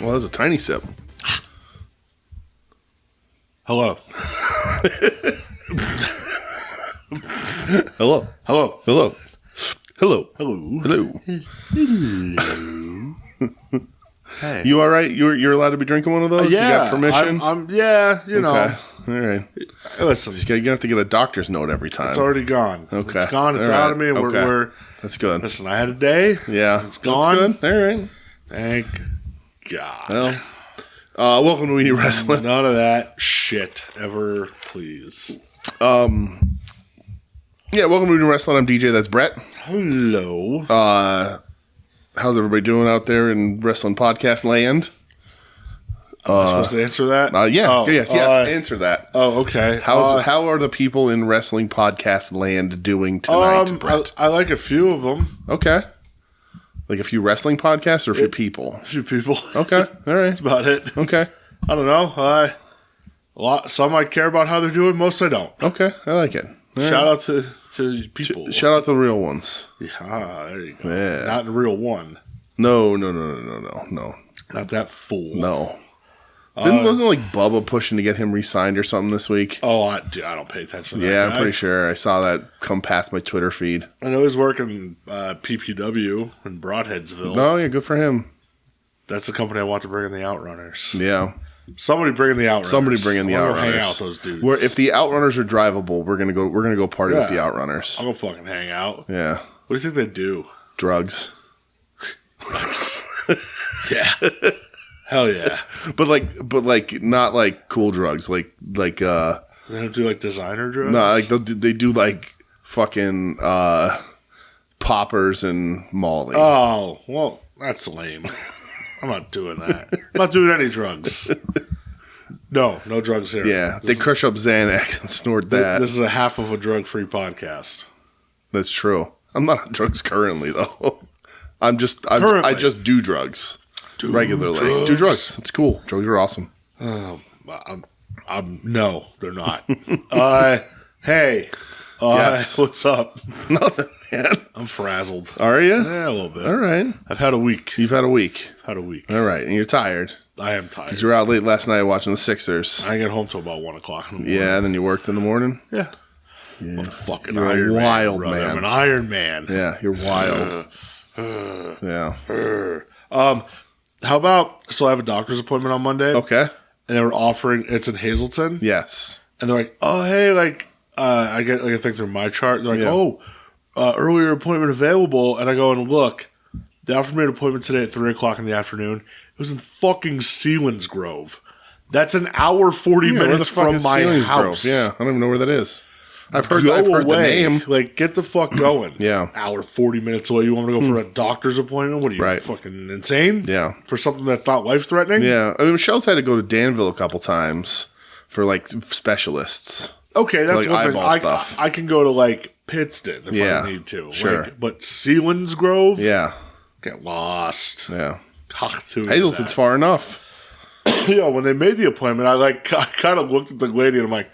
Well, that's a tiny sip. Hello. Hello. Hello. Hello. Hello. Hello. Hello. Hey. You all right? You're allowed to be drinking one of those? Yeah. You got permission? You know. Okay. All right. Listen. You're going to have to get a doctor's note every time. It's already gone. Okay. It's gone. It's All out right. of me. And Okay. we're That's good. Listen, I had a day. Yeah. It's gone. That's good. All right. Thank God. Well, welcome to WeNeedWrestling. None of that shit ever, please. Yeah, welcome to WeNeedWrestling. I'm DJ. That's Brett. Hello. How's everybody doing out there in wrestling podcast land? Am I supposed to answer that? Yes. Answer that. Oh, okay. How are the people in wrestling podcast land doing tonight, Brett? I like a few of them. Okay. Like a few wrestling podcasts or a few people? A few people. Okay. All right. That's about it. Okay. I don't know. A lot. Some I care about how they're doing. Most I don't. Okay. I like it. All Shout right. out to people. Shout out to the real ones. Yeah, there you go. Yeah. Not the real one. No. Not that fool. No. Wasn't like Bubba pushing to get him re-signed or something this week? Oh, I don't pay attention to that. Yeah, guy. I'm pretty sure I saw that come past my Twitter feed. I know he's working PPW in Broadheadsville. Oh, yeah, good for him. That's the company I want to bring in the Outrunners. Yeah. Somebody bring in the Outrunners. Somebody bring in the I'm Outrunners. gonna hang out with those dudes. If the Outrunners are drivable, we're gonna go party with the Outrunners. I'll go fucking hang out. Yeah. What do you think they do? Drugs. Nice. Yeah. Hell yeah. But not like cool drugs. Like They don't do like designer drugs? no, like they do like fucking poppers and Molly. Oh, well, that's lame. I'm not doing that. I'm not doing any drugs. No drugs here. Yeah, they crush up Xanax and snort that. This is a half of a drug-free podcast. That's true. I'm not on drugs currently though. I just do drugs regularly. Do drugs. It's cool. Drugs are awesome. No, they're not. Hey. Yes. What's up? Nothing, man. I'm frazzled. Are you? Yeah, a little bit. All right. I've had a week. You've had a week. All All right, and you're tired. I am tired. Because you were out late last night watching the Sixers. I get home till about 1 o'clock in the morning. Yeah, and then you worked in the morning? Yeah. I'm a fucking You're a Iron wild Man, brother. man. I'm an Iron Man. Yeah, you're wild. Yeah. How about, so I have a doctor's appointment on Monday. Okay. And they were offering, it's in Hazleton. Yes. And they're like, oh, hey, I get, I think through my chart. They're like, earlier appointment available. And I go and look. They offered me an appointment today at 3 o'clock in the afternoon. It was in fucking Selinsgrove. That's an hour, 40 minutes from my house. Yeah, I don't even know where that is. I've heard the name. Like, get the fuck going. Yeah. Hour, 40 minutes away. You want me to go for a doctor's appointment? What are you, fucking insane? Yeah. For something that's not life-threatening? Yeah. I mean, Michelle's had to go to Danville a couple times for, like, specialists. Okay, that's like one thing. I can go to, like, Pittston if I need to. Sure. Like, but Selinsgrove? Yeah. Get lost. Yeah. Hazleton's far enough. Yeah, when they made the appointment, I kind of looked at the lady and I'm like,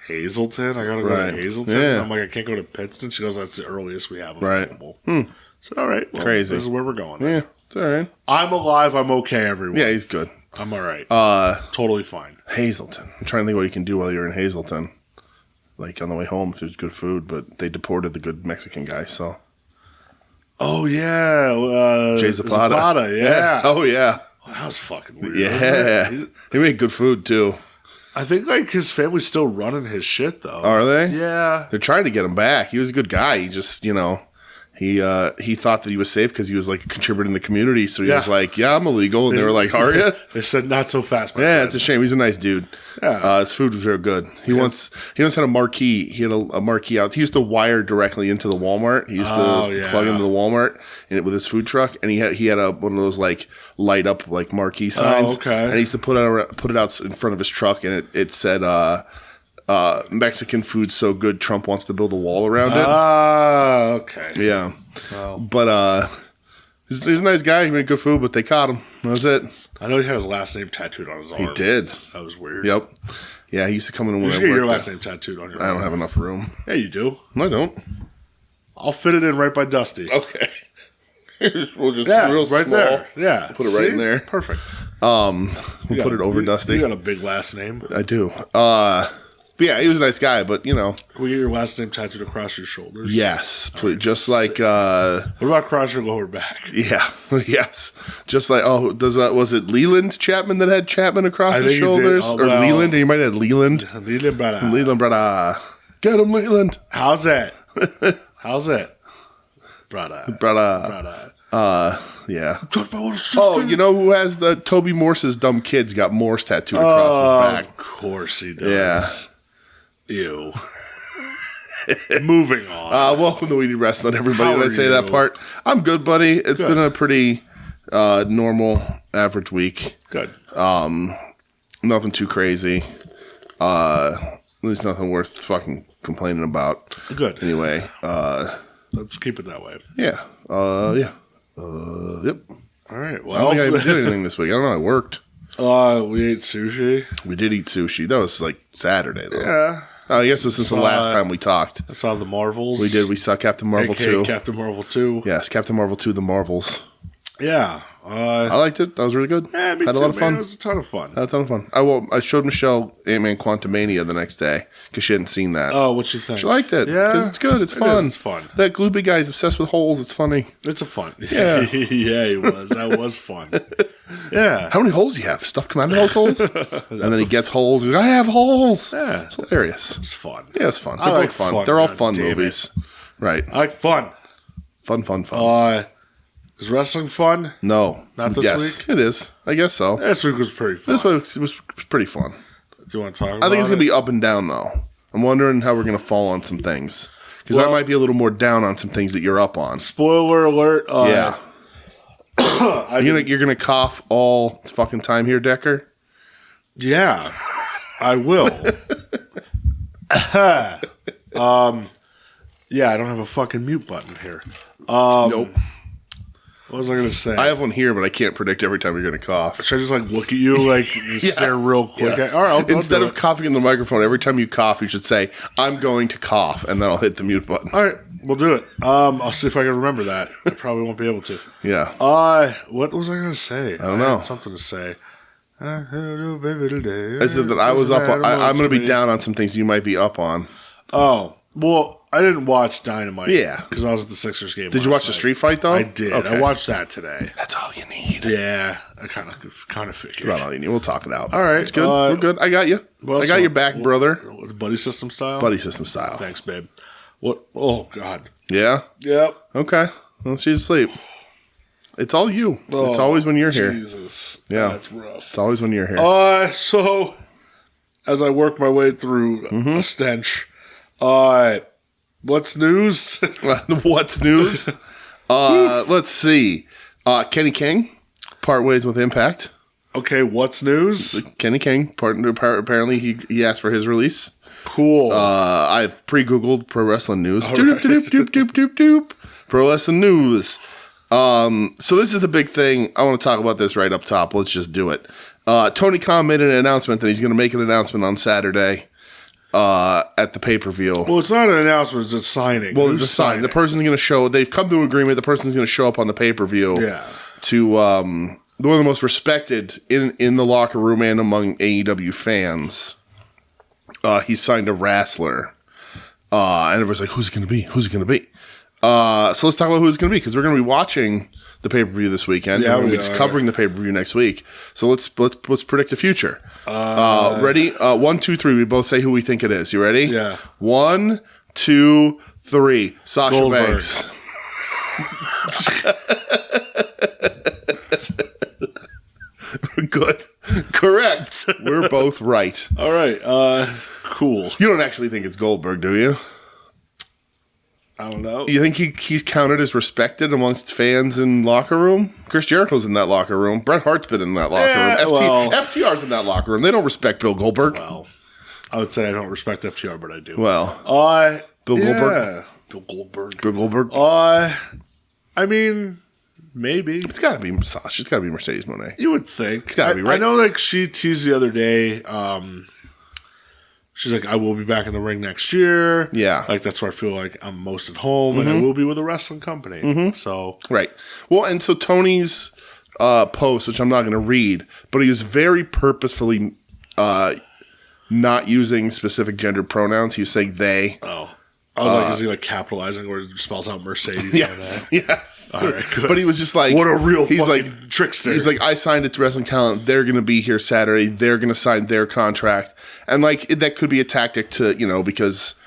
Hazleton? I gotta go to Hazleton? Yeah. And I'm like, I can't go to Pittston? She goes, that's the earliest we have available. Right. I said, all right. Well, crazy. This is where we're going. Yeah, it's all right. I'm alive. I'm okay, everyone. Yeah, he's good. I'm all right. Totally fine. Hazleton. I'm trying to think what you can do while you're in Hazleton. Like on the way home if there's good food, but they deported the good Mexican guy, so. Oh, yeah. Jay Zapata. Yeah. Oh, yeah. Well, that was fucking weird. Yeah. He made good food, too. I think like his family's still running his shit, though. Are they? Yeah. They're trying to get him back. He was a good guy. He just, he thought that he was safe because he was like a contributor in the community. So he was like, yeah, I'm illegal. And they were like, are you? They said, not so fast, my Yeah, friend. it's a shame. He's a nice dude. Yeah. His food was very good. He once had a marquee. He had a marquee out. He used to wire directly into the Walmart. He used to plug into the Walmart with his food truck. And he had one of those like light up like marquee signs. Oh, okay. And he used to put it out in front of his truck, and it said, Mexican food's so good, Trump wants to build a wall around it. Okay. Yeah. Well. But he's a nice guy. He made good food, but they caught him. That was it. I know he had his last name tattooed on his arm. He did. That was weird. Yep. Yeah, he used to come in when You I should worked. get your last name tattooed on your arm. I don't have enough room. Yeah, you do. No, I don't. I'll fit it in right by Dusty. Okay. We'll just Yeah, real right small. there. Yeah. Put it right in there. Perfect. We'll put it over Dusty. You got a big last name. I do. But yeah, he was a nice guy, but Can we get your last name tattooed across your shoulders? Yes, please. Right. Just like what about across your lower back? Yeah, yes. Just like was it Leland Chapman that had Chapman across his shoulders? Or Leland? You might have had Leland. Leland brother. Leland brother. Get him, Leland. How's that? Brother. Yeah. Oh, you know who has the Toby Morse's dumb kids got Morse tattooed across his back? Of course he does. Yeah. Ew. Moving on. Welcome to We Need Wrestling, everybody. Did I say that part? I'm good, buddy. It's been a pretty normal, average week. Good. Nothing too crazy. At least nothing worth fucking complaining about. Good. Anyway. Let's keep it that way. Yeah. Yeah. Yep. All right. Well, I don't think I did anything this week. I don't know. I worked. We ate sushi. We did eat sushi. That was like Saturday, though. Yeah. I guess this is the last time we talked. I saw the Marvels. We did. We saw Captain Marvel 2. Captain Marvel 2. Yes, Captain Marvel 2, The Marvels. Yeah. I liked it. That was really good. Yeah, me Had too, a lot of fun. It was a ton of fun. Had a ton of fun. I showed Michelle Ant-Man Quantumania the next day because she hadn't seen that. Oh, what'd she think? She liked it. Yeah. Because it's good. It's fun. It's fun. That Gloopy guy is obsessed with holes. It's funny. It's a fun. Yeah. Yeah, he was. That was fun. Yeah. How many holes do you have? Stuff come out of those holes? And then he gets holes. He's like, I have holes. Yeah. It's hilarious. It's fun. Yeah, it's fun. They're both fun. They're all fun movies. Right. I like fun. Fun. Is wrestling fun? No. Not this week? It is. I guess so. This week was pretty fun. This week was pretty fun. Do you want to talk about it? I think it's going to be up and down, though. I'm wondering how we're going to fall on some things. Because I might be a little more down on some things that you're up on. Spoiler alert. Yeah. You're going to cough all fucking time here, Decker? Yeah. I will. Yeah, I don't have a fucking mute button here. Nope. What was I going to say? I have one here, but I can't predict every time you're going to cough. Should I just look at you stare real quick? Yes. All right, Instead of coughing in the microphone, every time you cough, you should say, I'm going to cough, and then I'll hit the mute button. All right, we'll do it. I'll see if I can remember that. I probably won't be able to. Yeah. What was I going to say? I don't know. Had something to say. I said that I was up on, I'm going to be down on some things you might be up on. Oh, well, I didn't watch Dynamite. Yeah. Because I was at the Sixers game. Did you watch the street fight, though? I did. Okay. I watched that today. That's all you need. Yeah. I kind of figured. That's all you need. We'll talk it out. All right. It's good. We're good. I got you. I got your back, brother. Buddy system style? Buddy system style. Thanks, babe. What? Oh, God. Yeah? Yep. Okay. Well, she's asleep. It's all you. Oh, it's always when you're here. Jesus. Yeah. That's rough. It's always when you're here. So, as I work my way through a stench, what's news? What's news? Let's see. Kenny King, part ways with Impact. Okay, what's news? Kenny King, apparently he asked for his release. Cool. I've pre-Googled Pro Wrestling News. Doop, doop, doop, doop, doop, doop. Pro Wrestling News. So this is the big thing. I want to talk about this right up top. Let's just do it. Tony Khan made an announcement that he's going to make an announcement on Saturday at the pay-per-view. Well, it's not an announcement. It's a signing. Well, it's a sign. The person's going to show. They've come to an agreement. The person's going to show up on the pay-per-view. Yeah. To one of the most respected in the locker room and among AEW fans. He signed a wrestler. And everybody's like, who's it going to be? Who's it going to be? So let's talk about who it's going to be, because we're going to be watching the pay-per-view this weekend. Yeah, we're going to be just covering the pay-per-view next week. So let's predict the future. Ready? 1, 2, 3. We both say who we think it is. You ready? Yeah. 1, 2, 3. Sasha Goldberg. Banks. Good. Correct. We're both right. All right. Cool. You don't actually think it's Goldberg, do you? I don't know. You think he's counted as respected amongst fans in locker room? Chris Jericho's in that locker room. Bret Hart's been in that locker room. FTR's in that locker room. They don't respect Bill Goldberg. Well, I would say I don't respect FTR, but I do. Well, Bill Goldberg. Bill Goldberg. Bill Goldberg. I mean, maybe it's got to be Sasha. It's got to be Mercedes Moné. You would think. It's got to be, right? I know, she teased the other day. She's like, I will be back in the ring next year. Yeah. That's where I feel like I'm most at home, and I will be with a wrestling company. So right. Well, and so Tony's post, which I'm not going to read, but he was very purposefully not using specific gender pronouns. He was saying they. Oh. I was like, is he like capitalizing where it spells out Mercedes? Yes. All right, good. But he was just like, what a real he's fucking like, trickster. He's like, I signed it to Wrestling Talent. They're going to be here Saturday. They're going to sign their contract. And like, that could be a tactic to, because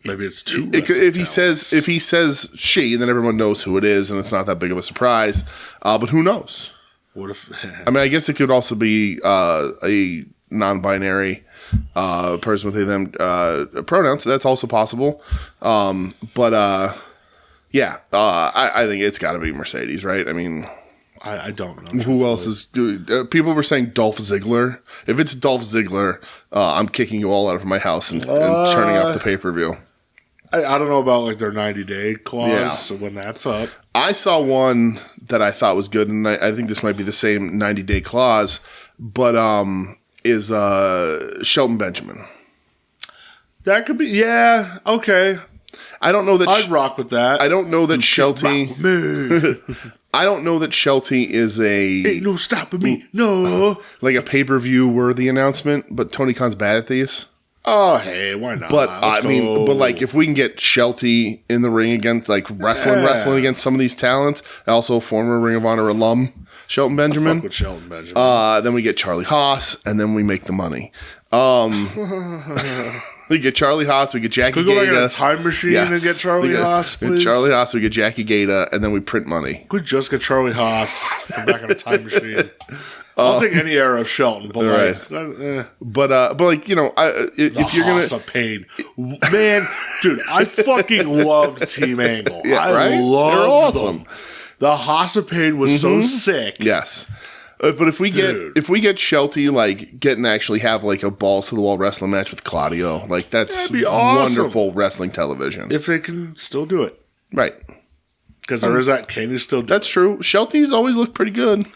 maybe it's too. If he says she, then everyone knows who it is, and it's not that big of a surprise. But who knows? What if? I mean, I guess it could also be a non-binary person with them pronouns. So that's also possible. I think it's got to be Mercedes, right? I mean, I don't know. Who else is doing? People were saying Dolph Ziggler. If it's Dolph Ziggler, I'm kicking you all out of my house and turning off the pay-per-view. I don't know about like their 90-day clause, so when that's up. I saw one that I thought was good, and I think this might be the same 90-day clause, but is Shelton Benjamin. That could be, yeah, okay. I don't know that I'd rock with that. I don't know that Shelty. I don't know that Shelty is ain't no stopping me. No, like a pay-per-view worthy announcement. But Tony Khan's bad at these. Oh, hey, why not? But like if we can get Shelty in the ring against, like wrestling against some of these talents, also former Ring of Honor alum Shelton Benjamin. Fuck with Shelton Benjamin. Then we get Charlie Haas, and then we make the money. We get Charlie Haas, we get Jackie Could we go Gata. back in a time machine and get Charlie Haas, please? Charlie Haas, we get Jackie Gata, and then we print money. Could just get Charlie Haas from back in a time machine. I'll take any era of Shelton, but but like if you're gonna Hoss of Pain, man, dude, I fucking loved Team Angle. Yeah, I loved them. The Hoss of Pain was so sick. Yes. But if we get Shelty like getting to actually have like a balls to the wall wrestling match with Claudio, like that's be awesome. Wonderful wrestling television. If they can still do it, right? Because there is that Kane is still. That's true. Shelty's always looked pretty good,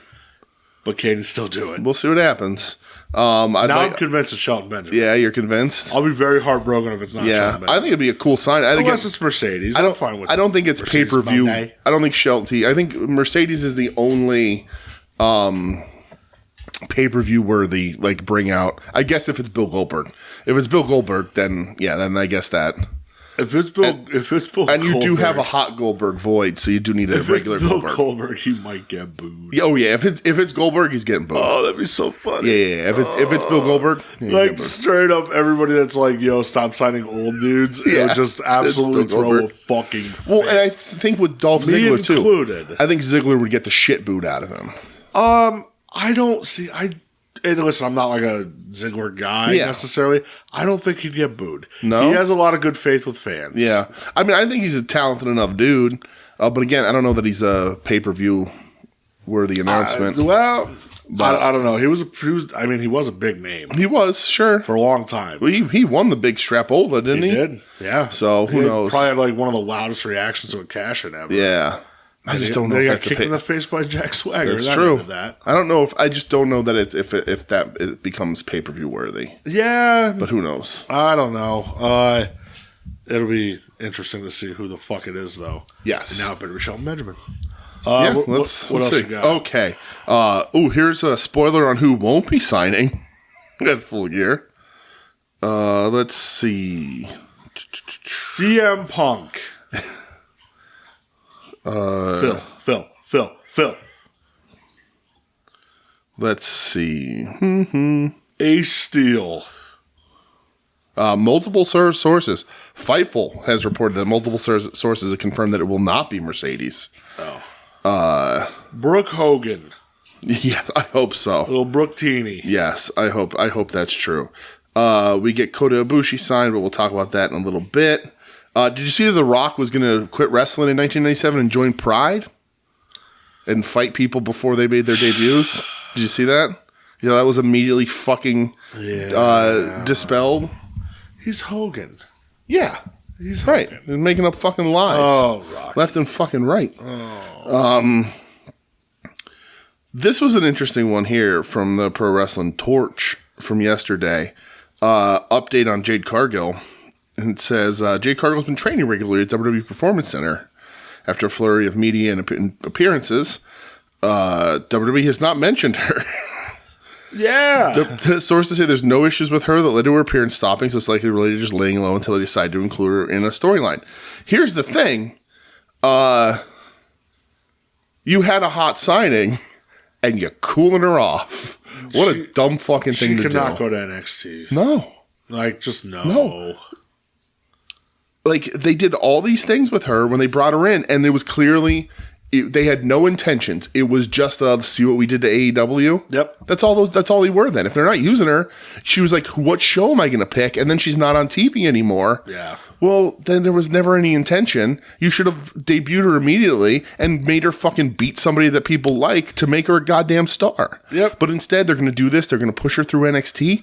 but Kane is still do it. We'll see what happens. I'm convinced it's Shelton Benjamin. Yeah, you're convinced. I'll be very heartbroken if it's not. Shelton Benjamin. I think it'd be a cool sign. Unless it's Mercedes. I'm fine with. I don't think it's pay per view. I don't think Shelty. I think Mercedes is the only. Pay-per-view worthy, like bring out. I guess if it's Bill Goldberg, then I guess that. If it's Bill and you do have a hot Goldberg void, so you do need a regular Goldberg. He might get booed. Oh yeah, if it's Goldberg, he's getting booed. Oh, that'd be so funny. Yeah. If it's Bill Goldberg, like straight up, everybody that's like, stop signing old dudes. Just absolutely throw a fucking fit. Well, and I think with Dolph Ziggler included, too. I think Ziggler would get the shit booed out of him. I don't see. And listen, I'm not like a Ziggler guy necessarily. I don't think he'd get booed. No, he has a lot of good faith with fans. Yeah, I mean, I think he's a talented enough dude. But again, I don't know that he's a pay-per-view worthy announcement. I don't know. He was a big name. He was, sure, for a long time. Well, he won the big Strapola, didn't he? He did. Yeah. So who knows? Probably had like one of the loudest reactions to a cash-in ever. Yeah. I just don't know if if that's kicked in the face by Jack Swagger. That's true. I don't know if I just don't know that it becomes pay-per-view worthy. Yeah, but who knows? I don't know. It'll be interesting to see who the fuck it is, though. Yes. And now it better be Shelton Benjamin. What else you got? Okay. Here's a spoiler on who won't be signing at Full Gear. Let's see. CM Punk. Phil. Let's see. Ace Steel. Multiple sources. Fightful has reported that multiple sources have confirmed that it will not be Mercedes. Brooke Hogan. Yeah, I hope so. Little Brooke Teeny. Yes, I hope that's true. We get Kota Ibushi signed, but we'll talk about that in a little bit. Did you see that The Rock was going to quit wrestling in 1997 and join Pride? And fight people before they made their debuts? Did you see that? Yeah, that was immediately fucking dispelled. He's Hogan. Yeah. He's right. Hogan. He's making up fucking lies. Oh, Rock. Left and fucking right. Oh. This was an interesting one here from the Pro Wrestling Torch from yesterday. Update on Jade Cargill. And it says, Jade Cargill's been training regularly at WWE Performance Center after a flurry of media and appearances. WWE has not mentioned her. Yeah. The sources say there's no issues with her that led to her appearance stopping, so it's likely related to just laying low until they decide to include her in a storyline. Here's the thing. You had a hot signing, and you're cooling her off. What a dumb fucking thing to do. She cannot go to NXT. No. Like, just no. No. Like, they did all these things with her when they brought her in, and it was clearly... they had no intentions. It was just see what we did to AEW. Yep. That's all they were then. If they're not using her, she was like, what show am I going to pick? And then she's not on TV anymore. Yeah. Well, then there was never any intention. You should have debuted her immediately and made her fucking beat somebody that people like to make her a goddamn star. Yep. But instead, they're going to do this. They're going to push her through NXT.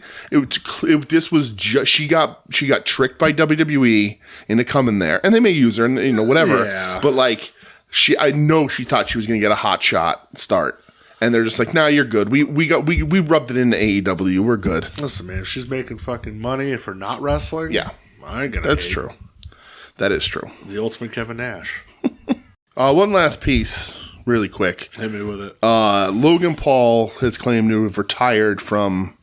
This was just, she got tricked by WWE into coming there. And they may use her and, whatever. Yeah. But like... I know she thought she was going to get a hot shot start, and they're just like, "Nah, you're good. We rubbed it into AEW. We're good." Listen, man, if she's making fucking money for not wrestling, yeah, I ain't gonna. That's true. That is true. The ultimate Kevin Nash. One last piece, really quick. Hit me with it. Logan Paul has claimed to have retired from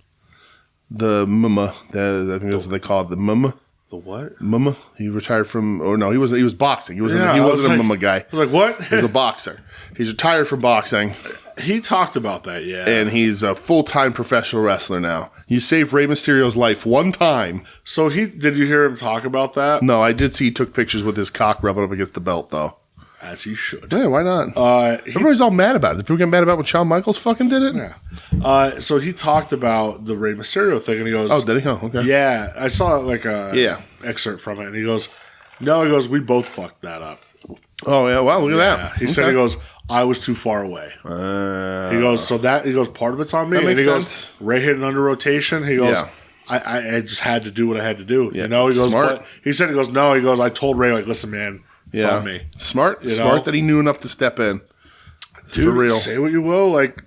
the MMA. I think that's what they call it, the MMA. The what? MMA. He retired from. Or no, he was boxing. He wasn't a MMA guy. I was like, what? He was a boxer. He's retired from boxing. He talked about that, yeah. And he's a full-time professional wrestler now. You saved Rey Mysterio's life one time. So did you hear him talk about that? No, I did see he took pictures with his cock rubbing up against the belt, though. As he should. Yeah, why not? Everybody's all mad about it. Did people get mad about when Shawn Michaels fucking did it? Yeah. So he talked about the Rey Mysterio thing, and he goes... Oh, did he? Oh, okay. Yeah. I saw like a excerpt from it, and he goes, we both fucked that up. Oh, yeah. Wow, look at that. He said, he goes, I was too far away. He goes, part of it's on me. That makes and he sense. goes, Ray hit an under rotation. He goes, I just had to do what I had to do. Yeah. He goes, smart. But I told Ray, like, listen, man, it's on me. Smart that he knew enough to step in. Dude, for real. Say what you will, like,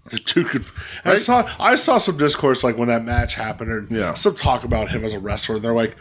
the dude could. Right? I saw some discourse like when that match happened, and some talk about him as a wrestler. They're like,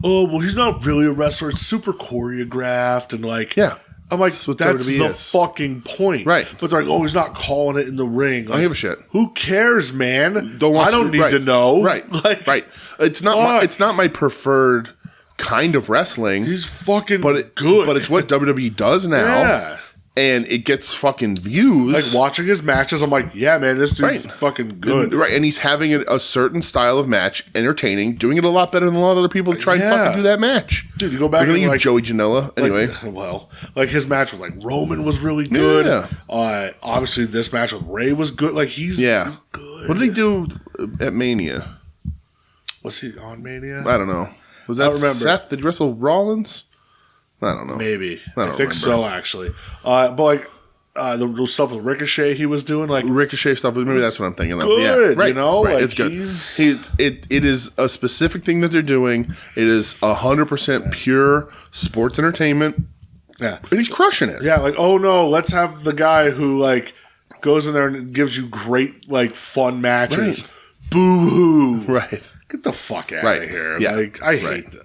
"Oh, well, he's not really a wrestler. It's super choreographed," and like, I'm like, that's the fucking point, right? But they're like, "Oh, he's not calling it in the ring." Like, I don't give a shit. Who cares, man? I don't need to know. Right, like, right. It's not my preferred kind of wrestling. He's fucking good. But it's what WWE does now. Yeah. And it gets fucking views. Like, watching his matches, I'm like, yeah, man, this dude's fucking good. Right, and he's having a certain style of match, entertaining, doing it a lot better than a lot of other people that try and fucking do that match. Dude, you go back and like Joey Janela. Anyway. Like his match with, like, Roman was really good. Yeah. Obviously, this match with Ray was good. Like, he's good. What did he do at Mania? Was he on Mania? I don't know. Was that Seth? Did he wrestle Rollins? I don't know. Maybe. I think so, actually. But like the stuff with Ricochet he was doing, like Ricochet stuff. Maybe that's what I'm thinking of. Good, right, Like, it's good. It is a specific thing that they're doing. It is 100% pure sports entertainment. Yeah, and he's crushing it. Yeah, like, oh no, let's have the guy who like goes in there and gives you great like fun matches. Right. Boo hoo! Right. Get the fuck out of here. Yeah. Like, I hate.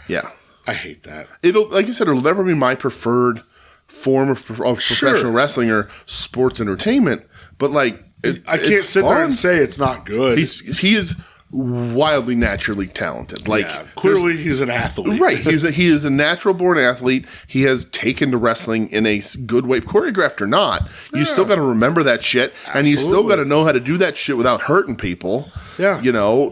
Yeah. I hate that. Like I said, it'll never be my preferred form of professional wrestling or sports entertainment. But like, I can't sit there and say it's not good. He is wildly naturally talented. Like, clearly he's an athlete. Right. He is a natural born athlete. He has taken to wrestling in a good way, choreographed or not. You still got to remember that shit, and you still got to know how to do that shit without hurting people. Yeah.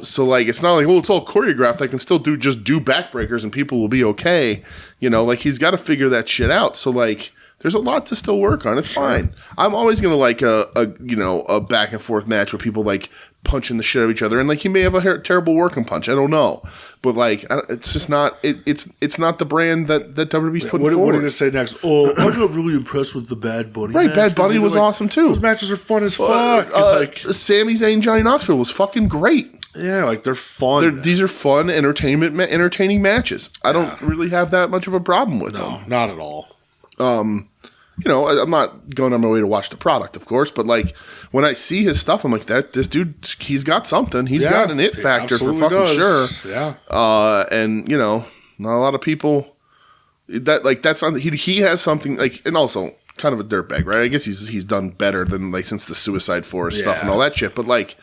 So like, it's not like, well, it's all choreographed. I can still do backbreakers and people will be okay. Like, he's got to figure that shit out. So like, there's a lot to still work on. It's fine. I'm always going to like a back and forth match where people like punching the shit out of each other. And like, he may have a terrible working punch. I don't know. But like, it's just not, it's not the brand that WWE's putting forward. What are you going to say next? Oh, I'm not really impressed with the Bad Bunny match. Bad Bunny was awesome too. Those matches are fun as fuck. Sami Zayn, Johnny Knoxville was fucking great. Yeah, like, they're fun. These are fun, entertaining matches. I don't really have that much of a problem with them. No, not at all. I'm not going on my way to watch the product, of course, but like, when I see his stuff, I'm like, this dude, he's got something. He's got an it factor for fucking sure. Yeah. And not a lot of people that's on. He has something like, and also kind of a dirtbag, right? I guess he's done better than like since the Suicide Forest stuff and all that shit. But like,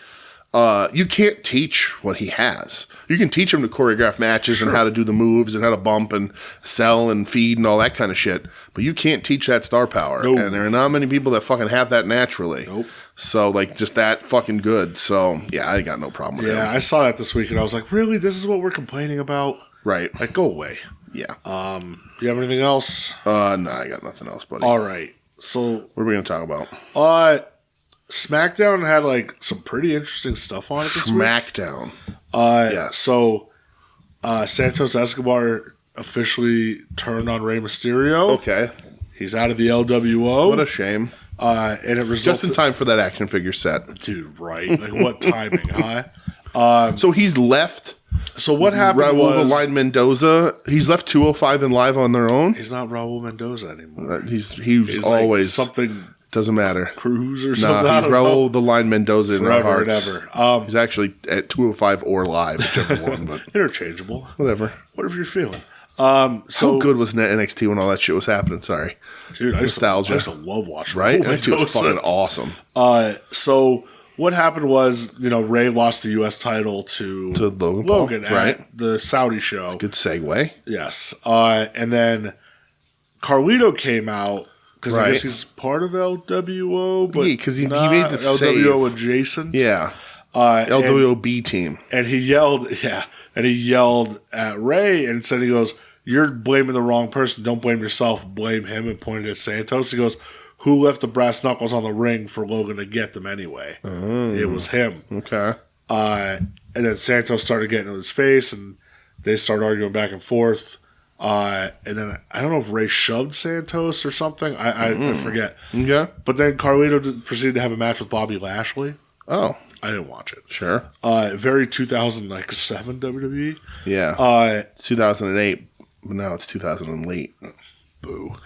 you can't teach what he has. You can teach him to choreograph matches and how to do the moves and how to bump and sell and feed and all that kind of shit. But you can't teach that star power. Nope. And there are not many people that fucking have that naturally. Nope. So, like, just that fucking good. So, yeah, I got no problem with it. Yeah, I saw that this week and I was like, really? This is what we're complaining about? Right. Like, go away. Yeah. You have anything else? No, I got nothing else, buddy. All right. So, what are we going to talk about? SmackDown had, like, some pretty interesting stuff on it this week. SmackDown. Yeah. So, Santos Escobar officially turned on Rey Mysterio. Okay. He's out of the LWO. What a shame. And it resulted... Just in time for that action figure set. Dude, right. Like, what timing, huh? So he's left... So what happened Raul was... the Line Mendoza, he's left 205 and Live on their own? He's not Raul Mendoza anymore. He's always... Like something... Doesn't matter. Cruz or something. Nah, he's Raul the Line Mendoza in our hearts. Forever. He's actually at 205 or Live, whichever one. But interchangeable. Whatever you're feeling. How good was NXT when all that shit was happening? Sorry. Dude, nostalgia. I used to love watching Right? NXT was fucking awesome. So what happened was, Ray lost the U.S. title to Logan at the Saudi show. That's a good segue. Yes. And then Carlito came out. Because I guess he's part of LWO, but because he made the LWO save. adjacent. Yeah, LWO B team. And he yelled, at Ray and said, he goes, "You're blaming the wrong person. Don't blame yourself. Blame him." And pointed at Santos. He goes, "Who left the brass knuckles on the ring for Logan to get them anyway? It was him." Okay. And then Santos started getting in his face, and they started arguing back and forth. And then I don't know if Ray shoved Santos or something. I forget. Yeah. But then Carlito proceeded to have a match with Bobby Lashley. Oh. I didn't watch it. Sure. Very 2007 WWE. Yeah. 2008. But now it's 2008. Boo.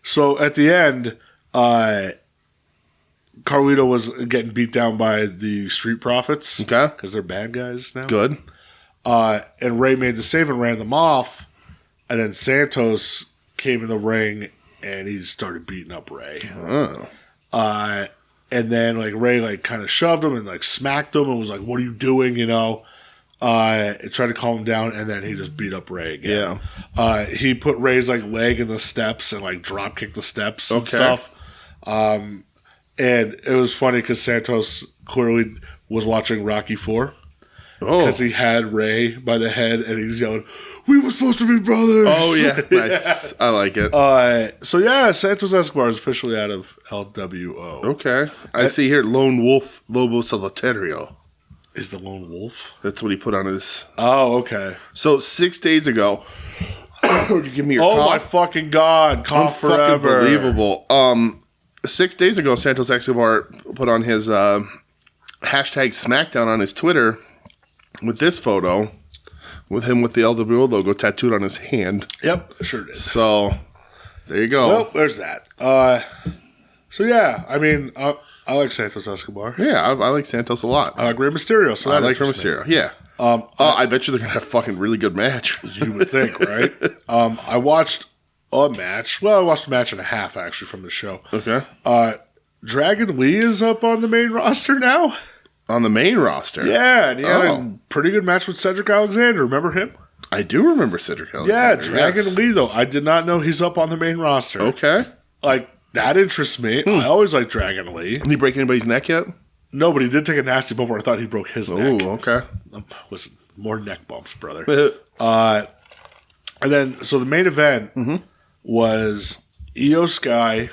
So at the end, Carlito was getting beat down by the Street Profits. Okay. Because they're bad guys now. Good. And Ray made the save and ran them off. And then Santos came in the ring and he started beating up Ray. Oh. And then Ray kind of shoved him and smacked him and was like, "What are you doing?" And tried to calm him down, and then he just beat up Ray again. Yeah. He put Ray's leg in the steps and drop kicked the steps and stuff. And it was funny because Santos clearly was watching Rocky IV. Because he had Ray by the head and he's yelling, "We were supposed to be brothers." Oh, yeah. Nice. I like it. So, yeah, Santos Escobar is officially out of LWO. Okay. I see here Lone Wolf Lobo Solitario. Is the Lone Wolf? That's what he put on his... Oh, okay. So, 6 days ago... Would you give me your cough? Oh, my fucking God. Cough forever. Unbelievable. 6 days ago, Santos Escobar put on his hashtag SmackDown on his Twitter... with this photo, with him with the LWO logo tattooed on his hand. Yep, sure did. So, there you go. Well, there's that. So, yeah, I mean, I like Santos Escobar. Yeah, I like Santos a lot. I like Rey Mysterio. So I like Rey Mysterio, yeah. I bet you they're going to have a fucking really good match. You would think, right? I watched a match. Well, I watched a match and a half, actually, from the show. Okay. Dragon Lee is up on the main roster now. On the main roster? Yeah, and he had a pretty good match with Cedric Alexander. Remember him? I do remember Cedric Alexander. Yeah, Dragon Lee, though. I did not know he's up on the main roster. Okay. That interests me. I always like Dragon Lee. Did he break anybody's neck yet? No, but he did take a nasty bump where I thought he broke his neck. Oh, okay. Listen, more neck bumps, brother. And then, so the main event was Io Sky,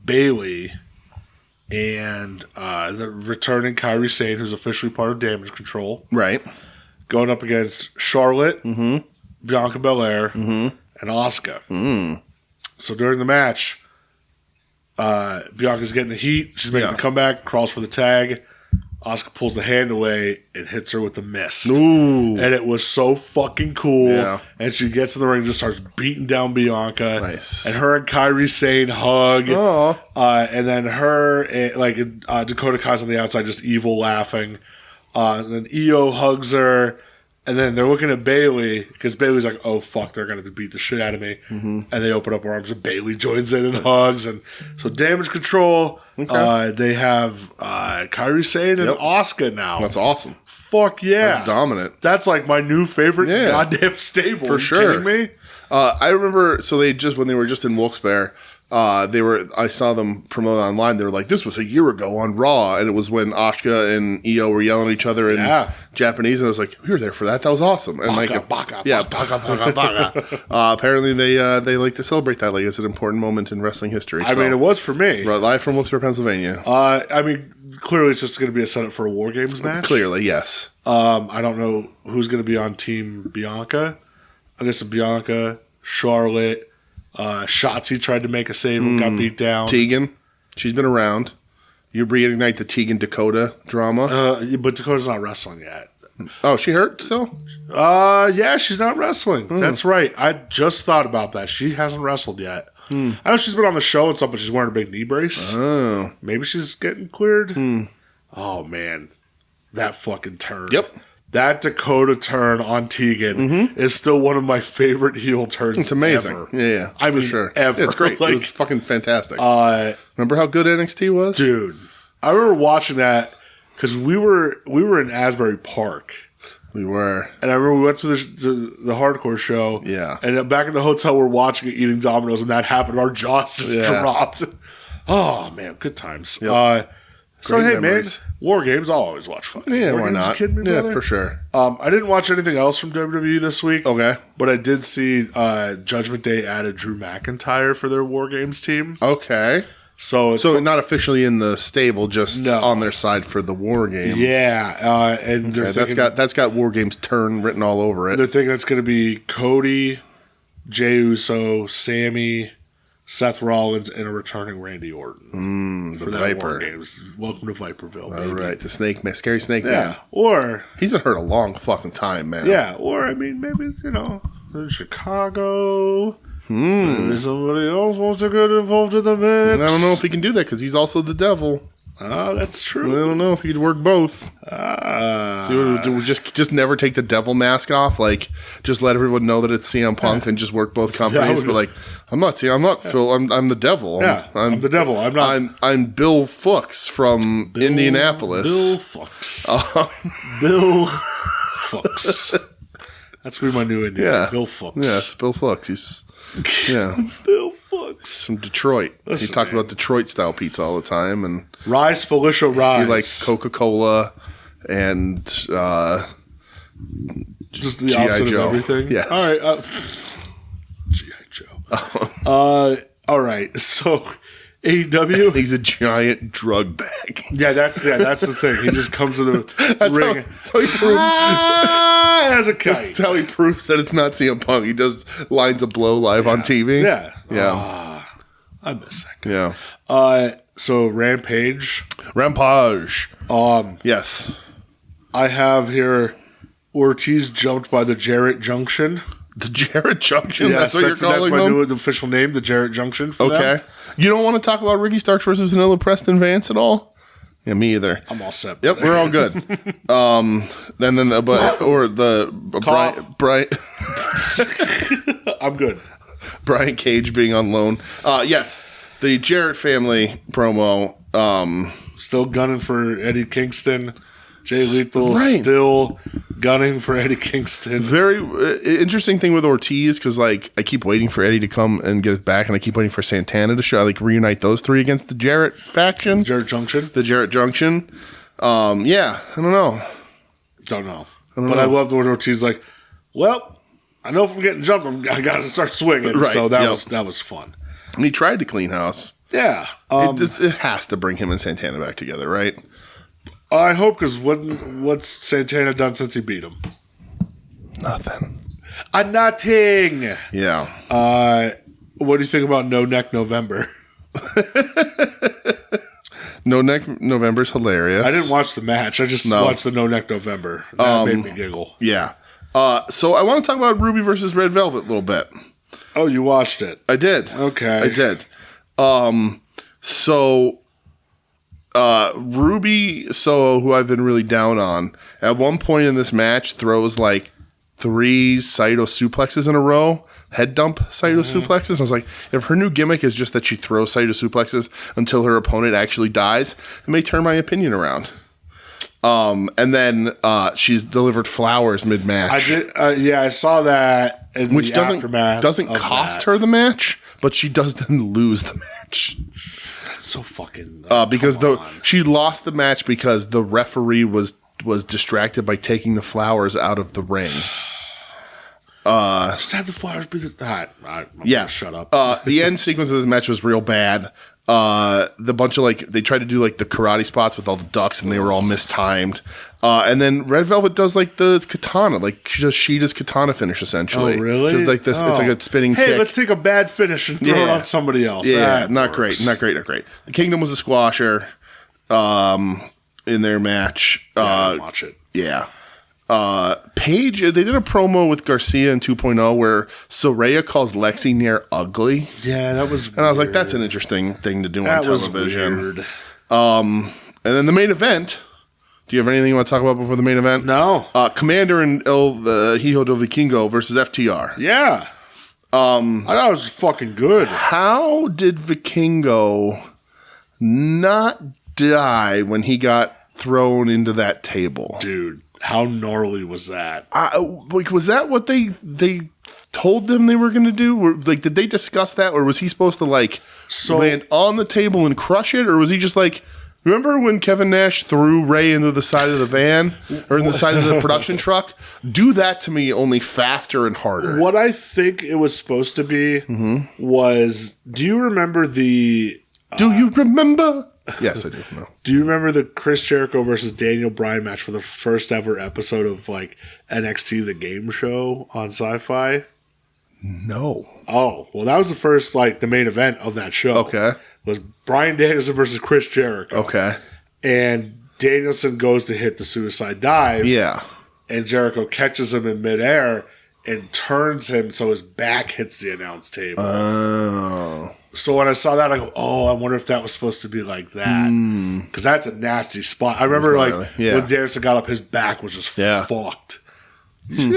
Bayley, and the returning Kairi Sane, who's officially part of Damage Control. Right. Going up against Charlotte, Bianca Belair, and Asuka. So during the match, Bianca's getting the heat. She's making the comeback, crawls for the tag. Asuka pulls the hand away and hits her with the mist. Ooh. And it was so fucking cool. Yeah. And she gets in the ring and just starts beating down Bianca. Nice. And her and Kairi Sane hug. Oh. And then her, Dakota Kai's on the outside just evil laughing. And then Io hugs her. And then they're looking at Bayley because Bayley's like, "Oh fuck, they're gonna beat the shit out of me." Mm-hmm. And they open up her arms, and Bayley joins in and hugs. And so Damage Control. Okay. They have Kairi Sane and Asuka now. That's awesome. Fuck yeah, that's dominant. That's like my new favorite goddamn stable. For sure. Are you kidding me? I remember. So when they were just in Wilkes-Barre. I saw them promote online. They were like, "This was a year ago on Raw," and it was when Asuka and Io were yelling at each other in Japanese. And I was like, "We were there for that. That was awesome." And baka. Apparently they like to celebrate that like it's an important moment in wrestling history. I mean, it was for me. Live from Wilkes-Barre, Pennsylvania. I mean, clearly it's just going to be a setup for a War Games match. Clearly, yes. I don't know who's going to be on Team Bianca. I guess Bianca, Charlotte. Shotzi tried to make a save and got beat down. Tegan, she's been around. You reignite the Tegan Dakota drama. But Dakota's not wrestling yet. Oh, she hurt still? Yeah, she's not wrestling. That's right. I just thought about that. She hasn't wrestled yet. I know she's been on the show and stuff, but she's wearing a big knee brace. Oh. Maybe she's getting cleared. Oh, man. That fucking turn. Yep. That Dakota turn on Tegan is still one of my favorite heel turns. It's amazing. Ever. Yeah. I mean, for sure. Ever. Yeah, it's great. Like, it was fucking fantastic. Remember how good NXT was? Dude. I remember watching that because we were in Asbury Park. We were. And I remember we went to the hardcore show. Yeah. And back in the hotel, we're watching it, eating Domino's, and that happened. Our jaws just dropped. Oh, man. Good times. Yep. So, hey, memories. Man, War Games, I'll always watch fucking War Games. Why not? You kidding me, brother? Yeah, for sure. I didn't watch anything else from WWE this week. Okay. But I did see Judgment Day added Drew McIntyre for their War Games team. Okay. So not officially in the stable, just on their side for the War Games. Yeah. And that's got War Games turn written all over it. They're thinking it's going to be Cody, Jey Uso, Sammy, Seth Rollins, and a returning Randy Orton for that Viper. War Games. Welcome to Viperville, baby. All right, the Snake Man, scary Snake Man. Yeah, or he's been hurt a long fucking time, man. Yeah, or I mean, maybe it's in Chicago. Maybe somebody else wants to get involved in the mix. I don't know if he can do that because he's also the devil. Oh, that's true. I don't know if he could work both. So just never take the devil mask off. Like, just let everyone know that it's CM Punk and just work both companies. But like, I'm not Phil. I'm the devil. Yeah, I'm the devil. I'm not. I'm Bill Fuchs from Indianapolis. Bill Fuchs. Bill Fuchs. That's gonna be my new Indian. Yeah, Bill Fuchs. Yes, Bill Fuchs. He's Bill Fuchs from Detroit. Listen, he talks about Detroit style pizza all the time, and Rise Felicia Rise. He likes Coca-Cola and just the opposite of everything. Yes. All right. G.I. Joe. All right. So AEW. He's a giant drug bag. Yeah, that's the thing. He just comes to the ring. That's how he proves. As a kite. That's how he proves that it's not CM Punk. He does lines of blow live on TV. Yeah. Yeah. I miss that guy. Yeah. So Rampage. Yes. I have here Ortiz jumped by the Jarrett Junction. The Jarrett Junction? Yes, that's what you're calling my them? new official name, the Jarrett Junction for them. You don't want to talk about Ricky Starks versus Vanilla Preston Vance at all? Yeah, me either. I'm all set. Yep, we're all good. Brian. I'm good. Brian Cage being on loan. Yes, the Jarrett family promo. Still gunning for Eddie Kingston. Jay Lethal still gunning for Eddie Kingston. Very interesting thing with Ortiz because like I keep waiting for Eddie to come and get us back, and I keep waiting for Santana to show. Like reunite those three against the Jarrett faction, The Jarrett Junction. Yeah, I don't know. But I love when Ortiz like, well, I know if I'm getting jumped, I got to start swinging. Right. So that was fun. And he tried to clean house. Yeah, it has to bring him and Santana back together, right? I hope, because what's Santana done since he beat him? Nothing. Nothing. Yeah. What do you think about No Neck November? No Neck November's hilarious. I didn't watch the match. I just watched the No Neck November. That made me giggle. Yeah. So I want to talk about Ruby versus Red Velvet a little bit. Oh, you watched it? I did. Okay. I did. So Ruby Soho, who I've been really down on, at one point in this match throws like 3 Saito suplexes in a row, head dump Saito suplexes. And I was like, if her new gimmick is just that she throws Saito suplexes until her opponent actually dies, it may turn my opinion around. And then she's delivered flowers mid-match. I did, I saw that. Which doesn't cost her the match, but she does then lose the match. That's so fucking... because she lost the match because the referee was distracted by taking the flowers out of the ring. Just had the flowers be the... Shut up. The end sequence of this match was real bad. The bunch of they tried to do the karate spots with all the ducks and they were all mistimed. And then Red Velvet does the katana, she does Sheeta's katana finish essentially. Oh, really? Just like this, it's like a spinning kick. Hey, let's take a bad finish and throw it on somebody else. Yeah, not great. The Kingdom was a squasher in their match. I didn't watch it. Yeah. Paige, they did a promo with Garcia in 2.0 where Soraya calls Lexi Nair ugly. Yeah, that was weird. And I was like, that's an interesting thing to do on television. Was weird. And then the main event. Do you have anything you want to talk about before the main event? No. Commander and the Hijo del Vikingo versus FTR. Yeah. I thought it was fucking good. How did Vikingo not die when he got thrown into that table? Dude, how gnarly was that? Was that what they told them they were going to do? Did they discuss that? Or was he supposed to land on the table and crush it? Or was he just remember when Kevin Nash threw Ray into the side of the van or in the side of the production truck? Do that to me, only faster and harder. What I think it was supposed to be was, do you remember the... do you remember? Yes, I do. No. Do you remember the Chris Jericho versus Daniel Bryan match for the first ever episode of NXT The Game Show on Sci-Fi? No. Oh, well, that was the first, the main event of that show. Okay. Was Bryan Danielson versus Chris Jericho. Okay. And Danielson goes to hit the suicide dive. Yeah. And Jericho catches him in midair and turns him so his back hits the announce table. Oh. So when I saw that, I go, I wonder if that was supposed to be like that. Because that's a nasty spot. I remember when Danielson got up, his back was just fucked. You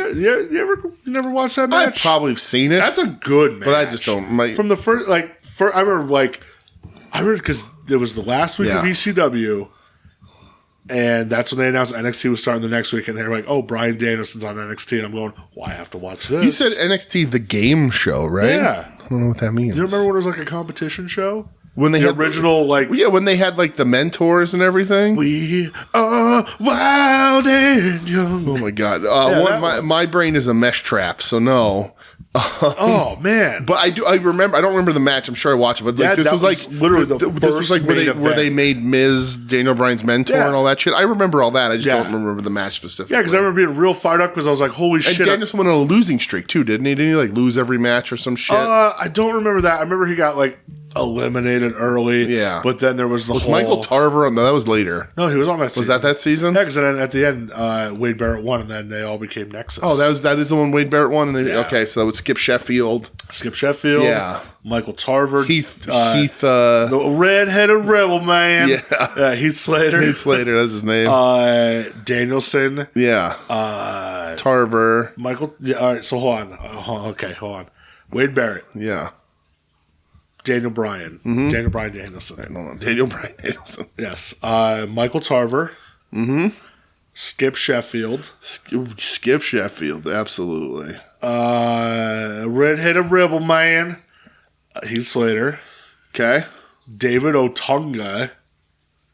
never watched that match? I've probably seen it. That's a good match. But I just don't. From the first, I remember because it was the last week of ECW, and that's when they announced NXT was starting the next week, and they were like, "Oh, Bryan Danielson's on NXT," and I'm going, "Well, I have to watch this." You said NXT The Game Show, right? Yeah. I don't know what that means. Do you remember when it was a competition show? When they had original, when they had the mentors and everything. We are wild and young. Oh my god! My brain is a mesh trap, so no. Oh man! But I remember. I don't remember the match. I'm sure I watched it. But this was literally the first. This was where they made Miz Daniel Bryan's mentor and all that shit. I remember all that. I just don't remember the match specifically. Yeah, because I remember being real fired up because I was like, "Holy shit!" And Danielson went on a losing streak too, didn't he? Didn't he lose every match or some shit? I don't remember that. I remember he got eliminated early. Yeah, but then there was Michael Tarver on that was later. No, he was on that season. Was that season? Yeah, because then at the end, Wade Barrett won, and then they all became Nexus. Oh, that is the one Wade Barrett won. And okay, so that was Skip Sheffield. Yeah. Michael Tarver. Heath the redheaded rebel man. Yeah. Heath Slater. That's his name. Danielson. Yeah. Tarver. Michael. Yeah, all right, so hold on. Wade Barrett. Yeah. Daniel Bryan. Mm-hmm. Daniel Bryan Danielson. Daniel Bryan Danielson. Yes. Michael Tarver. Mm-hmm. Skip Sheffield. Skip Sheffield, absolutely. Redheaded rebel man. Heath Slater. Okay. David Otunga.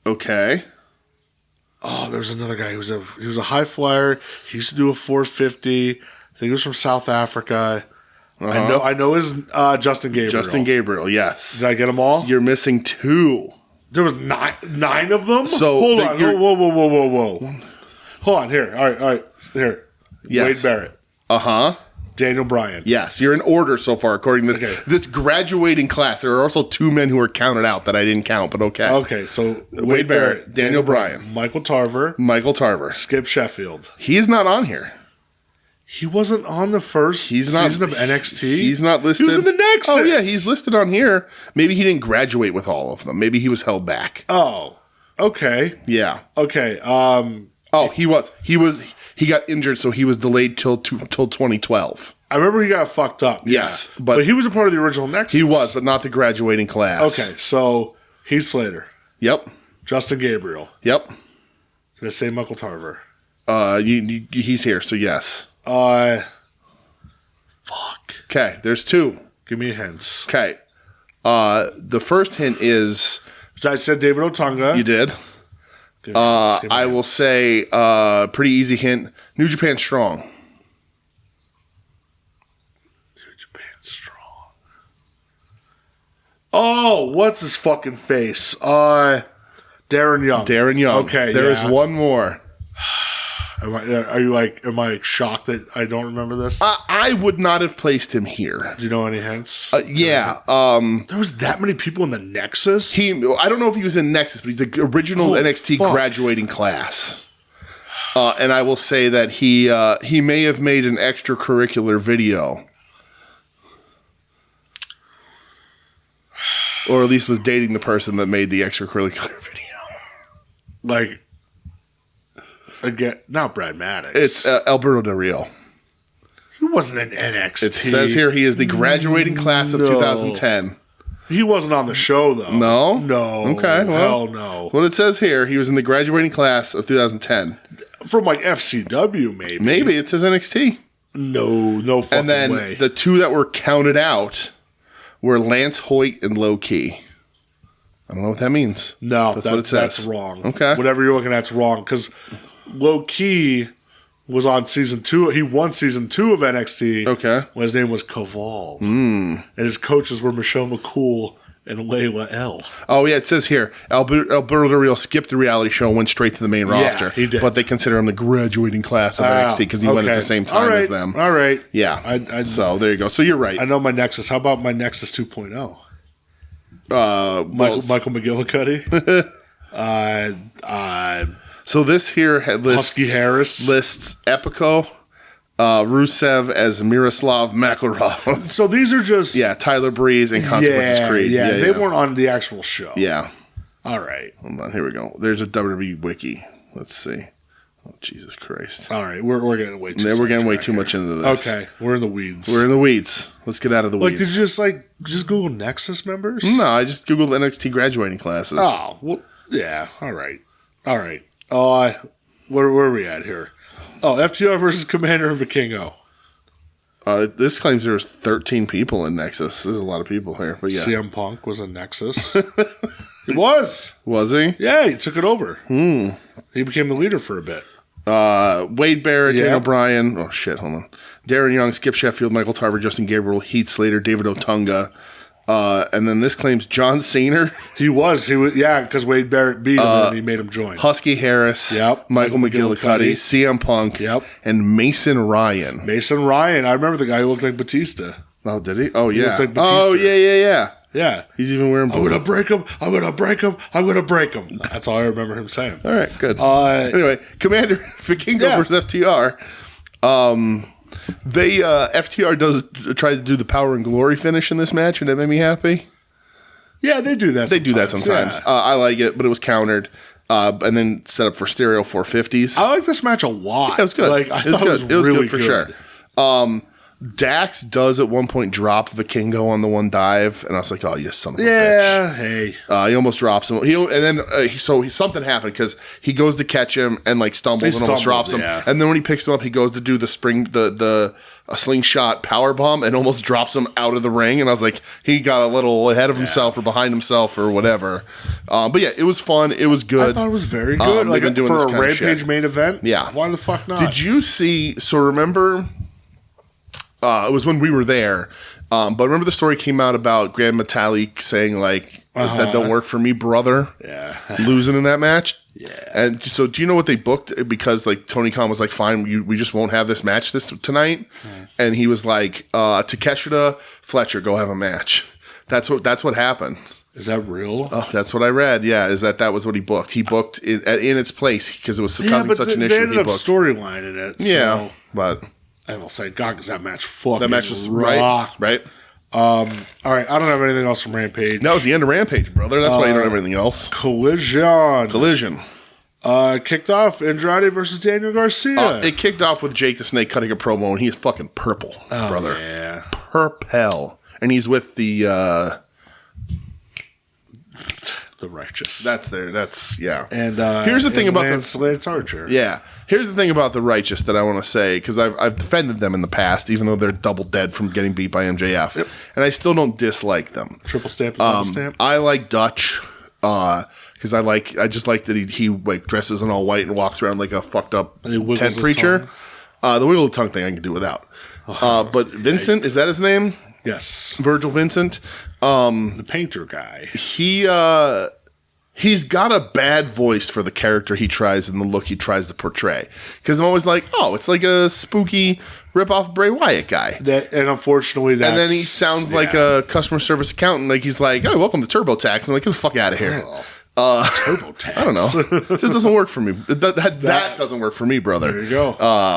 Okay. Oh, there's another guy. He was a high flyer. He used to do a 450. I think he was from South Africa. Uh-huh. I know his Justin Gabriel. Justin Gabriel, yes. Did I get them all? You're missing 2. There was nine of them? So hold on. Whoa. Hold on, here. All right. Here. Yes. Wade Barrett. Uh-huh. Daniel Bryan. Yes, you're in order so far according to this graduating class. There are also 2 men who are counted out that I didn't count, but okay. Okay, so Wade Barrett, Daniel Bryan, Michael Tarver, Skip Sheffield. He's not on here. He wasn't on the first season of NXT. He's not listed. He was in the Nexus. Oh yeah, he's listed on here. Maybe he didn't graduate with all of them. Maybe he was held back. Oh, okay. Yeah. Okay. Oh, he got injured, so he was delayed till 2012. I remember he got fucked up. Yes, yeah. But he was a part of the original Nexus. He was, but not the graduating class. Okay, so Heath Slater. Yep. Justin Gabriel. Yep. Did I say Michael Tarver? He's here, so yes. Fuck. Okay, there's 2. Give me hints. Okay. The first hint is... I said David Otunga. You did. I will say, pretty easy hint, New Japan Strong. New Japan Strong. Oh, what's his fucking face? Darren Young. Darren Young. Okay, There is one more. Am I shocked that I don't remember this? I would not have placed him here. Do you know any hints? Yeah. There was that many people in the Nexus? I don't know if he was in Nexus, but he's the original NXT graduating class. And I will say that he may have made an extracurricular video. Or at least was dating the person that made the extracurricular video. Like... Again, not Brad Maddox. It's Alberto Del Rio. He wasn't in NXT. It says here he is the graduating class of 2010. He wasn't on the show, though. No? No. Okay, well. Hell no. What it says here, he was in the graduating class of 2010. From like FCW, maybe. Maybe it says NXT. No fucking way. And then the 2 that were counted out were Lance Hoyt and Low Key. I don't know what that means. No, that's what it says. That's wrong. Okay. Whatever you're looking at's wrong, because Low Key was on season 2. He won season 2 of NXT. Okay. When his name was Kaval. And his coaches were Michelle McCool and Layla L. Oh, yeah, it says here, Alberto Del Rio skipped the reality show and went straight to the main roster. He did. But they consider him the graduating class of NXT because he went at the same time as them. All right. Yeah. So there you go. So you're right. I know my Nexus. How about my Nexus 2.0? Michael McGillicuddy. So this here lists Husky Harris. Lists Epico, Rusev as Miroslav Makarov. So these are just... Yeah, Tyler Breeze and Consequences Creed. Yeah, they weren't on the actual show. Yeah. All right. Hold on, here we go. There's a WWE wiki. Let's see. Oh, Jesus Christ. All right, we're getting way too We're getting way too much into this. Okay, we're in the weeds. We're in the weeds. Let's get out of the weeds. Did you just Google Nexus members? No, I just Googled NXT graduating classes. Oh, well, yeah. All right. Where are we at here? Oh, FTR versus Commander and Vikingo. This claims there's 13 people in Nexus. There's a lot of people here. But yeah. CM Punk was in Nexus. He was. Was he? Yeah, he took it over. He became the leader for a bit. Wade Barrett, Daniel Bryan. Oh, shit, hold on. Darren Young, Skip Sheffield, Michael Tarver, Justin Gabriel, Heath Slater, David Otunga. And then this claims John Cena. He was, yeah, because Wade Barrett beat him and he made him join. Husky Harris. Yep. Michael McGillicuddy, CM Punk. Yep. And Mason Ryan. I remember the guy who looked like Batista. Oh, did he? Oh, yeah. He looked like Batista. Oh, yeah. Yeah. He's even wearing blue. I'm going to break him. I'm going to break him. I'm going to break him. That's all I remember him saying. All right, good. Anyway, Commander Vikingo versus FTR. FTR try to do the Power and Glory finish in this match, and that made me happy. Yeah, they do that. They do that sometimes. Yeah. I like it, but it was countered, and then set up for stereo 450s. I like this match a lot. Yeah, it was good. I thought it was really good for sure. Dax does at one point drop Vikingo on the one dive, and I was like, "Oh, you son of a bitch!" Yeah, hey. He almost drops him. Something happened because he goes to catch him and stumbles and almost drops him. Yeah. And then when he picks him up, he goes to do the slingshot power bomb and almost drops him out of the ring. And I was like, he got a little ahead of himself or behind himself or whatever. But yeah, it was fun. It was good. I thought it was very good. They've been doing for this a kind of Rampage shit. main event. Yeah, why the fuck not? Did you see? So remember. It was when we were there. But remember the story came out about Grand Metalik saying that don't work for me, brother. Yeah. losing in that match. Yeah. And so do you know what they booked? Because Tony Khan was like, fine, we just won't have this match tonight. And he was like, Takeshita, Fletcher, go have a match. That's what happened. Is that real? Oh, that's what I read. Yeah, that was what he booked. He booked in its place because it was causing such an issue. They ended up storylining it. Yeah, but... I will thank God because that match fucking That match was rocked. right. All right, I don't have anything else from Rampage. That was the end of Rampage, brother. That's why you don't have anything else. Collision. Kicked off Andrade versus Daniel Garcia. It kicked off with Jake the Snake cutting a promo, and he's fucking purple, brother. Yeah. Purple. And he's with the Righteous. Yeah. And here's the thing about Lance Archer. Yeah. Here's the thing about the Righteous that I want to say, because I've defended them in the past, even though they're double dead from getting beat by MJF. Yep. And I still don't dislike them. Triple stamp, double stamp. I like Dutch, because I just like that he like dresses in all white and walks around like a fucked up tent preacher. The wiggle the tongue thing I can do without. But Vincent, is that his name? Yes. Virgil Vincent. The painter guy. He's got a bad voice for the character he tries and the look he tries to portray. Because I'm always like, oh, it's like a spooky rip-off Bray Wyatt guy. And unfortunately, and then he sounds like a customer service accountant. Like he's like, oh, welcome to TurboTax. I'm like, get the fuck out of here. TurboTax. I don't know. It just doesn't work for me. That doesn't work for me, brother. There you go.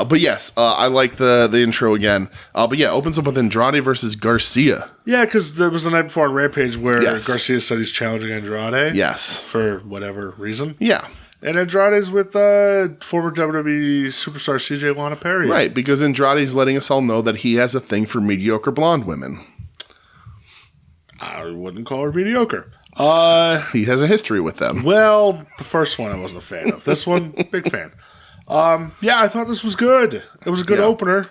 But yes, I like the intro again. But yeah, opens up with Andrade versus Garcia. Yeah, because there was the night before on Rampage where Garcia said he's challenging Andrade. Yes. For whatever reason. Yeah. And Andrade's with former WWE superstar CJ Lana Perry. Right, because Andrade's letting us all know that he has a thing for mediocre blonde women. I wouldn't call her mediocre. He has a history with them. Well, the first one I wasn't a fan of. This one, big fan. Yeah, I thought this was good. It was a good opener.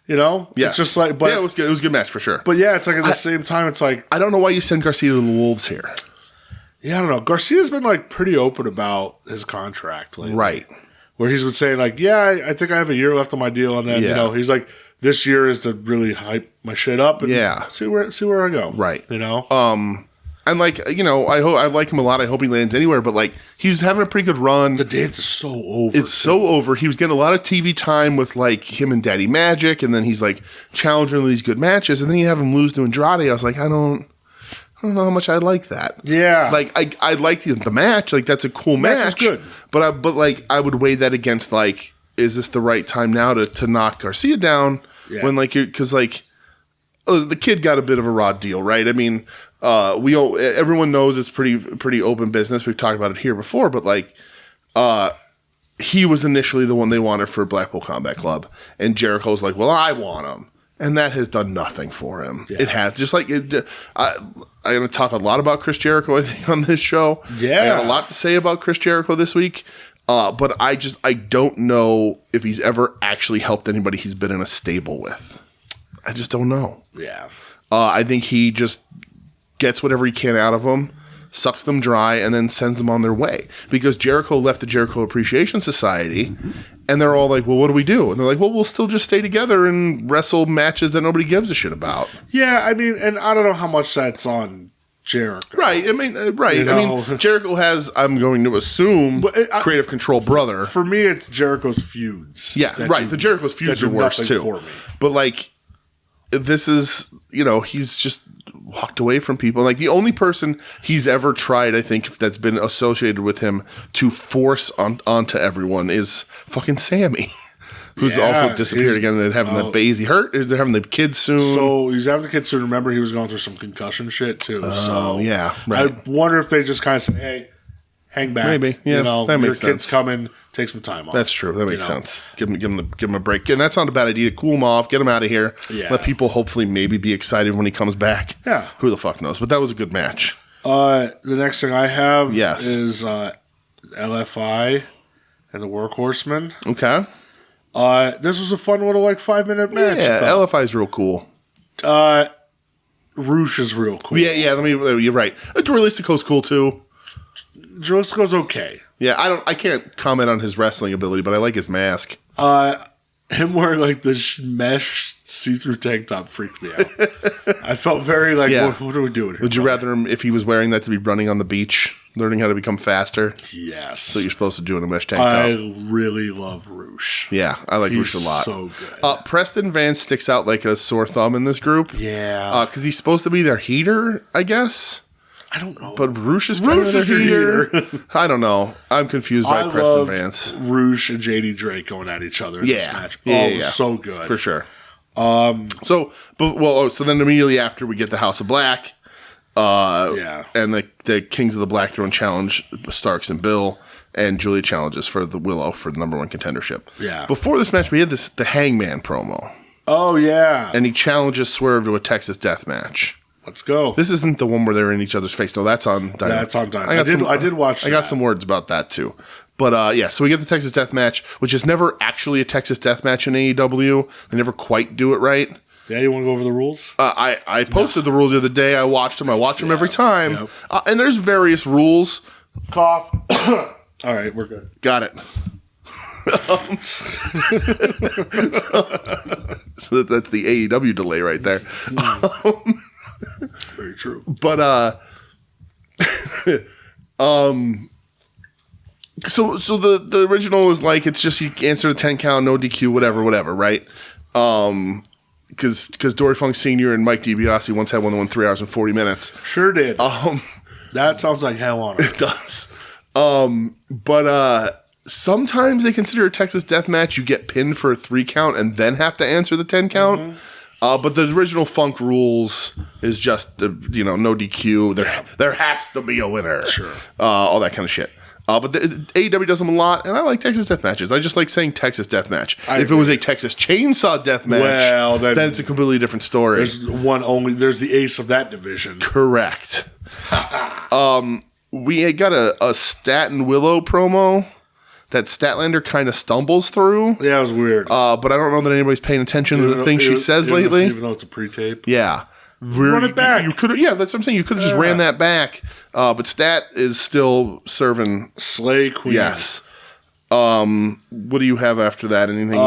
You know? Yeah. It's just like, but yeah, it was good. It was a good match for sure. But yeah, it's like at the same time, it's like, I don't know why you send Garcia to the Wolves here. Yeah, I don't know. Garcia's been like pretty open about his contract lately. Right. Where he's been saying like, yeah, I think I have a year left on my deal, and then you know, he's like, this year is to really hype my shit up and see where I go. Right. You know? And like, you know, I like him a lot. I hope he lands anywhere, but like he's having a pretty good run. The dance is so over. It's so over. He was getting a lot of TV time with like him and Daddy Magic, and then he's like challenging these good matches, and then you have him lose to Andrade. I was like, I don't know how much I like that. Yeah. Like I like the match. Like that's a cool match. Good. But like I would weigh that against like, is this the right time now to knock Garcia down when like because like the kid got a bit of a raw deal, right? I mean, everyone knows it's pretty open business. We've talked about it here before, but like he was initially the one they wanted for Blackpool Combat Club, and Jericho's like, well, I want him. And that has done nothing for him. Yeah. It has. Just like I'm going to talk a lot about Chris Jericho, I think, on this show. Yeah. I got a lot to say about Chris Jericho this week. But I don't know if he's ever actually helped anybody he's been in a stable with. I just don't know. Yeah. I think he just gets whatever he can out of them, sucks them dry, and then sends them on their way. Because Jericho left the Jericho Appreciation Society, and they're all like, well, what do we do? And they're like, well, we'll still just stay together and wrestle matches that nobody gives a shit about. Yeah, I mean, and I don't know how much that's on Jericho. Right. I mean, right. You know? I mean, Jericho has, I'm going to assume, creative control brother. For me, it's Jericho's feuds. Yeah, right. The Jericho's feuds are worse, too. For me. But, like, this is, you know, he's just walked away from people. Like, the only person he's ever tried, I think, that's been associated with him to force onto everyone is fucking Sammy, who's also disappeared again and having the baby. Is he hurt? They're having the kids soon. So he's having the kids soon. Remember, he was going through some concussion shit, too. Oh, yeah. Right. I wonder if they just kind of say, hey, hang back. Maybe. Yeah, you know, that makes your sense. kid's coming. Take some time off. That's true. That makes sense. Give him a break. And that's not a bad idea. Cool him off. Get him out of here. Yeah. Let people hopefully maybe be excited when he comes back. Yeah. Who the fuck knows? But that was a good match. The next thing I have is LFI and the Workhorsemen. Okay. This was a fun little 5-minute match. Yeah, LFI is real cool. Roosh is real cool. Yeah. You're right. Drilistico's cool too. Drilistico's okay. Yeah, I can't comment on his wrestling ability, but I like his mask. Him wearing the mesh see-through tank top freaked me out. I felt very what are we doing here? Would you rather him if he was wearing that to be running on the beach, learning how to become faster? Yes. So you're supposed to do in a mesh tank top. I really love Roosh. Yeah, I like Roosh a lot. So good. Preston Vance sticks out like a sore thumb in this group. Yeah. Because he's supposed to be their heater, I guess. I don't know. But Roosh is kind of their heater. I don't know. I'm confused by Preston Vance. Roosh and JD Drake going at each other in this match. So good. For sure. So then immediately after we get the House of Black, And the Kings of the Black Throne challenge Starks and Bill, and Julia challenges for the Willow for the number 1 contendership. Yeah. Before this match, we had the Hangman promo. Oh, yeah. And he challenges Swerve to a Texas death match. Let's go. This isn't the one where they're in each other's face. No, that's on Dynamite. That's on Dynamite. I did watch that. I got some words about that, too. But, so we get the Texas death match, which is never actually a Texas death match in AEW. They never quite do it right. Yeah, you want to go over the rules? I posted the rules the other day. I watched them. I watch them every time. Yep. And there's various rules. Cough. All right, we're good. Got it. So that's the AEW delay right there. Very true. But so the original is like it's just you answer the 10 count, no DQ, whatever, right? Because Dory Funk Sr. and Mike DiBiase once had one that won 3 hours and 40 minutes. Sure did. That sounds like hell on earth. It does. But sometimes they consider a Texas death match. You get pinned for a 3 count and then have to answer the 10 count. Mm-hmm. But the original Funk rules is just no DQ. There has to be a winner. Sure. All that kind of shit. But the AEW does them a lot, and I like Texas death matches. I just like saying Texas death match. If it was a Texas chainsaw death match, then it's a completely different story. There's the ace of that division. Correct. We got a Stat and Willow promo that Statlander kind of stumbles through. Yeah, it was weird. But I don't know that anybody's paying attention to the things she says lately. Even though it's a pre-tape. Yeah. Run it back. You could, yeah, that's what I'm saying. You could have just ran that back. But Stat is still serving. Slay Queen. Yes. What do you have after that? Anything?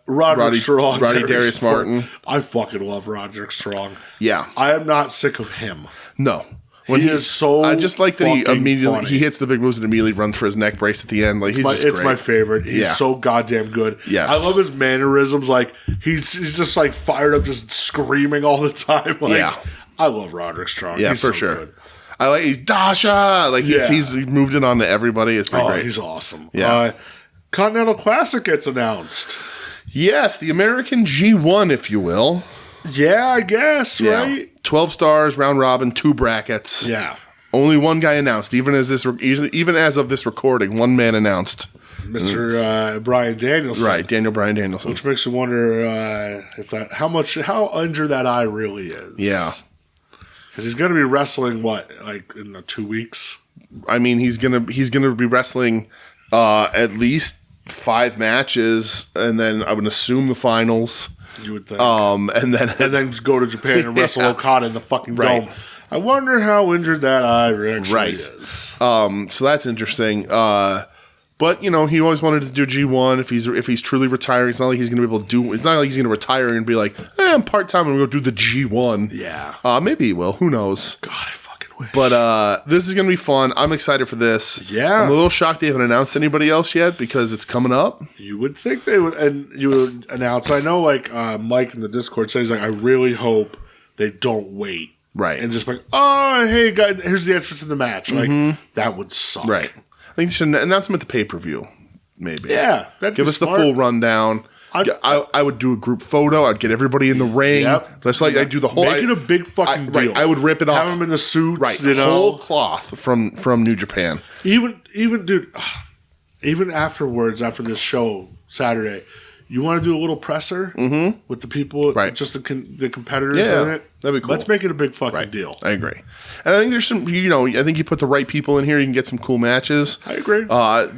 Roderick Strong. Roddy Darius Martin. I fucking love Roderick Strong. Yeah. I am not sick of him. No. He is so I just like that he immediately funny. he hits the big moves and immediately runs for his neck brace at the end. Like it's my favorite. He's so goddamn good. Yes. I love his mannerisms. Like he's just like fired up, just screaming all the time. Like, I love Roderick Strong. Yeah, he's for so sure. Good. I like he's Dasha. Like he's moved it on to everybody. It's pretty great. He's awesome. Yeah. Continental Classic gets announced. Yes, the American G1, if you will. Yeah, I guess, right? 12 stars, round robin, 2 brackets. Yeah. Only one guy announced. Even as of this recording, one man announced. Mr. Bryan Danielson. Right, Daniel Bryan Danielson. Which makes you wonder how injured that eye really is. Yeah. Because he's going to be wrestling, in 2 weeks? I mean, he's gonna be wrestling at least 5 matches, and then I would assume the finals. You would think. And then go to Japan and wrestle Okada in the fucking dome. I wonder how injured that eye actually is. So that's interesting. But he always wanted to do G1. If he's truly retiring, it's not like he's going to be able to do. It's not like he's going to retire and be like, I'm part time and we'll go do the G1. Yeah. Maybe he will. Who knows? God, I fucking wish. But this is going to be fun. I'm excited for this. Yeah. I'm a little shocked they haven't announced anybody else yet because it's coming up. You would think they would, and you would announce. I know, Mike in the Discord says, I really hope they don't wait. Right. And just hey, guys, here's the entrance to the match. That would suck. Right. I think they should announce them at the pay-per-view, maybe. Yeah. Give us the full rundown. I would do a group photo. I'd get everybody in the ring. Yep. That's like I do the whole. Make it a big fucking deal. Right. I would rip it off. Have them in the suits. Right. Whole cloth from New Japan. Even dude. Even afterwards, after this show Saturday, you want to do a little presser with the people, just the competitors in it. That'd be cool. Let's make it a big fucking deal. I agree. And I think there's some, I think you put the right people in here, you can get some cool matches. I agree.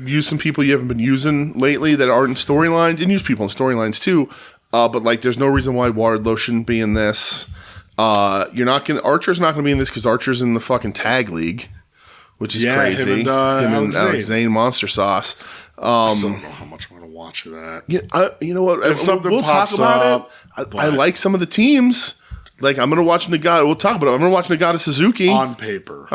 Use some people you haven't been using lately that aren't in storylines, and use people in storylines too. But there's no reason why Wardlow shouldn't be in this. Archer's not gonna be in this because Archer's in the fucking tag league, which is crazy. Him and Alex Zane, Monster Sauce. I still don't know how much I'm gonna watch of that. You know what? If something we'll pops talk about up, it. I like some of the teams. Like, I'm going to watch Nagata. We'll talk about it. I'm going to watch Nagata Suzuki. On paper.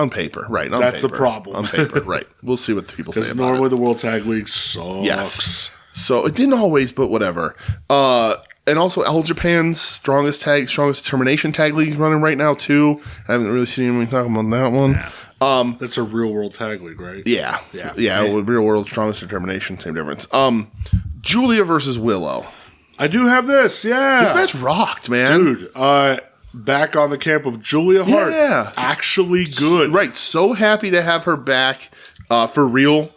Right. That's the problem. On paper, right. We'll see what the people say about it. Because normally the World Tag League sucks. Yes. So, it didn't always, but whatever. And also, All Japan's strongest determination tag league is running right now, too. I haven't really seen anyone talking about that one. Yeah. That's a real World Tag League, right? Yeah. Real World Strongest Determination, same difference. Julia versus Willow. I do have this, yeah. This match rocked, man. Dude, back on the camp of Julia Hart. Yeah. Actually good. Right. So happy to have her back for real.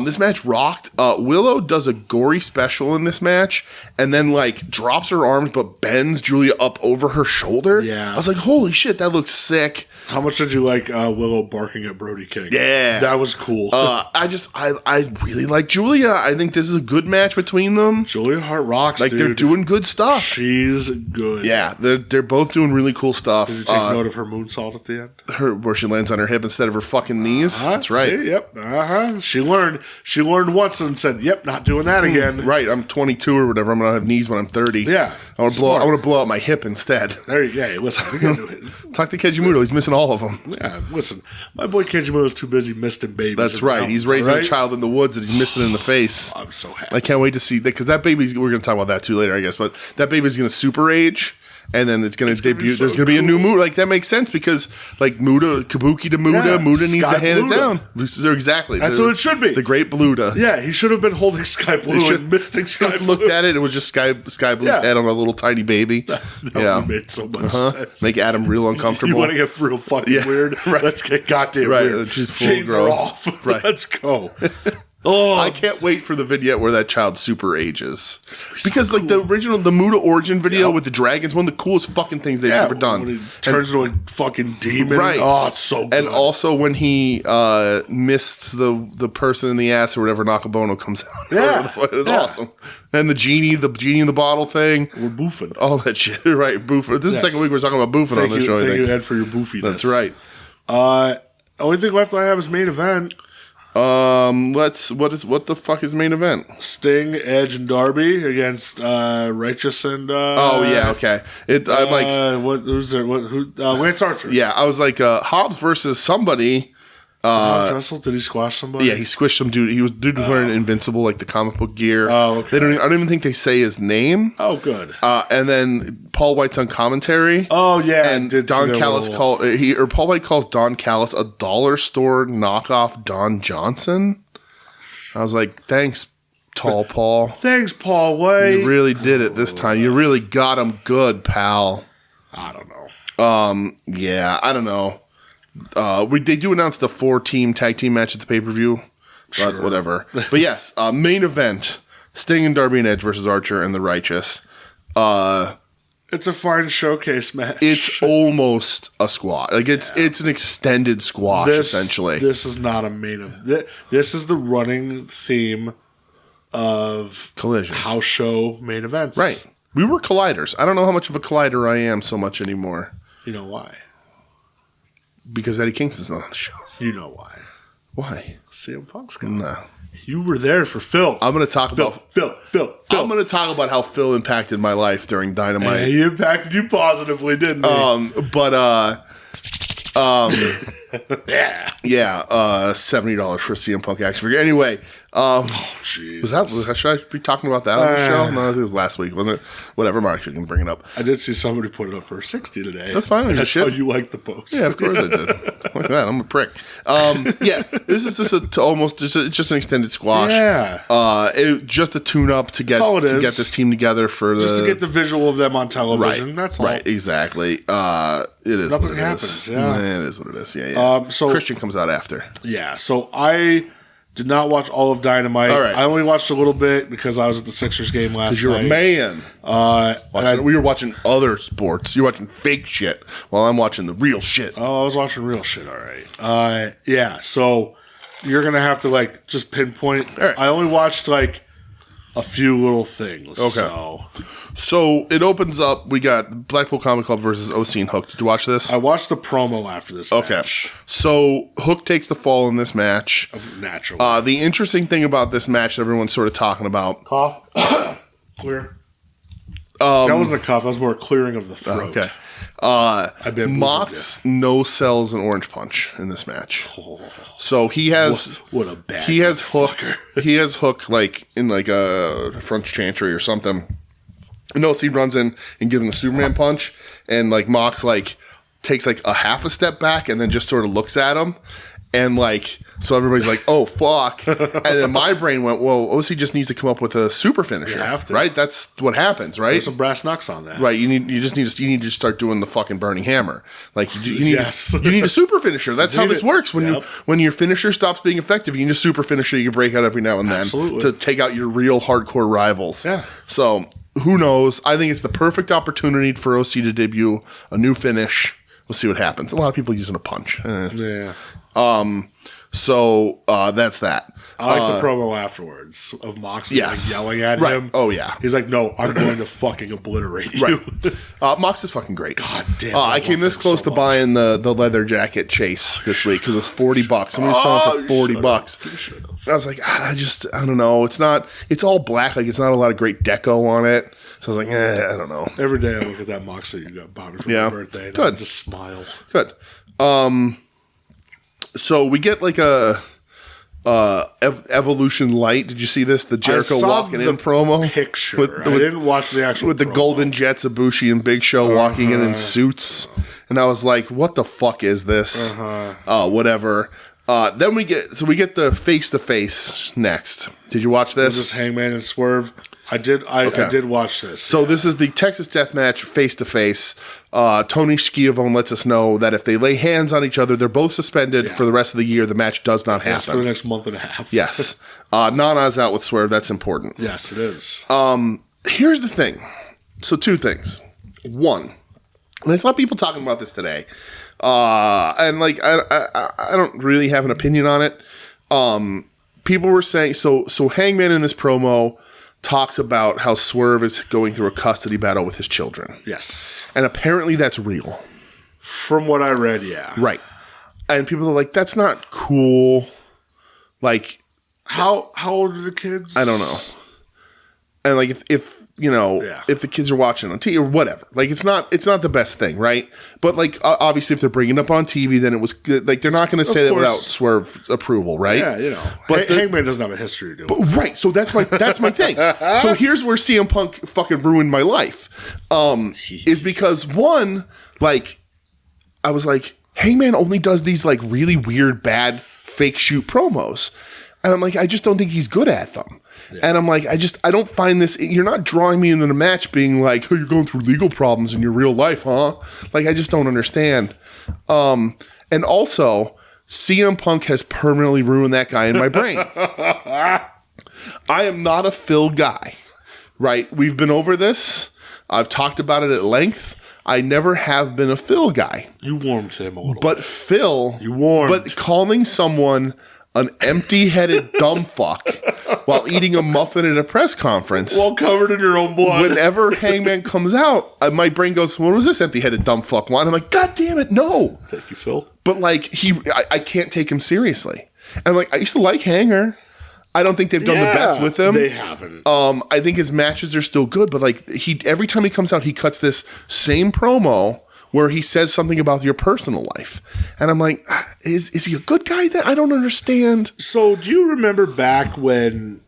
This match rocked. Willow does a gory special in this match and then like drops her arms but bends Julia up over her shoulder. Yeah. I was like, holy shit, that looks sick. How much did you like Willow barking at Brody King? Yeah. That was cool. I really like Julia. I think this is a good match between them. Julia Hart rocks, like, dude. they're doing good stuff. She's good. Yeah, they're both doing really cool stuff. Did you take note of her moonsault at the end? Where she lands on her hip instead of her fucking knees. That's right. See? Yep. She learned once and said, "Yep, not doing that again." Right. I'm 22 or whatever. I'm gonna have knees when I'm 30. Yeah. I want to blow out my hip instead. Listen, we gotta do it. Talk to Kejimuto. He's missing all of them. Yeah, listen, my boy Kejimuto's too busy misting babies. That's right. He's raising a child in the woods and he's missed it in the face. I'm so happy. I can't wait to see that because that baby's. We're going to talk about that too later, I guess. But that baby's going to super age. And then it's going to debut. So there's going to be a new Muda. Like, that makes sense because, like, Kabuki to Muda, Muda needs to hand it down. Exactly. That's what it should be. The great Bluda. Yeah, he should have been holding Sky Blue and misting Sky Blue. Looked at it. It was just Sky Blue's head on a little tiny baby. That would made so much sense. Make Adam real uncomfortable. You want to get real fucking weird? Right. Let's get goddamn weird. Chains are off. Right. Let's go. Oh, I can't wait for the vignette where that child super ages. Because, like, the Muda origin video with the dragons, one of the coolest fucking things they've ever done. When he turns into a fucking demon. Right. Oh, it's so good. And also when he mists the person in the ass or whatever, Nakabono comes out. Yeah. It's awesome. And the genie in the bottle thing. We're boofing. All that shit. Right, boofing. This is the second week we're talking about boofing on the show. Thank you, Ed, for your boofiness. That's right. Only thing left I have is main event. What the fuck is main event? Sting, Edge, and Darby against Righteous and oh yeah, okay. I'm like, who's there? Lance Archer. Yeah, I was like Hobbs versus somebody. Did he squash somebody? Yeah, he squished some dude. Dude was wearing Invincible, like the comic book gear. Oh, okay. I don't even think they say his name. Oh, good. And then Paul White's on commentary. Oh yeah, and Don Callis Paul White calls Don Callis a dollar store knockoff Don Johnson. I was like, thanks, Tall Paul. Thanks, Paul White. You really did it this time. You really got him good, pal. I don't know. Yeah, I don't know. They do announce the 4-team tag team match at the pay-per-view, but whatever. But yes, main event: Sting and Darby and Edge versus Archer and the Righteous. It's a fine showcase match. It's almost a squash. Like it's an extended squash essentially. This is not a main event. This is the running theme of Collision house show main events. Right. We were colliders. I don't know how much of a collider I am so much anymore. You know why? Because Eddie Kingston's not on the show. You know why? Why? CM Punk's gone. No. You were there for Phil. I'm going to talk about Phil. I'm going to talk about how Phil impacted my life during Dynamite. He impacted you positively, didn't he? Yeah, $70 for a CM Punk action figure. Anyway, should I be talking about that on the show? No, it was last week, wasn't it? Whatever, Mark, you can bring it up. I did see somebody put it up for 60 today. That's fine. That's how you like the post. Yeah, of course I did. Like that, I'm a prick. Yeah, this is just an extended squash. Yeah, just a tune up to get this team together just to get the visual of them on television. Right, that's all. Right, exactly. It is. Nothing what it happens. Is. Yeah, it is what it is. Yeah. So Christian comes out after. Yeah. So I did not watch all of Dynamite. All right. I only watched a little bit because I was at the Sixers game last night. Because you're a man. We were watching other sports. You're watching fake shit while I'm watching the real shit. Oh, I was watching real shit. All right. Yeah. So you're gonna have to just pinpoint. Right. I only watched a few little things. Okay. So it opens up. We got Blackpool Comedy Club versus OC and Hook. Did you watch this? I watched the promo after this match. So Hook takes the fall in this match. Naturally. The interesting thing about this match that everyone's sort of talking about. Cough. Clear. That wasn't a cough. That was more a clearing of the throat. Okay. Mox no sells an orange punch in this match. So he has what a bad. He has Hook. He has Hook in a French chantry or something. Notice he runs in and gives him the Superman punch, and Mox takes a half a step back and then just sort of looks at him, and So everybody's like, oh, fuck. And then my brain went, well, OC just needs to come up with a super finisher. You have to. Right? That's what happens, right? There's some brass knucks on that. Right. You need to start doing the fucking burning hammer. Like, you need a super finisher. That's how this works. When your finisher stops being effective, you need a super finisher you can break out every now and then to take out your real hardcore rivals. Yeah. So, who knows? I think it's the perfect opportunity for OC to debut a new finish. We'll see what happens. A lot of people using a punch. Yeah. So that's that. I like the promo afterwards of Moxley yelling at him. Oh, yeah. He's like, no, I'm going to fucking obliterate you. Right. Mox is fucking great. God damn. I came this close to buying the leather jacket chase this week because it was $40. Somebody was selling it for $40. I was like, I don't know. It's all black. Like, it's not a lot of great deco on it. So I was like, I don't know. Every day I look at that Moxley you got bought me for my birthday. And I just smile. Good. So we get like a Evolution Light. Did you see this? The Jericho walking in promo picture. I didn't watch the actual with the Golden Jets, Ibushi and Big Show walking in suits, and I was like, "What the fuck is this?" Whatever. Then we get the face to face next. Did you watch this? Was this Hangman and Swerve? I did. I did watch this. So this is the Texas DeathMatch face to face. Tony Schiavone lets us know that if they lay hands on each other, they're both suspended for the rest of the year. The match does not happen. Yes, for the next month and a half. Yes. Nana's out with Swerve. That's important. Yes, it is. Here's the thing. So two things. One, and there's a lot of people talking about this today, and like I don't really have an opinion on it. People were saying so Hangman in this promo talks about how Swerve is going through a custody battle with his children. Yes. And apparently that's real. From what I read, yeah. Right. And people are like, that's not cool. Like, how old are the kids? I don't know. And like if the kids are watching on TV or whatever, like it's not the best thing, right? But like obviously if they're bringing it up on TV, then it was good. Like they're not going to say that without Swerve approval, right? Yeah, But Hangman doesn't have a history to do it. Right. So that's my thing. So here's where CM Punk fucking ruined my life. Is because one, like I was like, Hangman only does these like really weird, bad fake shoot promos, and I'm like, I just don't think he's good at them. Yeah. And I'm like, I don't find this, you're not drawing me into the match being like, oh, you're going through legal problems in your real life, huh? Like, I just don't understand. And also, CM Punk has permanently ruined that guy in my brain. I am not a Phil guy, right? We've been over this. I've talked about it at length. I never have been a Phil guy. You warmed to him a little bit. Phil, you warmed. But calling someone an empty-headed dumb fuck while eating a muffin at a press conference. While covered in your own blood. Whenever Hangman comes out, my brain goes, what was this empty-headed dumb fuck want? I'm like, God damn it, no. Thank you, Phil. But like, I can't take him seriously. And like, I used to like Hanger. I don't think they've done the best with him. They haven't. I think his matches are still good, but like, every time he comes out, he cuts this same promo where he says something about your personal life. And I'm like, is he a good guy then? I don't understand. So do you remember back when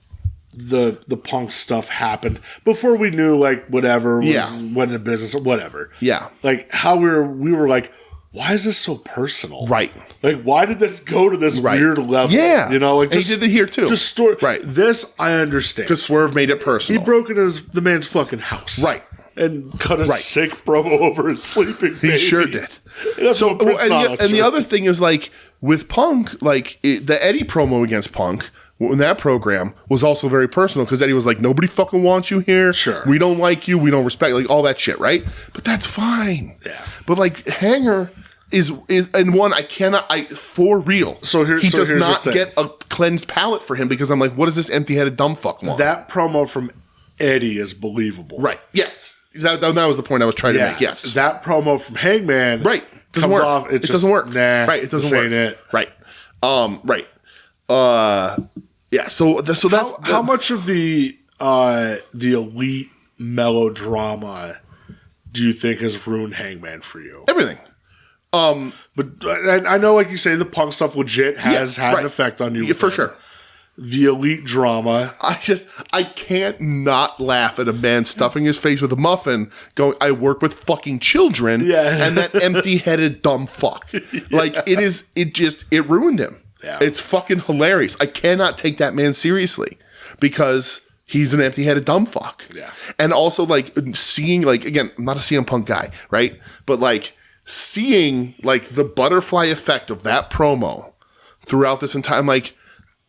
the Punk stuff happened, before we knew like whatever was went into business or whatever? Yeah. Like how we were like, why is this so personal? Right. Like why did this go to this weird level? Yeah. Like just, he did it here too. Just story. Right. This I understand. Because Swerve made it personal. He broke into the man's fucking house. Right. And cut a sick promo over his sleeping baby. He sure did. So, and the other thing is, like, with Punk, like, the Eddie promo against Punk, in that program, was also very personal, because Eddie was like, nobody fucking wants you here. Sure. We don't like you. We don't respect, like, all that shit, right? But that's fine. Yeah. But, like, Hanger is and one, for real. He does not get a cleansed palate for him, because I'm like, what is this empty-headed dumb fuck want? That promo from Eddie is believable. Right. Yes. That was the point I was trying to make. Yes, that promo from Hangman, doesn't work. It doesn't work. Nah, right, it doesn't work. It. Right, right. Yeah. So that's how much of the elite melodrama do you think has ruined Hangman for you? Everything. But I know, like you say, the Punk stuff legit has had an effect on you. Yeah, for sure. The elite drama. I can't not laugh at a man stuffing his face with a muffin going, I work with fucking children, and that empty-headed dumb fuck. Like, it ruined him. Yeah. It's fucking hilarious. I cannot take that man seriously because he's an empty-headed dumb fuck. Yeah. And also, like, seeing, like, again, I'm not a CM Punk guy, right? But, like, seeing, like, the butterfly effect of that promo throughout this entire, like,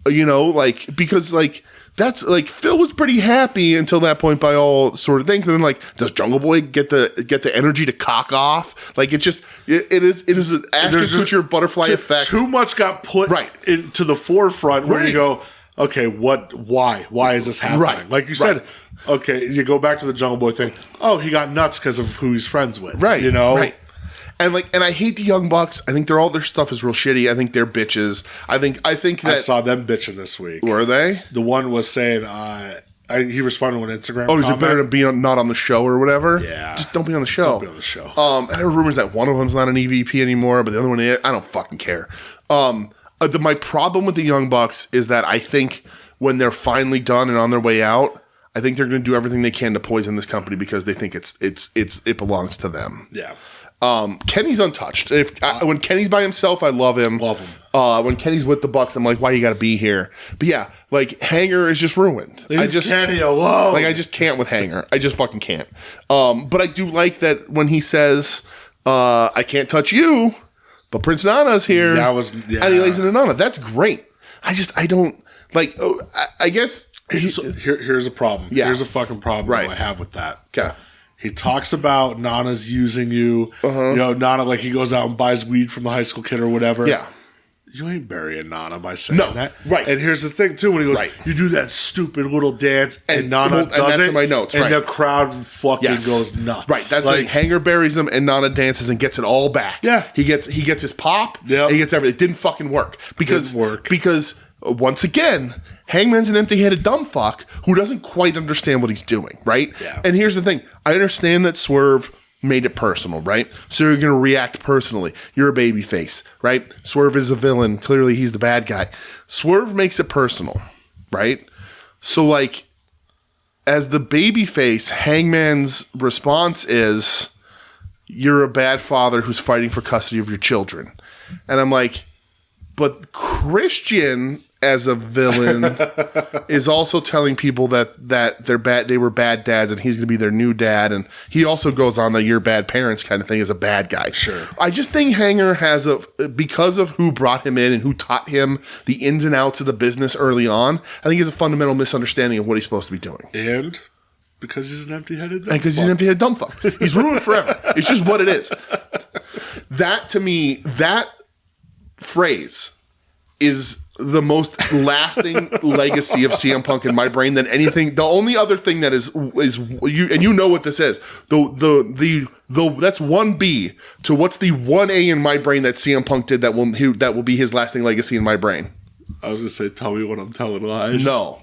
you know, like, because, like, that's, like, Phil was pretty happy until that point by all sort of things. And then, like, does Jungle Boy get the energy to cock off? Like, it just, it is an Ashton Kutcher butterfly effect. Too much got put into the forefront where you go, okay, why? Why is this happening? Right. Like you said, okay, you go back to the Jungle Boy thing. Oh, he got nuts because of who he's friends with. Right. You know? Right. And I hate the Young Bucks. I think all their stuff is real shitty. I think they're bitches. I think that I saw them bitching this week. Were they? The one was saying, he responded on Instagram. Oh, is it better to be not on the show or whatever? Yeah. Just don't be on the show. Don't be on the show. And there are rumors that one of them's not an EVP anymore, but the other one is. I don't fucking care. My problem with the Young Bucks is that I think when they're finally done and on their way out, I think they're going to do everything they can to poison this company because they think it belongs to them. Yeah. Kenny's untouched. When Kenny's by himself, I love him. Love him. When Kenny's with the Bucks, I'm like, why you got to be here? But yeah, like Hanger is just ruined. Leave Kenny alone. Like I just can't with Hanger. I just fucking can't. But I do like that when he says, "I can't touch you," but Prince Nana's here. And he lays into Nana. That's great. I don't like. Oh, I guess here's a problem. Yeah. Here's a fucking problem I have with that. Okay. He talks about Nana's using you. You know, Nana, like he goes out and buys weed from the high school kid or whatever. Yeah. You ain't burying Nana by saying that. Right. And here's the thing, too, when he goes, you do that stupid little dance, and Nana does that's it. in my notes, and the crowd fucking goes nuts. Right. That's like Hanger buries him, and Nana dances and gets it all back. Yeah. He gets his pop, and he gets everything. It didn't fucking work. Because once again, Hangman's an empty-headed dumb fuck who doesn't quite understand what he's doing, right? Yeah. And here's the thing. I understand that Swerve made it personal, right? So you're going to react personally. You're a babyface, right? Swerve is a villain. Clearly, he's the bad guy. Swerve makes it personal, right? So, like, as the babyface, Hangman's response is, you're a bad father who's fighting for custody of your children. And I'm like, but Christian as a villain is also telling people that they're bad, they were bad dads, and he's going to be their new dad. And he also goes on the "you're bad parents" kind of thing as a bad guy. Sure. I just think Hanger has because of who brought him in and who taught him the ins and outs of the business early on, I think he has a fundamental misunderstanding of what he's supposed to be doing. And because he's an empty-headed dumb And because he's an empty-headed dumb fuck. He's ruined forever. It's just what it is. That, to me, that phrase is the most lasting legacy of CM Punk in my brain than anything. The only other thing that is you, and you know what this is. The that's 1B to what's the 1A in my brain that CM Punk did that will be his lasting legacy in my brain. I was gonna say, tell me what I'm telling lies. No.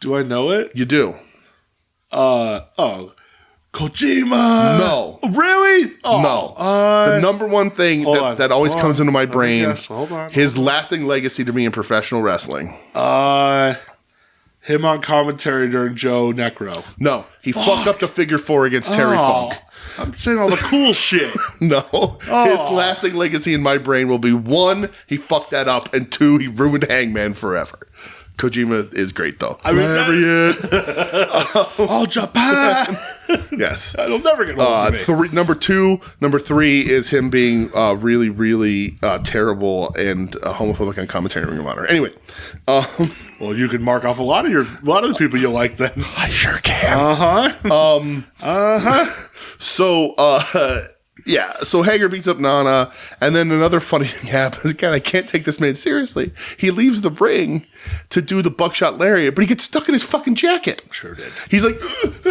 Do I know it? You do. Kojima. No. Really? Oh, no. The number one thing that always comes into my brain, his lasting legacy to me in professional wrestling. Him on commentary during Joe Necro. No. He fucked up the figure 4 against Terry Funk. I'm saying all the cool shit. No. His lasting legacy in my brain will be 1, he fucked that up, and 2, he ruined Hangman forever. Kojima is great, though. I mean, all Japan. Yes. It'll never get old to me. Number 3 is him being really, really terrible and homophobic on commentary in Ring of Honor. Anyway. Well, you can mark off a lot of the people you like then. I sure can. So, yeah, so Hager beats up Nana, and then another funny thing happens. God, I can't take this man seriously. He leaves the ring to do the buckshot lariat, but he gets stuck in his fucking jacket. Sure did. He's like,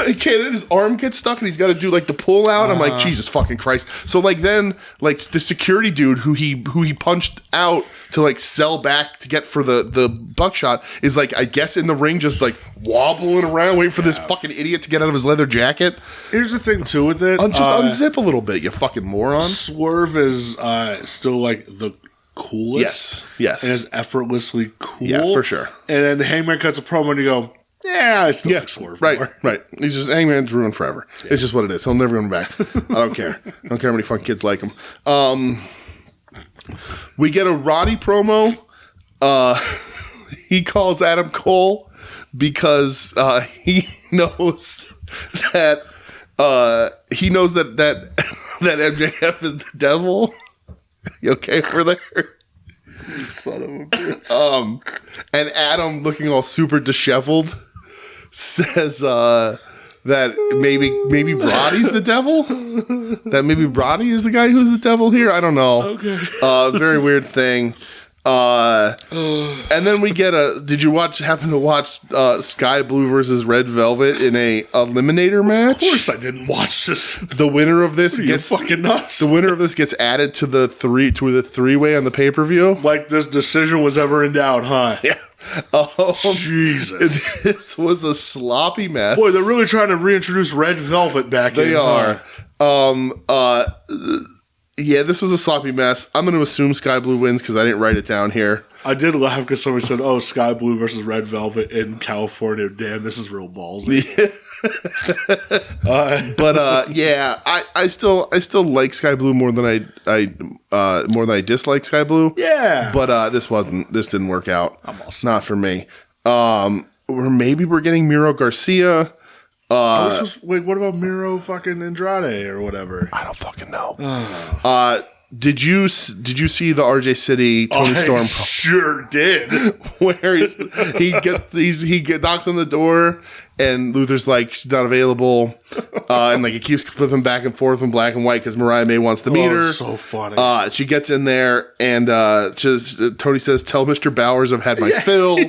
he can't, his arm gets stuck, and he's got to do like the pull out. I'm like, Jesus fucking Christ. So like then, like the security dude who he punched out to like sell back to get for the buckshot is like, I guess in the ring just like wobbling around waiting for this fucking idiot to get out of his leather jacket. Here's the thing too with it. Just unzip a little bit, you fucking moron. Swerve is still like the coolest. Yes. And is effortlessly cool. Yeah, for sure. And then Hangman cuts a promo and you go, yeah, I still like Swerve more. Right. He's just, Hangman's ruined forever. Yeah. It's just what it is. He'll never come back. I don't care. I don't care how many fun kids like him. We get a Roddy promo. He calls Adam Cole because he knows that that MJF is the devil. You okay over there? You son of a bitch. And Adam, looking all super disheveled, says that maybe Roddy's the devil. That maybe Roddy is the guy who's the devil here. I don't know. Okay. Very weird thing. And then we get did you happen to watch Sky Blue versus Red Velvet in a eliminator match? Of course I didn't watch this. The winner of this gets fucking nuts. The winner of this gets added to the three-way on the pay-per-view. Like this decision was ever in doubt, huh? Yeah. Jesus. This was a sloppy mess. Boy, they're really trying to reintroduce Red Velvet back in. They are. Yeah, this was a sloppy mess. I'm going to assume Sky Blue wins because I didn't write it down here. I did laugh because somebody said, "Oh, Sky Blue versus Red Velvet in California." Damn, this is real ballsy. Yeah, I still like Sky Blue more than I dislike Sky Blue. Yeah, but this didn't work out. It's not for me. Or maybe we're getting Miro Garcia. Wait, what about Miro fucking Andrade or whatever? I don't fucking know. Did you see the RJ City Tony Storm? Sure did. Where he knocks on the door and Luther's like, she's not available, and like it keeps flipping back and forth in black and white because Mariah May wants to meet her. So funny. She gets in there and Tony says, "Tell Mr. Bowers I've had my fill."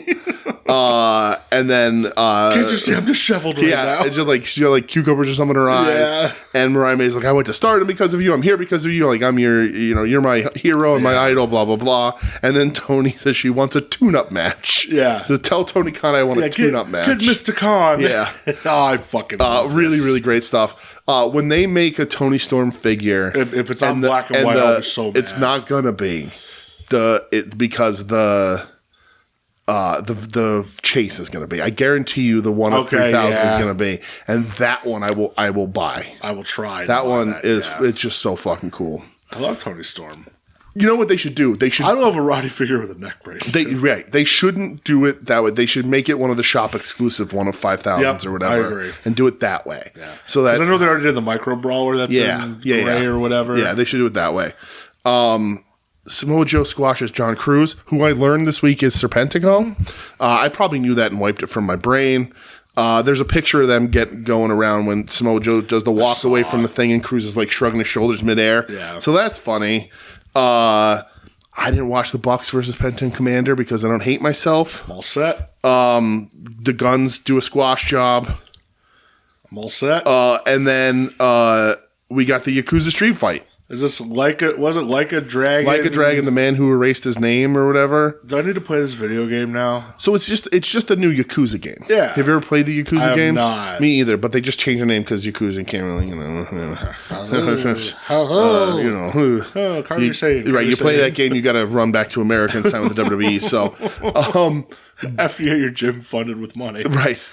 And then can't you see I'm disheveled right now? And she got like cucumbers or something in her eyes. Yeah. And Mariah May's like, "I went to Stardom because of you. I'm here because of you. Like I'm you're my hero and my idol. Blah blah blah." And then Tony says she wants a tune-up match. Yeah. So tell Tony Khan I want a tune-up match. Good Mr. Khan. Yeah. I fucking love really really great stuff. When they make a Tony Storm figure, if it's on black and white, I'll be so mad. It's not gonna be because the chase is going to be. I guarantee you the one of 3,000 is going to be, and that one I will buy. I will try. That one it's just so fucking cool. I love Tony Storm. You know what they should do? They should. I love a Roddy figure with a neck brace. They shouldn't do it that way. They should make it one of the shop exclusive, one of 5,000s or whatever. I agree. And do it that way. Yeah. So that I know they already did the micro brawler that's in gray or whatever. Yeah, they should do it that way. Samoa Joe squashes John Cruz, who I learned this week is Serpentico. I probably knew that and wiped it from my brain. There's a picture of them going around when Samoa Joe does the walk away from the thing and Cruz is like shrugging his shoulders midair. Yeah. So that's funny. I didn't watch the Bucks versus Pentagon Commander because I don't hate myself. I'm all set. The Guns do a squash job. I'm all set. And then we got the Yakuza Street Fight. Is this was it Like a Dragon? Like a Dragon, the man who erased his name or whatever. Do I need to play this video game now? So it's just a new Yakuza game. Yeah. Have you ever played the Yakuza games? Not. Me either, but they just changed the name because Yakuza can't really, Right, you play that game, you got to run back to America and sign with the WWE. So, after you get your gym funded with money, right?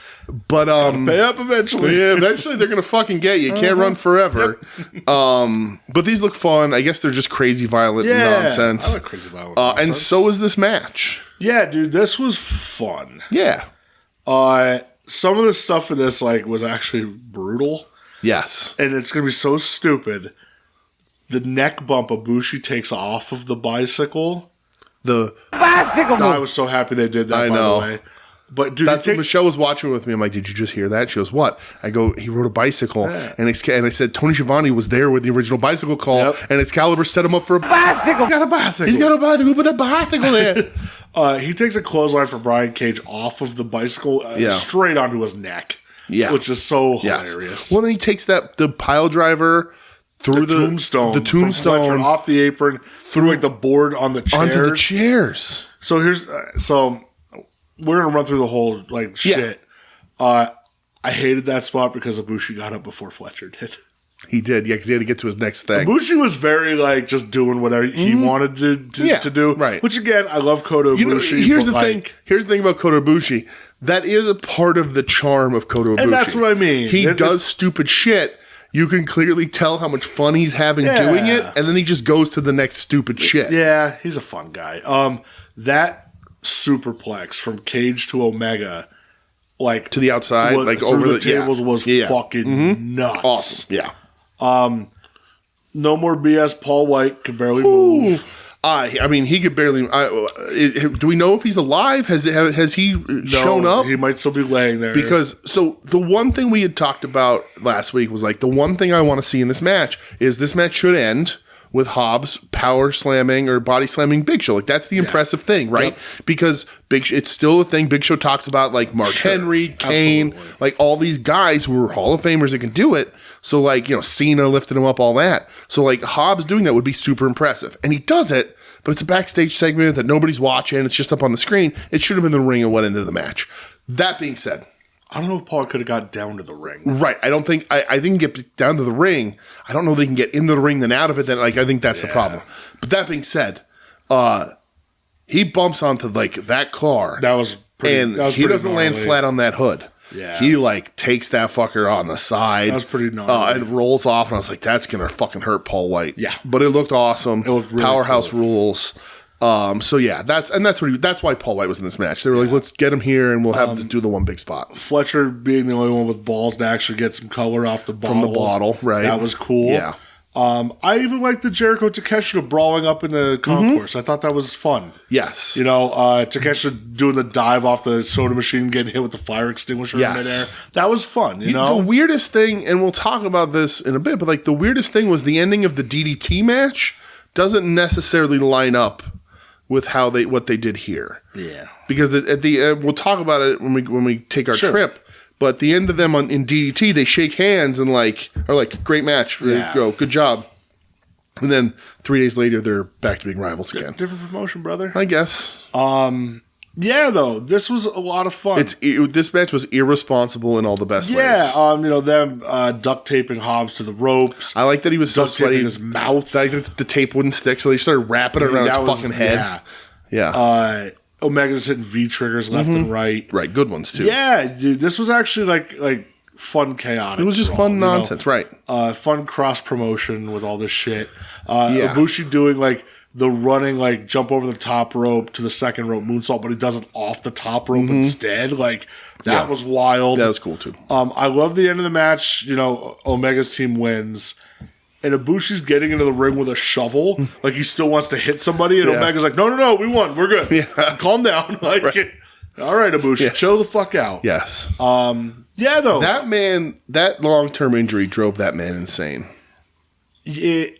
But pay up eventually. Yeah, eventually they're gonna fucking get you. You can't run forever. Yep. But these look fun. I guess they're just crazy violent nonsense. I like crazy violent nonsense. And so is this match. Yeah, dude, this was fun. Yeah. Some of the stuff in this was actually brutal. Yes. And it's gonna be so stupid. The neck bump Ibushi takes off of the bicycle. The bicycle. I was so happy they did that. By the way. But dude, that's what Michelle was watching with me. I'm like, "Did you just hear that?" She goes, "What?" I go, "He rode a bicycle," and I said, "Tony Schiavone was there with the original bicycle call, and Excalibur set him up for a bicycle. Got a bicycle. He's got a bicycle, but a bicycle there." He takes a clothesline for Brian Cage off of the bicycle, straight onto his neck. Yeah, which is so hilarious. Well, then he takes the pile driver through the tombstone off the apron through the board on the chairs onto the chairs. So here's we're gonna run through the whole shit. I hated that spot because Ibushi got up before Fletcher did. He did, because he had to get to his next thing. Ibushi was very just doing whatever he wanted to do. Right. Which again, I love Kota Ibushi. Here's the thing. Here's the thing about Kota Ibushi. That is a part of the charm of Kota Ibushi. And that's what I mean. He does stupid shit. you can clearly tell how much fun he's having doing it, and then he just goes to the next stupid shit. Yeah, he's a fun guy. That superplex from cage to Omega, like to the outside, like over the tables, was fucking nuts. Awesome. Yeah. No more BS. Paul White could barely move. I mean, he could barely. Do we know if he's alive? Has he shown up? He might still be laying there. Because the one thing we had talked about last week was like the one thing I want to see in this match is this match should end with Hobbs power slamming or body slamming Big Show. Like that's the impressive thing, right? Yep. Because it's still a thing. Big Show talks about like Mark Henry, Kane, like all these guys who are Hall of Famers that can do it. So like, Cena lifted him up, all that. So like Hobbs doing that would be super impressive. And he does it, but it's a backstage segment that nobody's watching. It's just up on the screen. It should have been the ring and went into the match. That being said, I don't know if Paul could have got down to the ring. Right. I don't think I think get down to the ring. I don't know that he can get into the ring then out of it. Then like I think that's the problem. But that being said, he bumps onto like that car. That was pretty, and that was he pretty doesn't gnarly. land flat on that hood. Yeah. He like takes that fucker on the side. That was pretty gnarly. And rolls off, and I was like, that's gonna fucking hurt Paul White. Yeah. But it looked awesome. It looked really Powerhouse cool. rules. So yeah, that's why Paul White was in this match. They were like, let's get him here and we'll have to do the one big spot. Fletcher being the only one with balls to actually get some color off the bottle. From the bottle, right. That was cool. Yeah. I even liked the Jericho Takeshita brawling up in the concourse. I thought that was fun. Yes. Takeshita doing the dive off the soda machine, getting hit with the fire extinguisher in midair. That was fun, The weirdest thing, and we'll talk about this in a bit, but like the weirdest thing was the ending of the DDT match doesn't necessarily line up with what they did here. Yeah. Because at the end, we'll talk about it when we take our trip. But at the end of them in DDT, they shake hands and are like, great match, go, good job. And then 3 days later, they're back to being rivals again. Different promotion, brother. I guess. Yeah, though, this was a lot of fun. This match was irresponsible in all the best ways. Yeah, them duct taping Hobbs to the ropes. I like that he was so sweaty. His mouth. I like that the tape wouldn't stick, so they started wrapping it around his fucking head. Yeah. Omega just hitting V triggers left and right. Right, good ones too. Yeah, dude, this was actually like fun, chaotic. It was just fun nonsense, right? Fun cross promotion with all this shit. Ibushi doing like the running jump over the top rope to the second rope moonsault, but he does it off the top rope instead. Like that was wild. That was cool too. I love the end of the match. Omega's team wins. And Ibushi's getting into the ring with a shovel. Like, he still wants to hit somebody. And Omega's like, no, we won. We're good. Yeah. Calm down. All right, Ibushi, chill the fuck out. Yes. Yeah, though. That long-term injury drove that man insane. It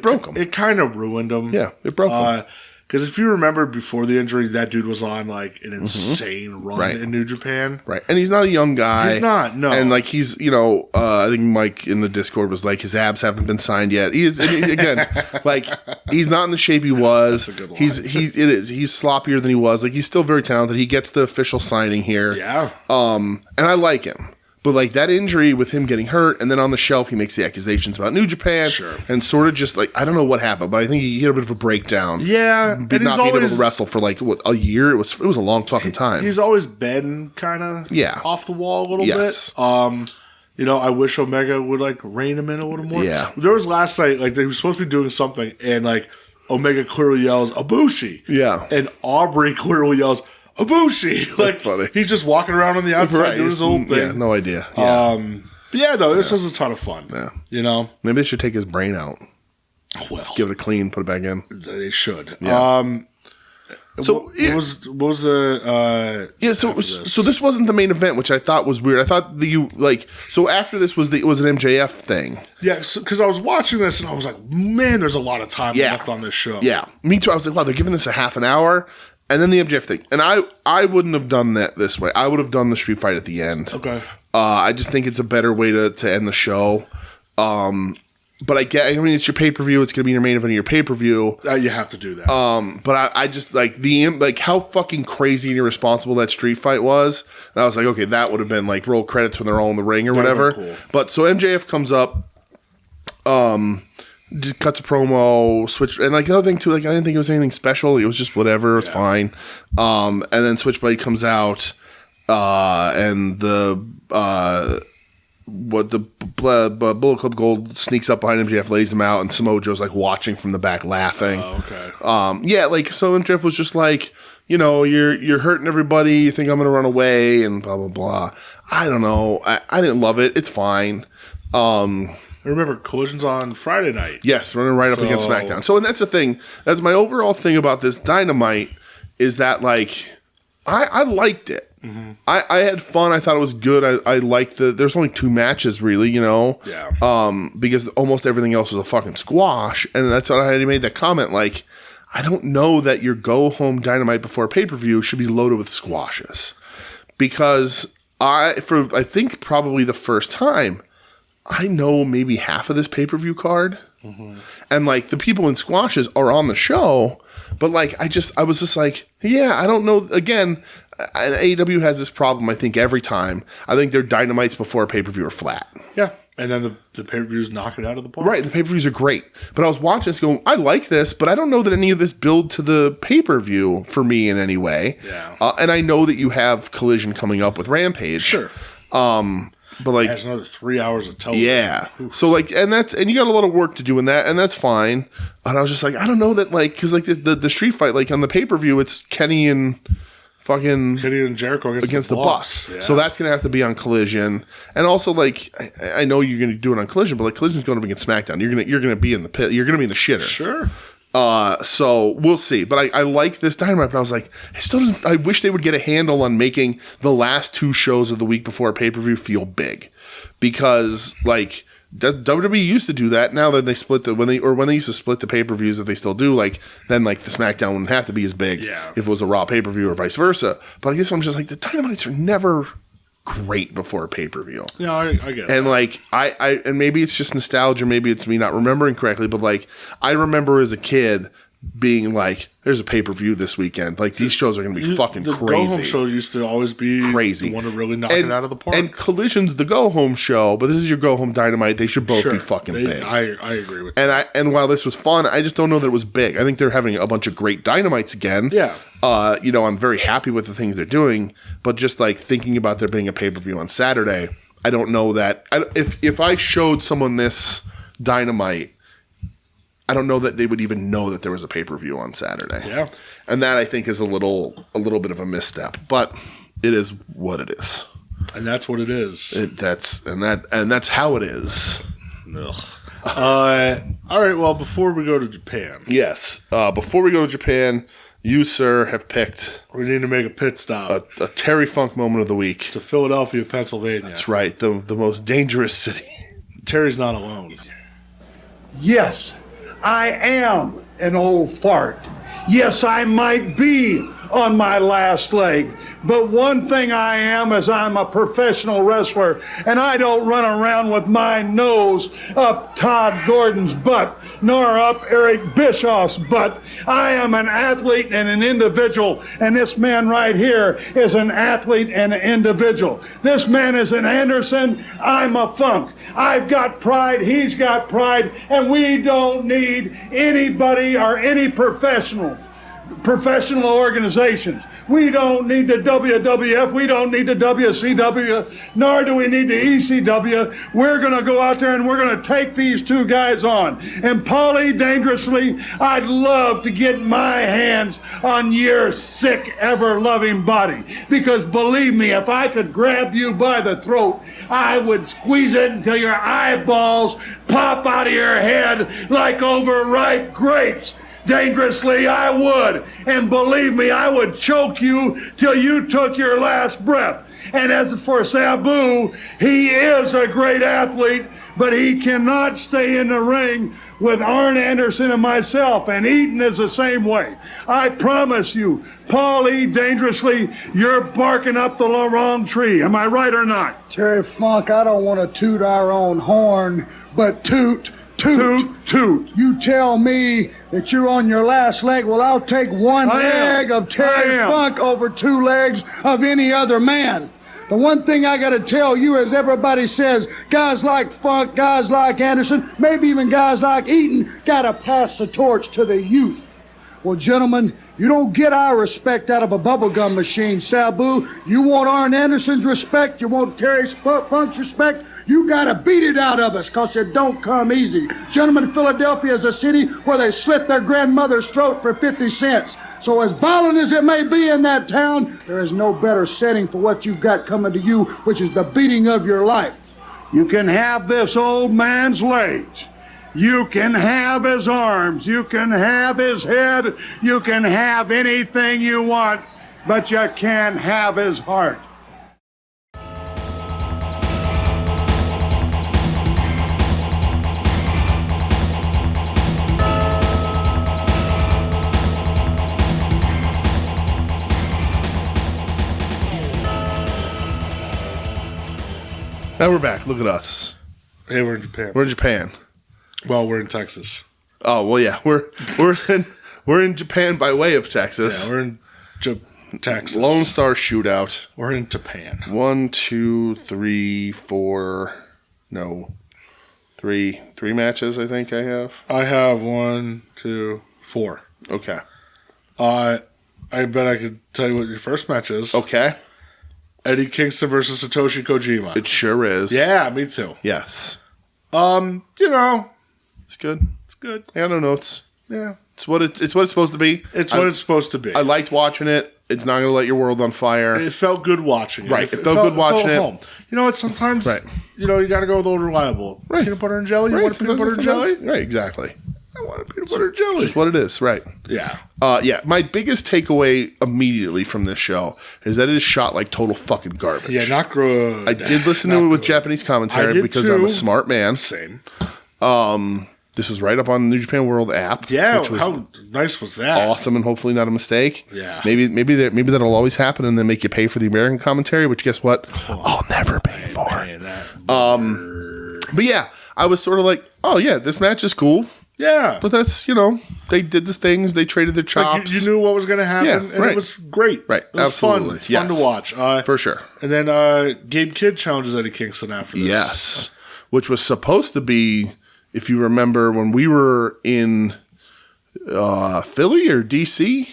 broke him. It kind of ruined him. Yeah, it broke him. Because if you remember before the injury, that dude was on an insane run in New Japan. Right. And he's not a young guy. He's not, no. And he's, I think Mike in the Discord was like, his abs haven't been signed yet. He's not in the shape he was. That's a good line. He's sloppier than he was. Like, he's still very talented. He gets the official signing here. Yeah. And I like him. But that injury with him getting hurt, and then on the shelf he makes the accusations about New Japan, and sort of just I don't know what happened, but I think he had a bit of a breakdown. Yeah, not being able to wrestle for a year. It was a long fucking time. He's always been kind of off the wall a little bit. I wish Omega would rein him in a little more. Yeah, there was last night they were supposed to be doing something, and Omega clearly yells Ibushi. Yeah, and Aubrey clearly yells Ibushi. That's funny. He's just walking around on the outside doing his own thing. Yeah, no idea. Yeah. This was a ton of fun. Yeah. Maybe they should take his brain out. Well, give it a clean, put it back in. They should. Yeah. So what was the so this wasn't the main event, which I thought was weird. I thought that so after this was an MJF thing. Yeah, because I was watching this and I was like, man, there's a lot of time left on this show. Yeah, me too. I was like, wow, they're giving this a half an hour. And then the MJF thing. And I wouldn't have done that this way. I would have done the street fight at the end. Okay. I just think it's a better way to end the show. But it's your pay-per-view. It's going to be your main event of your pay-per-view. You have to do that. But I just how fucking crazy and irresponsible that street fight was. And I was like, okay, that would have been roll credits when they're all in the ring or whatever. Cool. But so MJF comes up, cuts a promo, switch, and the other thing too, I didn't think it was anything special. It was just whatever. It was fine. And then Switchblade comes out, and the Bullet Club Gold sneaks up behind MJF, lays him out, and Samoa Joe's like watching from the back, laughing. Oh, okay. Yeah, like so MJF was just like, you know, you're hurting everybody. You think I'm gonna run away and blah blah blah. I don't know. I didn't love it. It's fine. I remember Collision's on Friday night. Yes, running right up against SmackDown. So, and that's the thing. That's my overall thing about this Dynamite is that, like, I liked it. Mm-hmm. I had fun. I thought it was good. I liked there's only 2 matches, really, you know? Yeah. Because almost everything else was a fucking squash. And that's what I had made that comment, like, I don't know that your go-home Dynamite before a pay-per-view should be loaded with squashes. Because I think probably the first time, I know maybe half of this pay-per-view card. Mm-hmm. And, like, the people in squashes are on the show. But, like, I was just like, yeah, I don't know. Again, AEW has this problem, I think, every time. I think their Dynamites before a pay-per-view are flat. Yeah. And then the pay-per-views knock it out of the park. Right. The pay-per-views are great. But I was watching this going, I like this, but I don't know that any of this build to the pay-per-view for me in any way. Yeah. And I know that you have Collision coming up with Rampage. Sure. But like, that's another 3 hours of television. Yeah. So like, and you got a lot of work to do in that, and that's fine. And I was just like, I don't know that, like, because like the street fight, like on the pay-per-view, it's Kenny and Jericho against the Bucks. Yeah. So that's gonna have to be on Collision. And also, like, I know you're gonna do it on Collision, but like Collision's going to be against SmackDown. You're gonna be in the pit. You're gonna be in the shitter. Sure. So we'll see. But I like this Dynamite, but I was like, I wish they would get a handle on making the last 2 shows of the week before a pay-per-view feel big. Because, like, WWE used to do that. Now that they split when they used to split the pay-per-views, that they still do, like, then like the SmackDown wouldn't have to be as big if it was a Raw pay-per-view or vice versa. But I guess I'm just like, the Dynamites are never great before a pay-per-view. Yeah, I get it. And like and maybe it's just nostalgia, maybe it's me not remembering correctly, but like I remember as a kid being like, there's a pay-per-view this weekend. Like, these shows are going to be fucking crazy. The go-home show used to always be crazy. The one to really knock it out of the park. And Collision's the go-home show, but this is your go-home Dynamite. They should both be fucking big. I agree with that. And while this was fun, I just don't know that it was big. I think they're having a bunch of great Dynamites again. Yeah. You know, I'm very happy with the things they're doing, but just like thinking about there being a pay-per-view on Saturday, I don't know that. If I showed someone this Dynamite, I don't know that they would even know that there was a pay-per-view on Saturday. Yeah. And that, I think, is a little bit of a misstep, but it is what it is. And that's what it is. That's how it is. Ugh. All right, well, before we go to Japan. Yes. Before we go to Japan, you, sir, have picked... We need to make a pit stop. A Terry Funk moment of the week. To Philadelphia, Pennsylvania. That's right. The most dangerous city. Terry's not alone. Yes, I am an old fart. Yes, I might be on my last leg. But one thing I am is I'm a professional wrestler, and I don't run around with my nose up Todd Gordon's butt, nor up Eric Bischoff's butt. I am an athlete and an individual, and this man right here is an athlete and an individual. This man is an Anderson, I'm a Funk. I've got pride, he's got pride, and we don't need anybody or any professional organizations. We don't need the WWF, we don't need the WCW, nor do we need the ECW. We're going to go out there and we're going to take these 2 guys on. And Paulie, dangerously, I'd love to get my hands on your sick, ever-loving body. Because believe me, if I could grab you by the throat, I would squeeze it until your eyeballs pop out of your head like overripe grapes. Dangerously, I would. And believe me, I would choke you till you took your last breath. And as for Sabu, he is a great athlete, but he cannot stay in the ring with Arn Anderson and myself. And Eaton is the same way. I promise you, Paulie, dangerously, you're barking up the wrong tree. Am I right or not? Terry Funk, I don't want to toot our own horn, but toot. You tell me that you're on your last leg. Well, I'll take one leg of Terry Funk over 2 legs of any other man. The one thing I got to tell you is everybody says guys like Funk, guys like Anderson, maybe even guys like Eaton, got to pass the torch to the youth. Well, gentlemen, you don't get our respect out of a bubblegum machine, Sabu. You want Arn Anderson's respect, you want Terry Funk's respect, you gotta beat it out of us, cause it don't come easy. Gentlemen, Philadelphia is a city where they slit their grandmother's throat for 50 cents. So as violent as it may be in that town, there is no better setting for what you've got coming to you, which is the beating of your life. You can have this old man's legs. You can have his arms. You can have his head. You can have anything you want, but you can't have his heart. Now we're back. Look at us. Hey, we're in Japan. We're in Japan. Well, we're in Texas. Oh well, yeah. We're in Japan by way of Texas. Yeah, we're in Texas. Lone Star Shootout. We're in Japan. 1, 2, 3, 4. No, three matches. I think I have. I have 1, 2, 4. Okay. I bet I could tell you what your first match is. Okay. Eddie Kingston versus Satoshi Kojima. It sure is. Yeah, me too. Yes. It's good. It's good. I got no notes. Yeah. It's what it's supposed to be. It's what it's supposed to be. I liked watching it. It's not going to let your world on fire. It felt good watching it. Right. It felt good watching it. Home. You know what? Sometimes, right. You got to go with old reliable. Right. Peanut butter and jelly? You want a peanut butter and jelly? Right, exactly. I want a peanut butter and jelly. Just what it is, right. Yeah. Yeah. My biggest takeaway immediately from this show is that it is shot like total fucking garbage. Yeah, not good. I did listen to it with Japanese commentary because I'm a smart man. Same. This was right up on the New Japan World app. Yeah, which was how nice was that? awesome and hopefully not a mistake. Yeah. Maybe that'll always happen and then make you pay for the American commentary, which guess what? I'll never pay for. But yeah, I was sort of like, oh yeah, this match is cool. Yeah. But that's, they did the things, they traded their chops. You knew what was going to happen, and it was great. Right. It was Absolutely. fun. It's fun to watch. For sure. And then Gabe Kidd challenges Eddie Kingston after this. Yes. Which was supposed to be, if you remember, when we were in Philly or DC,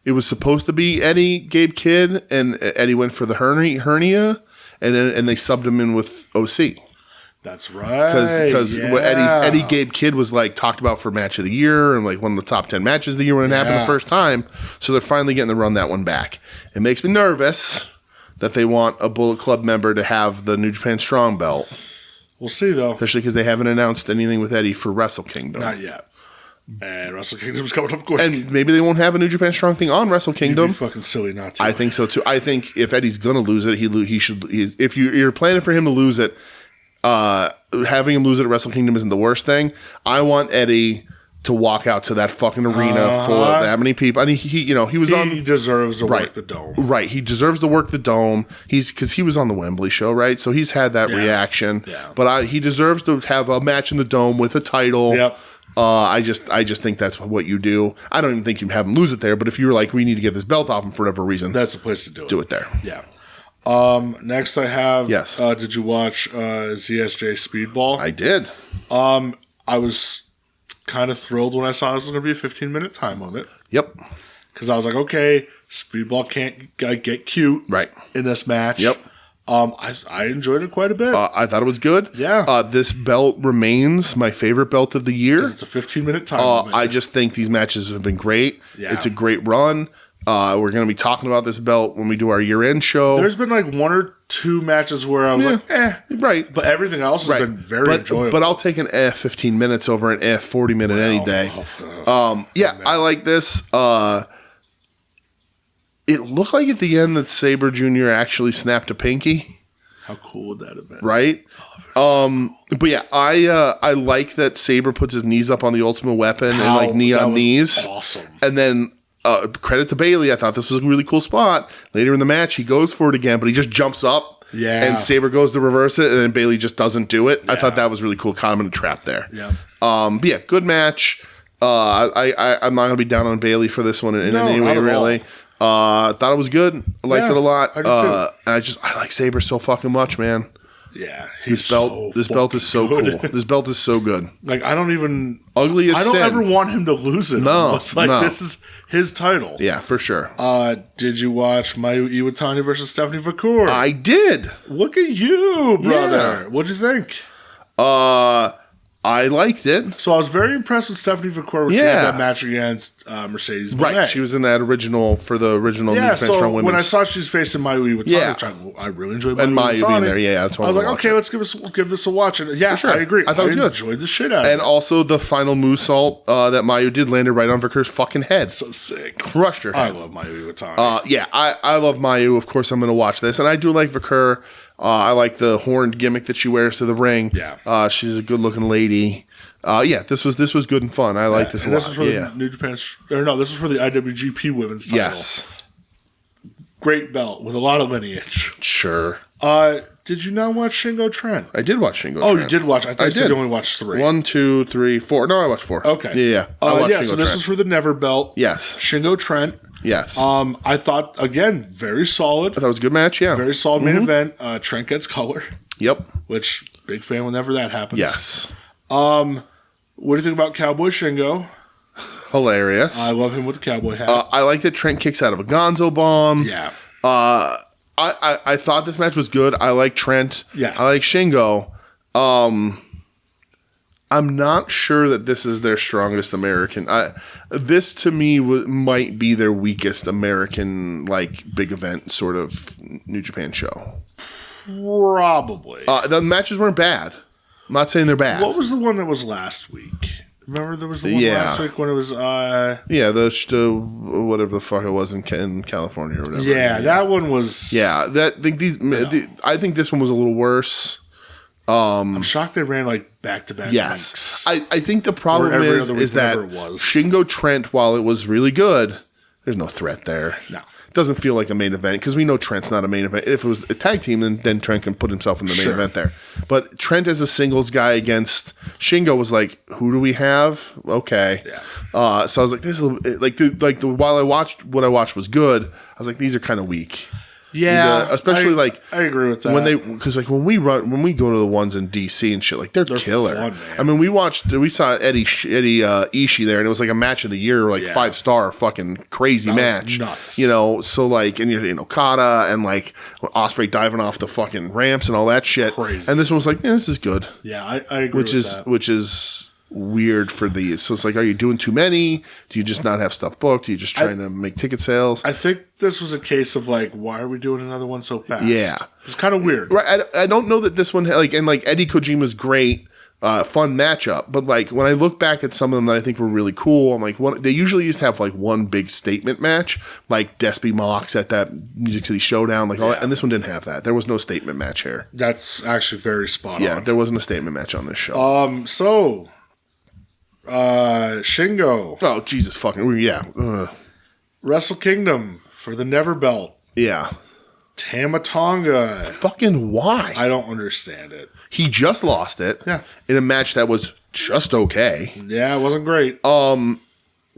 it was supposed to be Eddie, Gabe Kidd, and Eddie went for the hernia, and they subbed him in with OC. That's right. Because Eddie Gabe Kidd was talked about for match of the year and one of the top 10 matches of the year when it happened the first time. So they're finally getting to run that one back. It makes me nervous that they want a Bullet Club member to have the New Japan Strong belt. We'll see though. Especially because they haven't announced anything with Eddie for Wrestle Kingdom. Not yet. And Wrestle Kingdom's coming up quick. And maybe they won't have a New Japan Strong thing on Wrestle Kingdom. You'd be fucking silly not to. I think so too. I think if Eddie's gonna lose it, he should. If you're planning for him to lose it, having him lose it at Wrestle Kingdom isn't the worst thing. I want Eddie to walk out to that fucking arena full of that many people. I mean, he deserves to work the dome. Right. He deserves to work the dome. Because he was on the Wembley show, right? So he's had that reaction. Yeah. But he deserves to have a match in the dome with a title. Yep. I just think that's what you do. I don't even think you have him lose it there. But if you're like, we need to get this belt off him for whatever reason, that's the place to do it. Do it there. Yeah. Next I have. Yes. Did you watch ZSJ Speedball? I did. I was kind of thrilled when I saw this was going to be a 15-minute time limit. Yep. Because I was like, okay, Speedball can't get cute in this match. Yep. I enjoyed it quite a bit. I thought it was good. Yeah. This belt remains my favorite belt of the year. It's a 15-minute time limit. I just think these matches have been great. Yeah. It's a great run. We're going to be talking about this belt when we do our year-end show. There's been 1 or 2 matches where I was right. But everything else has been very enjoyable. But I'll take an 15 minutes over an 40 minute any day. I like this. It looked like at the end that Sabre Jr. actually snapped a pinky. How cool would that have been? Right? But yeah, I like that Sabre puts his knees up on the Ultimate Weapon and knee on knees. Awesome. And then credit to Bailey. I thought this was a really cool spot. Later in the match, he goes for it again, but he just jumps up. Yeah. And Sabre goes to reverse it, and then Bailey just doesn't do it. Yeah. I thought that was really cool. Caught him in a trap there. Yeah. But yeah, good match. I'm not going to be down on Bailey for this one in any way, really. Thought it was good. I liked it a lot. I did too. I like Sabre so fucking much, man. Yeah, This belt is so cool. This belt is so good. Like I don't even ugly as I don't sin. ever want him to lose it. No, this is his title. Yeah, for sure. Did you watch Mayu Iwatani versus Stephanie Vacour? I did. Look at you, brother. Yeah. What'd you think? I liked it. So I was very impressed with Stephanie Vacour when she had that match against Mercedes Moné. Right, she was in that original New Japan Strong Women's. When I saw she's facing Mayu Iwatani, which I really enjoyed Mayu and Mayu being there, that's why I was like, okay, let's give this a watch. And sure. I agree. I thought it was good. Enjoyed the shit out of it. And also the final moonsault that Mayu did landed right on Vacour's fucking head. So sick. Crushed her head. I love Mayu Iwatani. I love Mayu. Of course, I'm going to watch this. And I do like Vacour. I like the horned gimmick that she wears to the ring. Yeah. She's a good-looking lady. This was good and fun. I like this a lot. This was for the New Japan, this was for the IWGP Women's title. Yes. Great belt with a lot of lineage. Sure. Did you not watch Shingo Trent? I did watch Shingo Trent. Oh, you did watch. I thought you said you only watched 3. 1, 2, 3, 4. No, I watched 4. Okay. Yeah. I watched Shingo so Trent. this was for the Never belt. Yes. Shingo Trent. Yes. I thought, again, very solid. I thought it was a good match, yeah. Very solid main event. Trent gets color. Yep. Which, big fan whenever that happens. Yes. What do you think about Cowboy Shingo? Hilarious. I love him with the cowboy hat. I like that Trent kicks out of a Gonzo bomb. Yeah. I thought this match was good. I like Trent. Yeah. I like Shingo. I'm not sure that this is their strongest American. This to me might be their weakest American big event sort of New Japan show. Probably. The matches weren't bad. I'm not saying they're bad. What was the one that was last week? Remember there was the one last week when it was the whatever the fuck it was in California or whatever. Yeah, that one was. Yeah, I think this one was a little worse. I'm shocked they ran back to back. Yes, I think the problem is that Shingo Trent, while it was really good, there's no threat there. No. It doesn't feel like a main event because we know Trent's not a main event. If it was a tag team, then Trent can put himself in the main event there. But Trent as a singles guy against Shingo was like, who do we have? Okay. Yeah. So I was like, this is while I watched what I watched was good. I was like, these are kind of weak. Yeah, especially I agree with that. Because when we go to the ones in DC and shit, they're killer. Fun, man. I mean, we saw Eddie Ishii there, and it was like a match of the year, 5-star fucking crazy match, nuts. So and Okada and Ospreay diving off the fucking ramps and all that shit. Crazy. And this one was like, this is good. Yeah, I agree. Which is weird for these. So it's are you doing too many? Do you just not have stuff booked? Are you just trying to make ticket sales? I think this was a case of why are we doing another one so fast? Yeah. It's kind of weird. Right. I don't know that this one Eddie Kojima's great, fun matchup, but when I look back at some of them that I think were really cool, I'm like, they usually used to have one big statement match, like Despy Mox at that Music City Showdown, all that, and this one didn't have that. There was no statement match here. That's actually very spot on. Yeah, there wasn't a statement match on this show. Shingo. Oh, Jesus fucking, yeah. Wrestle Kingdom for the Never Belt. Yeah. Tama Tonga. Fucking why? I don't understand it. He just lost it. Yeah. In a match that was just okay. Yeah, it wasn't great.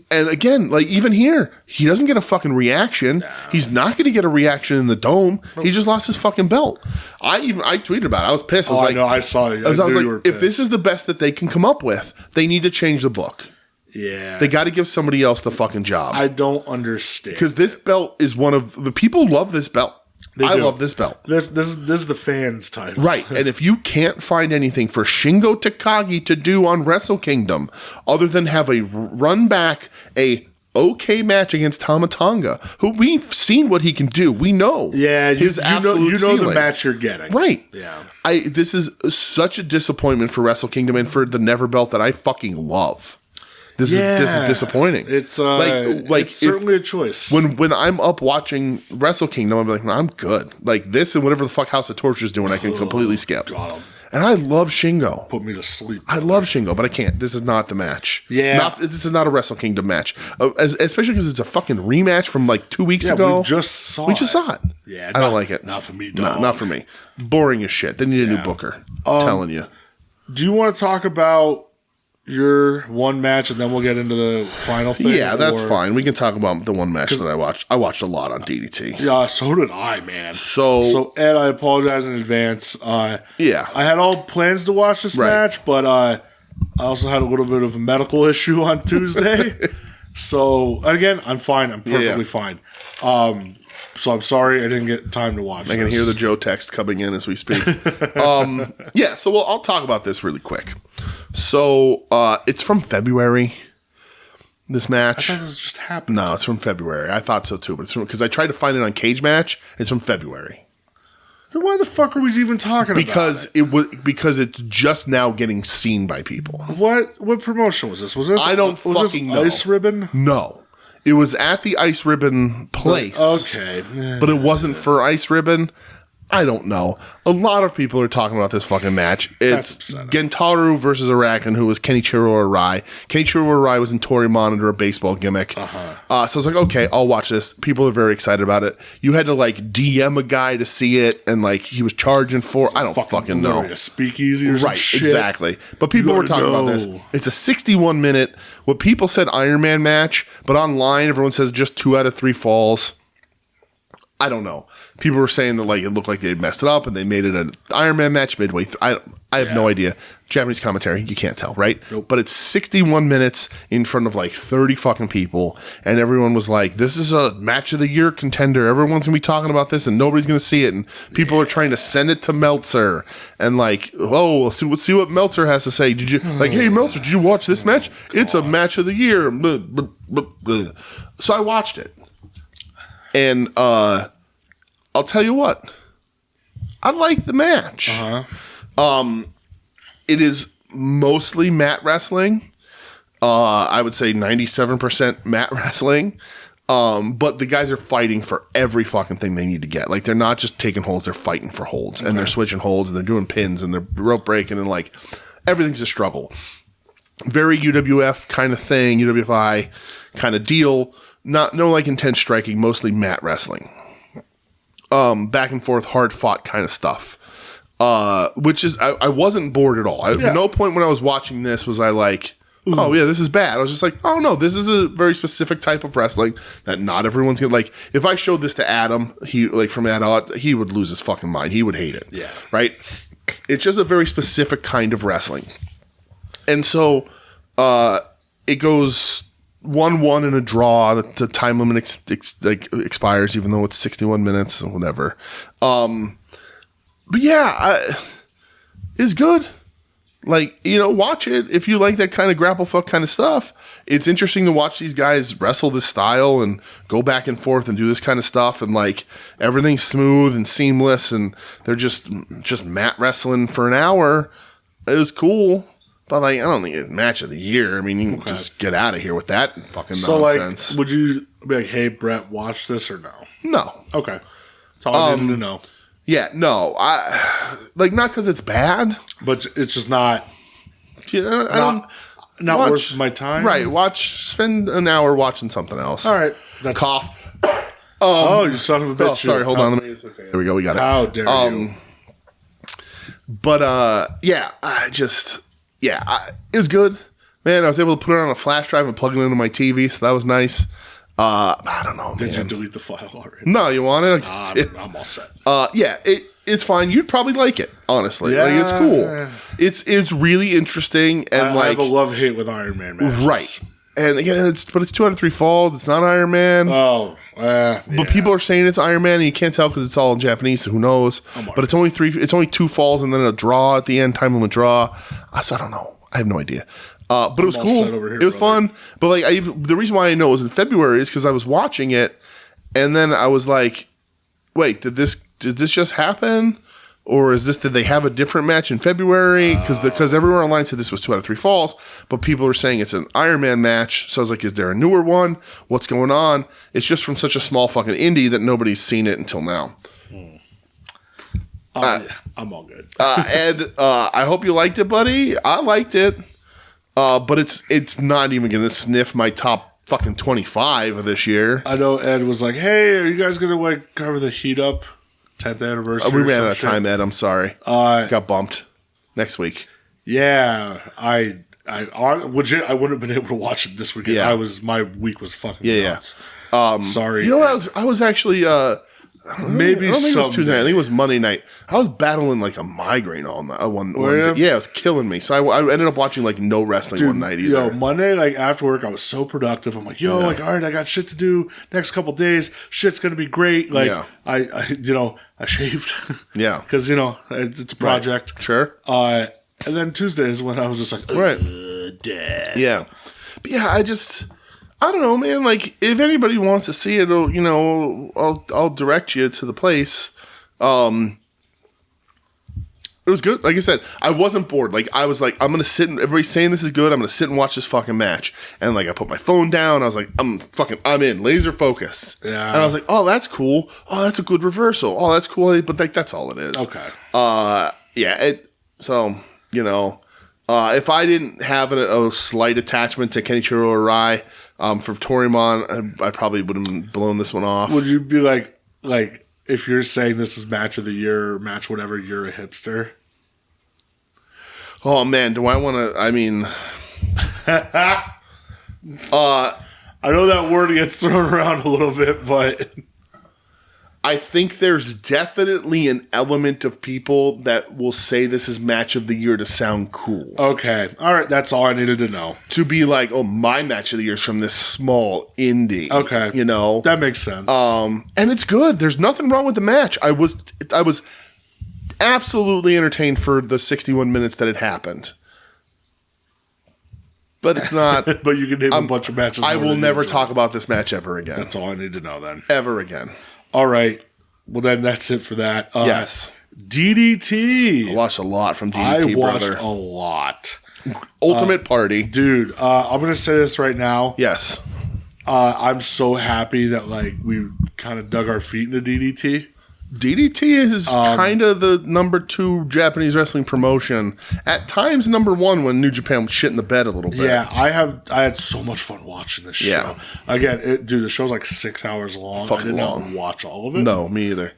And again, even here, he doesn't get a fucking reaction. No. He's not going to get a reaction in the Dome. He just lost his fucking belt. I tweeted about it. I was pissed. I was like, no, I saw you. I was like, if this is the best that they can come up with, they need to change the book. Yeah. They got to give somebody else the fucking job. I don't understand. Because this belt is one of the people love this belt. I love this belt. This is the fans' title. Right. And if you can't find anything for Shingo Takagi to do on Wrestle Kingdom other than have a run back, a okay match against Tama Tonga, who we've seen what he can do. We know. Yeah, his absolute ceiling. the match you're getting. Right. Yeah. This is such a disappointment for Wrestle Kingdom and for the Never belt that I fucking love. This is disappointing. It's it's certainly a choice. When I'm up watching Wrestle Kingdom, I'm like, I'm good. This and whatever the fuck House of Torture's doing, I can completely skip. Got him. And I love Shingo. Put me to sleep. I love Shingo, but I can't. This is not the match. Yeah. This is not a Wrestle Kingdom match. Especially because it's a fucking rematch from 2 weeks ago. We just saw it. Yeah. I don't like it. Not for me, dog. No, not for me. Boring as shit. They need a new booker. I'm telling you. Do you want to talk about your one match and then we'll get into the final thing? Yeah, that's fine. We can talk about the one match that I watched. I watched a lot on DDT. Yeah, so did I, man. So Ed, I apologize in advance. Yeah. I had all plans to watch this match, but I also had a little bit of a medical issue on Tuesday. So, again, I'm fine. I'm perfectly fine. So I'm sorry I didn't get time to watch I can hear the Joe text coming in as we speak. So I'll talk about this really quick. So it's from February, this match. I thought this just happened. No, it's from February. I thought so too, but it's because I tried to find it on Cage Match. It's from February. Then why the fuck are we even talking about it? Because it's just now getting seen by people. What promotion was this? Was this know. Ice Ribbon? No. It was at the Ice Ribbon place. Okay. But it wasn't for Ice Ribbon. I don't know. A lot of people are talking about this fucking match. It's Gentaru versus Arakan, who was Kenichiro Arai. Kenichiro Arai was in Tory Monitor, a baseball gimmick. So I was like, okay, I'll watch this. People are very excited about it. You had to like DM a guy to see it, and like he was charging for. I don't fucking know. A speakeasy or some shit. Exactly. But people were talking about this. It's a 61-minute. What people said Iron Man match, but online everyone says just 2 out of 3 falls. I don't know. People were saying that like it looked like they messed it up and they made it an Iron Man match midway through. I have no idea. Japanese commentary, you can't tell, right? Nope. But it's 61 minutes in front of like 30 fucking people, and everyone was like, "This is a match of the year contender. Everyone's gonna be talking about this, and nobody's gonna see it." And people are trying to send it to Meltzer, and like, "Oh, let's see what Meltzer has to say." Did you like, hey Meltzer, did you watch this match? It's a match of the year. So I watched it, and I'll tell you what, I like the match. It is mostly mat wrestling. I would say 97% mat wrestling. But the guys are fighting for every fucking thing they need to get. Like, they're not just taking holds, they're fighting for holds. And they're switching holds, and they're doing pins, and they're rope breaking, and like, everything's a struggle. Very UWF kind of thing, UWFI kind of deal. No like intense striking, mostly mat wrestling. Back and forth, hard fought kind of stuff. Which is, I wasn't bored at all. At no point when I was watching this was I like, oh yeah, this is bad. I was just like, oh no, this is a very specific type of wrestling that not everyone's gonna like. If I showed this to Adam, he would lose his fucking mind. He would hate it. Yeah. Right? It's just a very specific kind of wrestling. And so, it goes 1-1 in a draw. The time limit expires, even though it's 61 minutes or whatever. But yeah, it's good. Like, watch it if you like that kind of grapple fuck kind of stuff. It's interesting to watch these guys wrestle this style and go back and forth and do this kind of stuff, and like everything's smooth and seamless, and they're just mat wrestling for an hour. It was cool. But, like, I don't think it's match of the year. I mean, you can just get out of here with that fucking nonsense. So, like, would you be like, hey, Brett, watch this or no? No. Okay. That's all I needed to know. Yeah, no. Not because it's bad. But it's just not... not worth my time? Right. Spend an hour watching something else. All right. That's cough. You son of a bitch. Oh, sorry. Hold on. There we go. We got it. How dare you. But, yeah, it was good. Man, I was able to put it on a flash drive and plug it into my TV, so that was nice. I don't know, Did you delete the file already? No, you want it? I'm all set. Yeah, it's fine. You'd probably like it, honestly. Yeah. Like, it's cool. It's really interesting, and I have a love-hate with Iron Man matches. Right. And again, it's 2 out of 3 falls. It's not Iron Man. Oh, but people are saying it's Iron Man, and you can't tell because it's all in Japanese, so who knows? But it's only 2 falls and then a draw at the end, time limit draw. So I don't know. I have no idea. But it was cool. It was fun. But like, the reason why I know it was in February is because I was watching it, and then I was like, "Wait, did this just happen, or did they have a different match in February?" Because everyone online said this was 2 out of 3 falls, but people are saying it's an Iron Man match. So I was like, "Is there a newer one? What's going on?" It's just from such a small fucking indie that nobody's seen it until now. I'm all good. Ed, I hope you liked it, buddy. I liked it. But it's not even going to sniff my top fucking 25 of this year. I know Ed was like, hey, are you guys going to like cover the Heat Up 10th anniversary? We ran out of time, Ed. I'm sorry. Got bumped next week. Yeah. I legit, I wouldn't have been able to watch it this weekend. Yeah. My week was fucking nuts. Sorry. You know what? I was actually maybe I don't think it was Tuesday night. I someday. think it was Monday night. I was battling like a migraine all night. One Were day. you? Yeah, it was killing me. So I ended up watching like no wrestling one night either. Yo, Monday, like after work, I was so productive. I'm like, all right, I got shit to do next couple days. Shit's gonna be great. Like I shaved. Yeah. Because it's a project. Right. Sure. And then Tuesday is when I was just like, Right. death. Yeah. But yeah, I don't know, man. Like, if anybody wants to see it, I'll direct you to the place. It was good. Like I said, I wasn't bored. Like, I was like, I'm going to sit and everybody's saying this is good. I'm going to sit and watch this fucking match. And like, I put my phone down. I was like, I'm in laser focused. Yeah. And I was like, oh, that's cool. Oh, that's a good reversal. Oh, that's cool. But like, that's all it is. Okay. Yeah. If I didn't have a slight attachment to Kenichiro Arai from Torimon, I probably would have blown this one off. Would you be like if you're saying this is match of the year, match whatever, you're a hipster? Oh man, do I want to? I mean, I know that word gets thrown around a little bit, but I think there's definitely an element of people that will say this is match of the year to sound cool. Okay. All right. That's all I needed to know. To be like, oh, my match of the year is from this small indie. Okay. That makes sense. And it's good. There's nothing wrong with the match. I was absolutely entertained for the 61 minutes that it happened. But it's not. But you can name a bunch of matches. I will never talk about this match ever again. That's all I need to know then. Ever again. All right. Well, then that's it for that. Yes. DDT. I watched a lot from DDT, I watched brother. a lot. Ultimate Party. Dude, I'm going to say this right now. Yes. I'm so happy that we kind of dug our feet into DDT. DDT is kind of the number 2 Japanese wrestling promotion. At times, number 1 when New Japan was shit in the bed a little bit. Yeah, I had so much fun watching this show. Again, the show's like 6 hours long. Fucking I did long. not watch all of it. No, me either.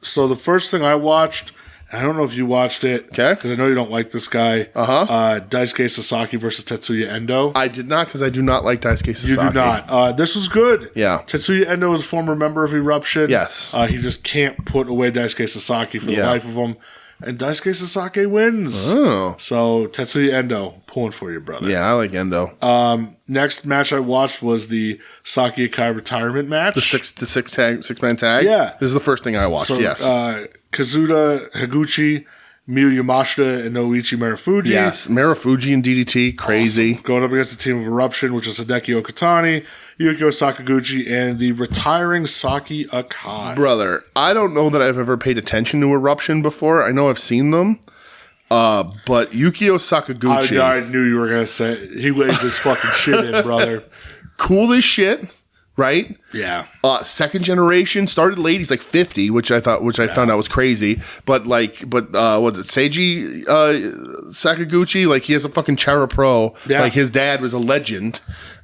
So the first thing I watched, and I don't know if you watched it, because I know you don't like this guy. Daisuke Sasaki versus Tetsuya Endo. I did not, because I do not like Daisuke Sasaki. You do not. This was good. Yeah. Tetsuya Endo is a former member of Eruption. Yes. He just can't put away Daisuke Sasaki for the life of him. And Daisuke Sasaki wins. Oh. So Tetsuya Endo, pulling for you, brother. Yeah, I like Endo. Next match I watched was the Saki Akai retirement match. The six-man tag? Yeah. This is the first thing I watched, So, yes. Kazuda Higuchi, Miyu Yamashita, and Noichi Marufuji. Yes, Marufuji and DDT, crazy. Awesome. Going up against the team of Eruption, which is Hideki Okatani, Yukio Sakaguchi, and the retiring Saki Akai. Brother, I don't know that I've ever paid attention to Eruption before. I know I've seen them. But Yukio Sakaguchi. I knew you were going to say it. He lays his fucking shit in, brother. Cool as shit, right? Yeah. Second generation, started late. He's like 50, which I found out was crazy. But was it Seiji Sakaguchi? Like, he has a fucking Chara Pro. Yeah. Like, his dad was a legend.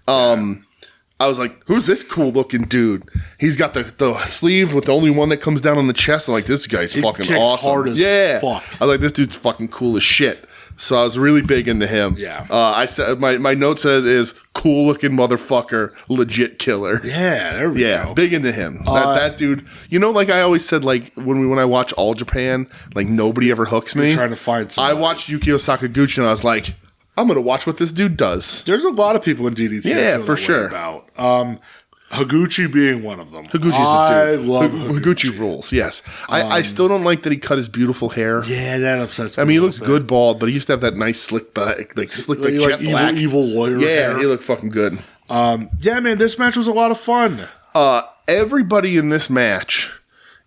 I was like, who's this cool looking dude? He's got the sleeve with the only one that comes down on the chest. I'm like, this guy's fucking kicks awesome. hard as fuck. I was like, this dude's fucking cool as shit. So I was really big into him. Yeah. I said my note said is cool looking motherfucker, legit killer. Yeah, there we go. Big into him. That dude. Like I always said, like when I watch All Japan, like nobody ever hooks me. You're trying to find somebody. I watched Yukio Sakaguchi and I was like, I'm gonna watch what this dude does. There's a lot of people in DDT. Yeah, I feel for that way sure. About Higuchi being one of them. Higuchi's I the dude. love Higuchi rules. Yes, I still don't like that he cut his beautiful hair. Yeah, that upsets me. I mean, he looks good bald, but he used to have that nice slick back, like jet black. Evil lawyer hair. Yeah, he looked fucking good. Yeah, man, this match was a lot of fun. Everybody in this match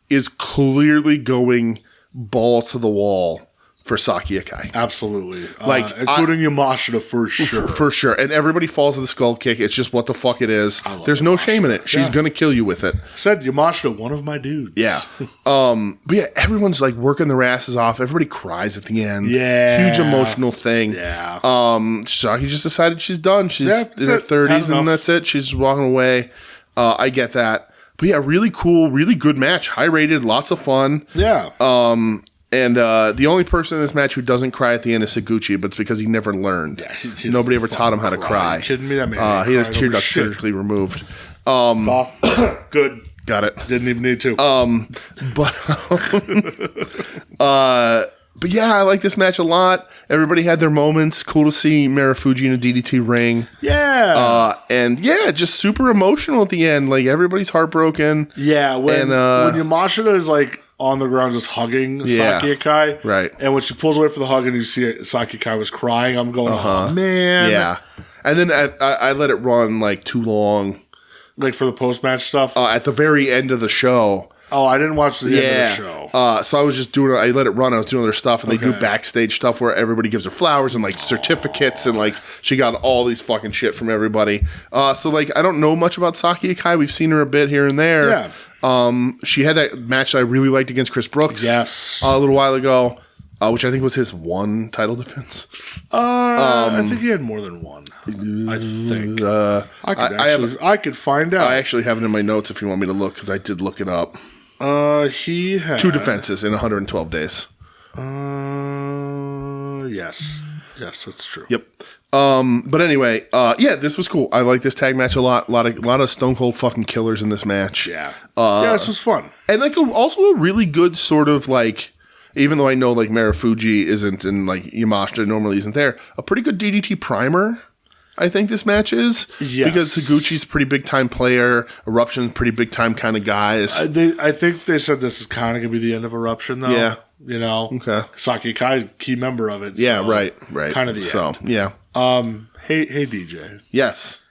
is clearly going ball to the wall for Saki Akai. Absolutely. Including Yamashita for sure. For sure. And everybody falls to the skull kick. It's just what the fuck it is. There's no shame in it. She's going to kill you with it. Said Yamashita, one of my dudes. Yeah. But yeah, everyone's like working their asses off. Everybody cries at the end. Yeah. Huge emotional thing. Yeah. Saki just decided she's done. She's in her 30s and that's it. She's walking away. I get that. But yeah, really cool, really good match. High rated, lots of fun. Yeah. And the only person in this match who doesn't cry at the end is Higuchi, but it's because he never learned. Yeah, he Nobody ever taught him how to cry. Are you kidding me? That man he had his tear duct surgically removed. Good. Got it. Didn't even need to. But yeah, I like this match a lot. Everybody had their moments. Cool to see Marufuji in a DDT ring. Yeah. And yeah, just super emotional at the end. Like everybody's heartbroken. Yeah, when Yamashita is like on the ground just hugging Saki Akai. Right. And when she pulls away for the hug and you see Saki Akai was crying, I'm going, oh man. Yeah. And then I let it run like too long. Like for the post-match stuff? At the very end of the show. Oh, I didn't watch the end of the show. So I was just doing, I let it run. I was doing other stuff, and they do backstage stuff where everybody gives her flowers and like certificates, and like she got all these fucking shit from everybody. So like I don't know much about Saki Akai. We've seen her a bit here and there. Yeah. She had that match that I really liked against Chris Brooks. Yes. A little while ago, which I think was his one title defense. I think he had more than one. I think. I could find out. I actually have it in my notes if you want me to look, because I did look it up. He had 2 defenses in 112 days. Yes, that's true. Yep. But anyway, yeah, this was cool. I like this tag match a lot. A lot of Stone Cold fucking killers in this match. Yeah. This was fun. And like also a really good sort of like, even though I know like Marufuji isn't and like Yamashita normally isn't there, a pretty good DDT primer. I think this match is. Yes. Because Higuchi's a pretty big time player. Eruption's pretty big time kind of guys. I think they said this is kind of going to be the end of Eruption, though. Yeah. You know? Okay. Saki Kai, key member of it. Yeah, so right. Kind of the end. Yeah. Hey, DJ. Yes.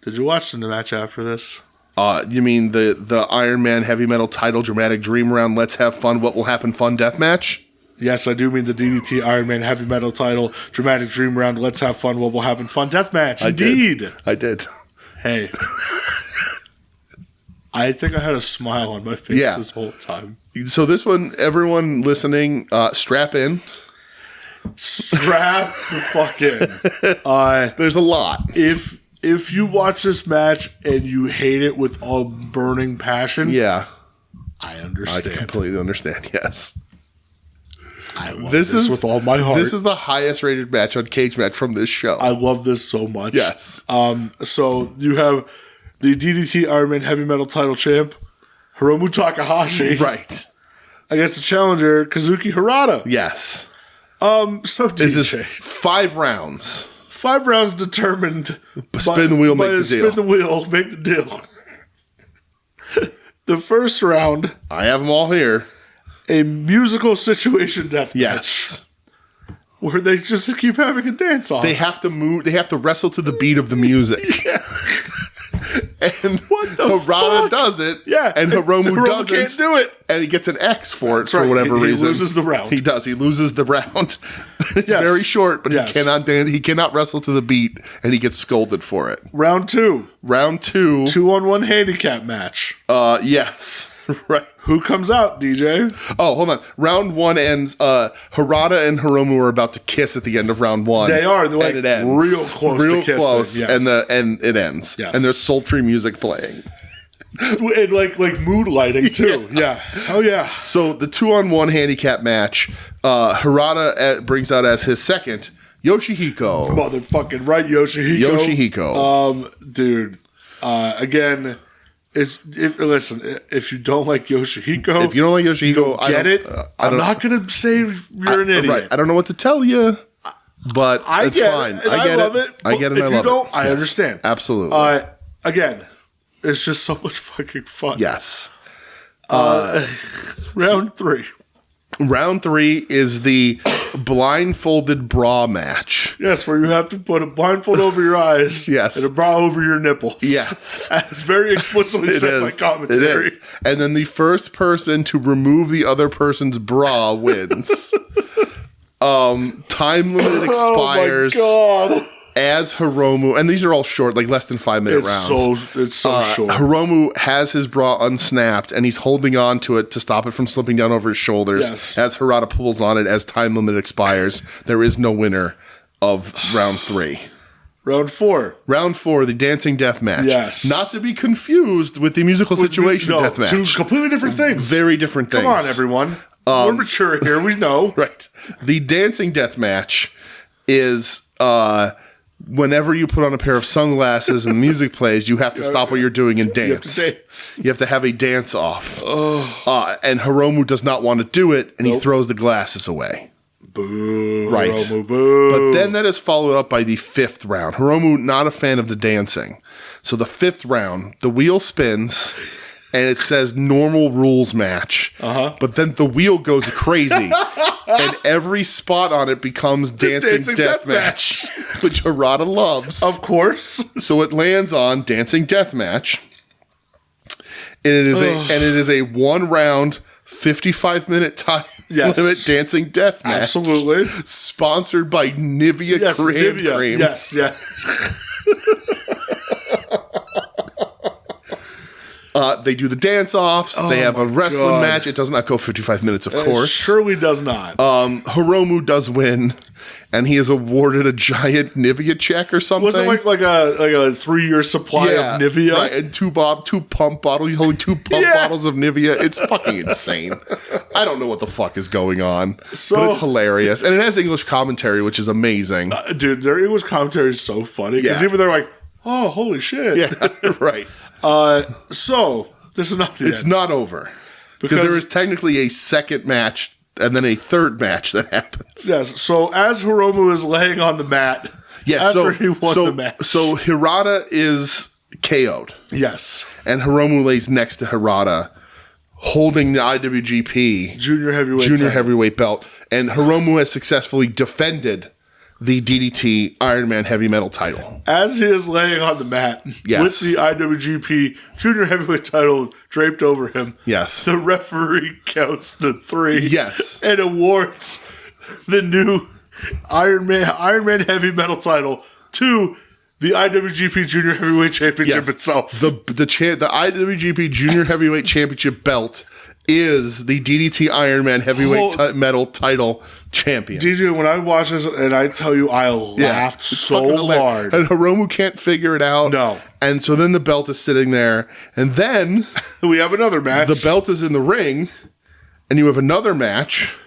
Did you watch the match after this? You mean the Iron Man Heavy Metal title Dramatic Dream round Let's Have Fun, What Will Happen Fun death match? Yes, I do mean the DDT Iron Man Heavy Metal title Dramatic Dream round Let's Have Fun, What Will Happen Fun death match. Indeed. I did. Hey. I think I had a smile on my face this whole time. So this one, everyone listening, strap in. Strap the fuck in. There's a lot. If you watch this match and you hate it with all burning passion, I understand. I completely understand, yes. I love this with all my heart. This is the highest rated match on Cage Match from this show. I love this so much. Yes. So you have the DDT Iron Man Heavy Metal title champ, Hiromu Takahashi. Right. Against the challenger, Kazuki Harada. Yes. So this is 5 rounds. 5 rounds determined. Spin the wheel, make the deal. Spin the wheel, make the deal. The first round. I have them all here. A musical situation death match. Yes. Where they just keep having a dance off. They have to move. They have to wrestle to the beat of the music. And Harada does it. Yeah. And Hiromu doesn't. Can't do it. And he gets an X for it for whatever reason. He loses the round. He does. He loses the round. It's very short, but he cannot dance. He cannot wrestle to the beat, and he gets scolded for it. Round 2. 2-on-1 handicap match. Yes. Right. Who comes out, DJ? Oh, hold on. Round 1 ends. Harada and Hiromu are about to kiss at the end of round 1. They are. They're like and it ends. real close to kissing. Close, yes. and it ends. Yes. And there's sultry music playing. And like mood lighting too. Yeah. Oh yeah. So the 2-on-1 handicap match, Harada brings out as his second Yoshihiko. Motherfucking right, Yoshihiko. Dude. Again. If you don't like Yoshihiko, get it. I'm not going to say you're an idiot. Right. I don't know what to tell you, but it's fine. I love it. I get it. If you don't, I understand. Absolutely. Again, it's just so much fucking fun. Yes. Round 3. Round 3 is the blindfolded bra match. Yes, where you have to put a blindfold over your eyes yes. and a bra over your nipples. Yes. It's very explicitly said by commentary. It is. And then the first person to remove the other person's bra wins. Time limit expires. Oh my God. As Hiromu, and these are all short, like less than 5-minute rounds. It's so short. Hiromu has his bra unsnapped, and he's holding on to it to stop it from slipping down over his shoulders. Yes. As Harada pulls on it, as time limit expires, there is no winner of round 3. Round 4. Round 4, the dancing death match. Yes. Not to be confused with the musical situation death match. 2 completely different things. Very different things. Come on, everyone. We're mature here. We know. Right. The dancing death match is whenever you put on a pair of sunglasses and the music plays, you have to stop what you're doing and dance. You have to dance. You have to have a dance off. And Hiromu does not want to do it, and he throws the glasses away. Boo. Right. Hiromu, boo. But then that is followed up by the 5th round. Hiromu, not a fan of the dancing. So the 5th round, the wheel spins, and it says normal rules match. But then the wheel goes crazy, and every spot on it becomes dancing death match, which Harada loves. Of course. So it lands on dancing death match, and it is a 1 round, 55-minute time limit dancing death match. Absolutely. Sponsored by Nivea Cream. Yes, yeah. They do the dance-offs. They have a wrestling match. It does not go 55 minutes, of course. It surely does not. Hiromu does win, and he is awarded a giant Nivea check or something. Wasn't it like a 3-year supply of Nivea? Right, and two pump bottles. He's holding 2 pump bottles of Nivea. It's fucking insane. I don't know what the fuck is going on, but it's hilarious. And it has English commentary, which is amazing. Dude, their English commentary is so funny. Because even they're like, oh, holy shit. Yeah, right. So, this is not the It's end. not over. Because there is technically a second match and then a third match that happens. Yes, so as Hiromu is laying on the mat, after he won the match. So Hirata is KO'd. Yes. And Hiromu lays next to Hirata, holding the IWGP Junior heavyweight belt. And Hiromu has successfully defended the DDT IronMan Heavy Metal title. As he is laying on the mat with the IWGP Junior Heavyweight title draped over him, the referee counts to 3 and awards the new IronMan Heavy Metal title to the IWGP Junior Heavyweight Championship itself. The IWGP Junior Heavyweight Championship belt is the DDT Ironman Heavyweight Metal title champion. DJ, when I watch this, and I tell you, I laughed so hard. And Hiromu can't figure it out. No. And so then the belt is sitting there. And then we have another match. The belt is in the ring. And you have another match,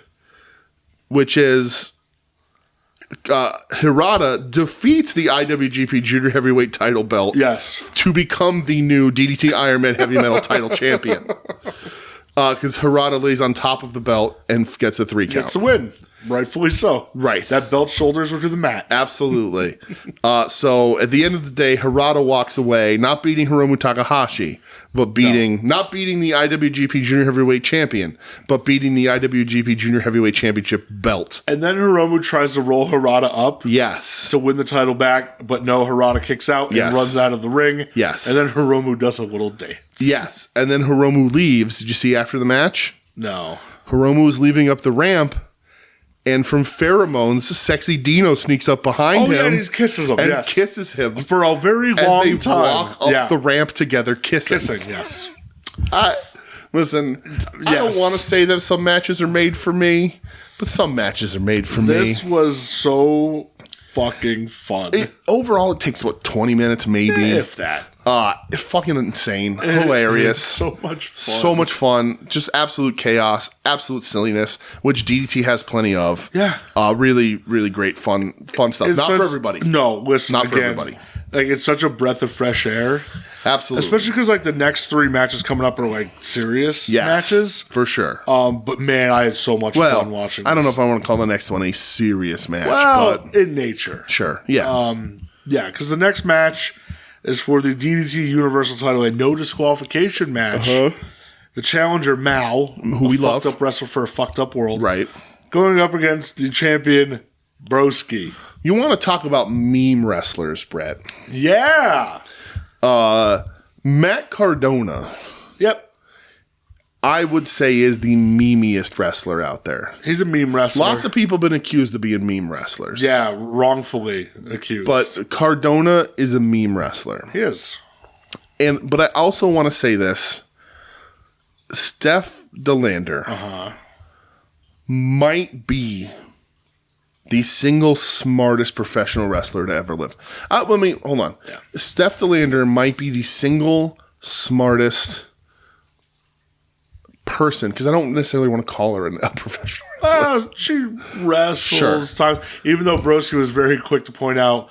which is Hirata defeats the IWGP Junior Heavyweight title belt to become the new DDT Ironman Heavy Metal title champion. Because Hirata lays on top of the belt and gets a 3 count. Gets the win. Rightfully so. Right. That belt shoulders were to the mat. Absolutely. So at the end of the day, Hirata walks away, not beating Hiromu Takahashi, but not beating the IWGP Junior Heavyweight Champion, but beating the IWGP Junior Heavyweight Championship belt. And then Hiromu tries to roll Hirata up. Yes. To win the title back, but no, Hirata kicks out and runs out of the ring. Yes. And then Hiromu does a little dance. Yes. And then Hiromu leaves. Did you see after the match? No. Hiromu is leaving up the ramp. And from pheromones, Sexy Dino sneaks up behind him. Oh, yeah, and he kisses him, kisses him. For a very long time. Walk up the ramp together, kissing. Yes. Listen, I don't want to say that some matches are made for me, but some matches are made for me. This was so fucking fun. Overall, it takes, 20 minutes maybe? If that. It's fucking insane. Hilarious. So much fun. So much fun. Just absolute chaos. Absolute silliness, which DDT has plenty of. Yeah. Really, really great fun stuff. Not for everybody. No, listen, Not for everybody. Like, it's such a breath of fresh air. Absolutely. Especially because, like, the next 3 matches coming up are, serious matches. For sure. But, man, I had so much fun watching this. I don't know if I want to call the next one a serious match. But in nature. Sure. Yes. Yeah, because the next match is for the DDT Universal title, a no disqualification match. The challenger, Mao, who we love, fucked up wrestler for a fucked up world. Right. Going up against the champion, Broski. You want to talk about meme wrestlers, Brett? Yeah. Matt Cardona. Yep. I would say is the memeiest wrestler out there. He's a meme wrestler. Lots of people have been accused of being meme wrestlers. Yeah, wrongfully accused. But Cardona is a meme wrestler. He is. But I also want to say this. Steph DeLander might be the single smartest professional wrestler to ever live. Hold on. Yeah. Steph DeLander might be the single smartest person, because I don't necessarily want to call her a professional wrestler. She wrestles. Time, even though Broski was very quick to point out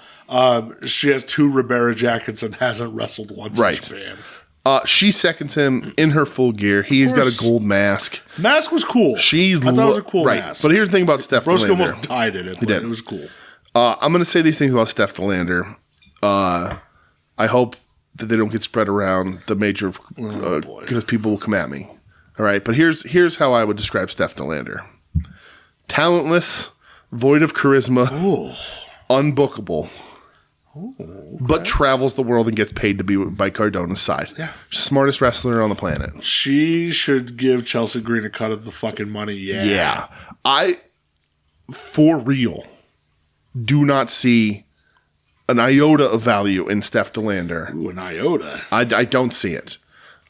she has 2 Ribera jackets and hasn't wrestled once in Japan. She seconds him in her full gear. He's got a gold mask. Mask was cool. I thought it was a cool mask. But here's the thing about Steph Broski DeLander. almost died in it, but it was cool. I'm going to say these things about Steph DeLander. I hope that they don't get spread around the major because people will come at me. All right, but here's how I would describe Steph DeLander. Talentless, void of charisma, unbookable, but travels the world and gets paid to be by Cardona's side. Yeah. Smartest wrestler on the planet. She should give Chelsea Green a cut of the fucking money. Yeah. I, for real, do not see an iota of value in Steph DeLander. Ooh, an iota. I don't see it.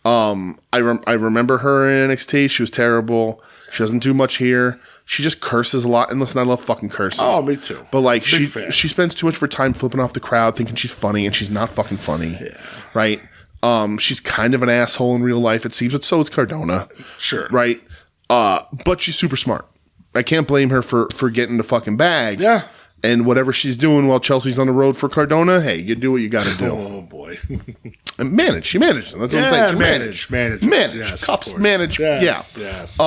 I remember her in NXT. She was terrible. She doesn't do much here. She just curses a lot. And listen, I love fucking cursing. Oh, me too. But like she spends too much of her time flipping off the crowd, thinking she's funny, and she's not fucking funny. Yeah. Right? She's kind of an asshole in real life, it seems, but so is Cardona. Sure. Right? But she's super smart. I can't blame her for getting the fucking bag. Yeah. And whatever she's doing while Chelsea's on the road for Cardona, hey, you do what you got to do. Oh, boy. And manage. She managed them. That's what I'm saying. She managed. Yes, Cups, manage. Yes, yeah. Yes.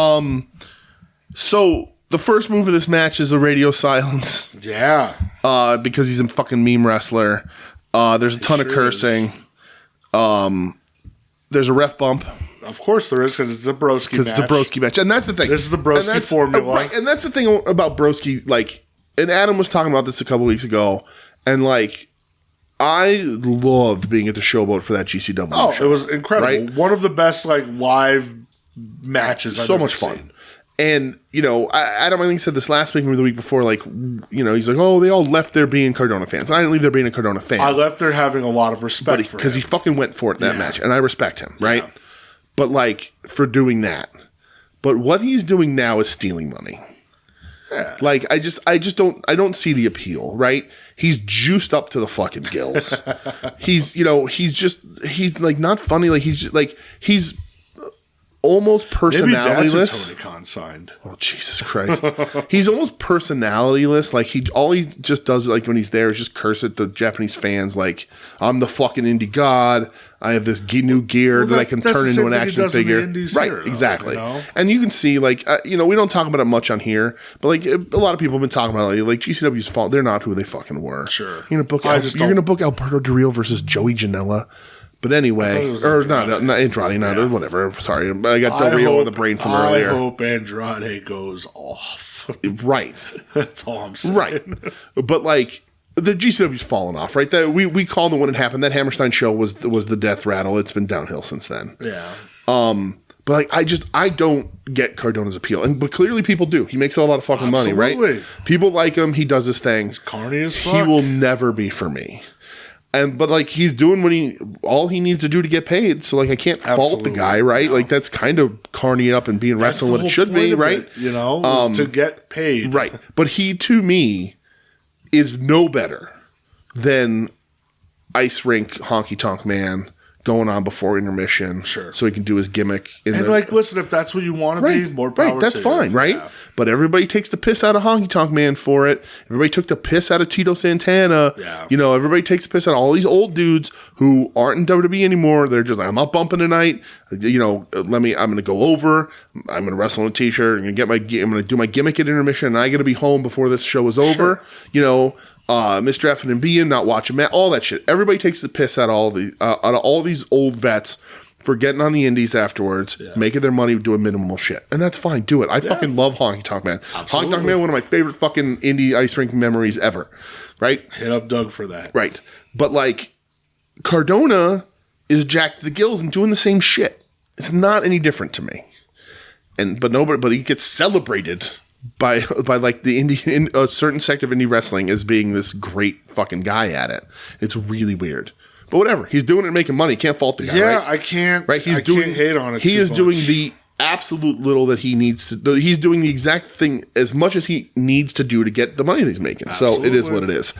So the first move of this match is a radio silence. Yeah. Because he's a fucking meme wrestler. There's a ton of cursing. There's a ref bump. Of course there is, because it's a Broski match. Because it's a Broski match. And that's the thing. This is the Broski formula. Right. And that's the thing about Broski. Like, and Adam was talking about this a couple weeks ago. And, like, I loved being at the Showboat for that GCW show. It was incredible. Right? One of the best, like, live matches I've ever seen. So much fun. And, you know, Adam, I think, said this last week or the week before, like, you know, he's like, oh, they all left there being Cardona fans. And I didn't leave there being a Cardona fan. I left there having a lot of respect for him. Because he fucking went for it in that match. And I respect him, right? Yeah. But, like, for doing that. But what he's doing now is stealing money. Yeah. Like, I don't see the appeal, right? He's juiced up to the fucking gills. He's like not funny. Like, he's almost personalityless. Maybe that's what Tony Khan signed. Oh, Jesus Christ. He's almost personalityless. Like, all he just does, like, when he's there is just curse at the Japanese fans. Like, I'm the fucking indie god. I have this new gear that I can turn into an action figure. Right, here, exactly. You know? And you can see, like, we don't talk about it much on here, but, like, a lot of people have been talking about it. Like, GCW's fault. They're not who they fucking were. Sure. You're going to book Alberto Del Rio versus Joey Janela. But anyway, or not Andrade, not whatever. Sorry, I got Del Rio in the brain from earlier. I hope Andrade goes off. Right. That's all I'm saying. Right. But, like, the GCW's fallen off, right? We called it when it happened. That Hammerstein show was the death rattle. It's been downhill since then. Yeah. But, like, I don't get Cardona's appeal. But clearly people do. He makes a lot of fucking money, right? People like him. He does his thing. He's carny as fuck. He will never be for me. But like, he's doing all he needs to do to get paid. So, like, I can't fault the guy, right? No. Like, that's kind of carny up and being wrestling what it should be, right? It, you know, is to get paid. Right. But he, to me, is no better than Ice Rink Honky Tonk Man going on before intermission. Sure. So he can do his gimmick. Listen, if that's what you want to be, more power to you. That's fine, right? Yeah. But everybody takes the piss out of Honky Tonk Man for it. Everybody took the piss out of Tito Santana. Yeah. You know, everybody takes the piss out of all these old dudes who aren't in WWE anymore. They're just like, I'm not bumping tonight. You know, I'm going to go over. I'm going to wrestle in a t-shirt. I'm going to do my gimmick at intermission, and I got to be home before this show is over. Sure. You know, Mr. F and being not watching Matt, all that shit. Everybody takes the piss out of all these old vets for getting on the indies afterwards, making their money doing minimal shit. And that's fine. Do it. I fucking love Honky Tonk Man. Absolutely. Honky Tonk Man, one of my favorite fucking indie ice rink memories ever. Right? Hit up Doug for that. Right. But, like, Cardona is jacked to the gills and doing the same shit. It's not any different to me. But he gets celebrated by like a certain sector of indie wrestling as being this great fucking guy at it. It's really weird. But whatever. He's doing it and making money. Can't fault the guy, right? I can't. Right? Can't hate on it. He is doing the absolute little that he needs to do. He's doing the exact thing as much as he needs to do to get the money that he's making. Absolutely. So it is what it is.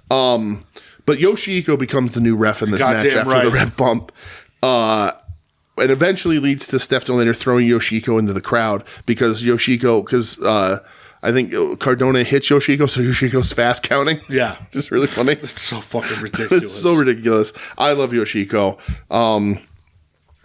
But Yoshihiko becomes the new ref in this match after the ref bump. and eventually leads to Steph Delator throwing Yoshiko into the crowd because I think Cardona hits Yoshiko, so Yoshiko's fast counting. Yeah. It's really funny. It's so fucking ridiculous. It's so ridiculous. I love Yoshiko.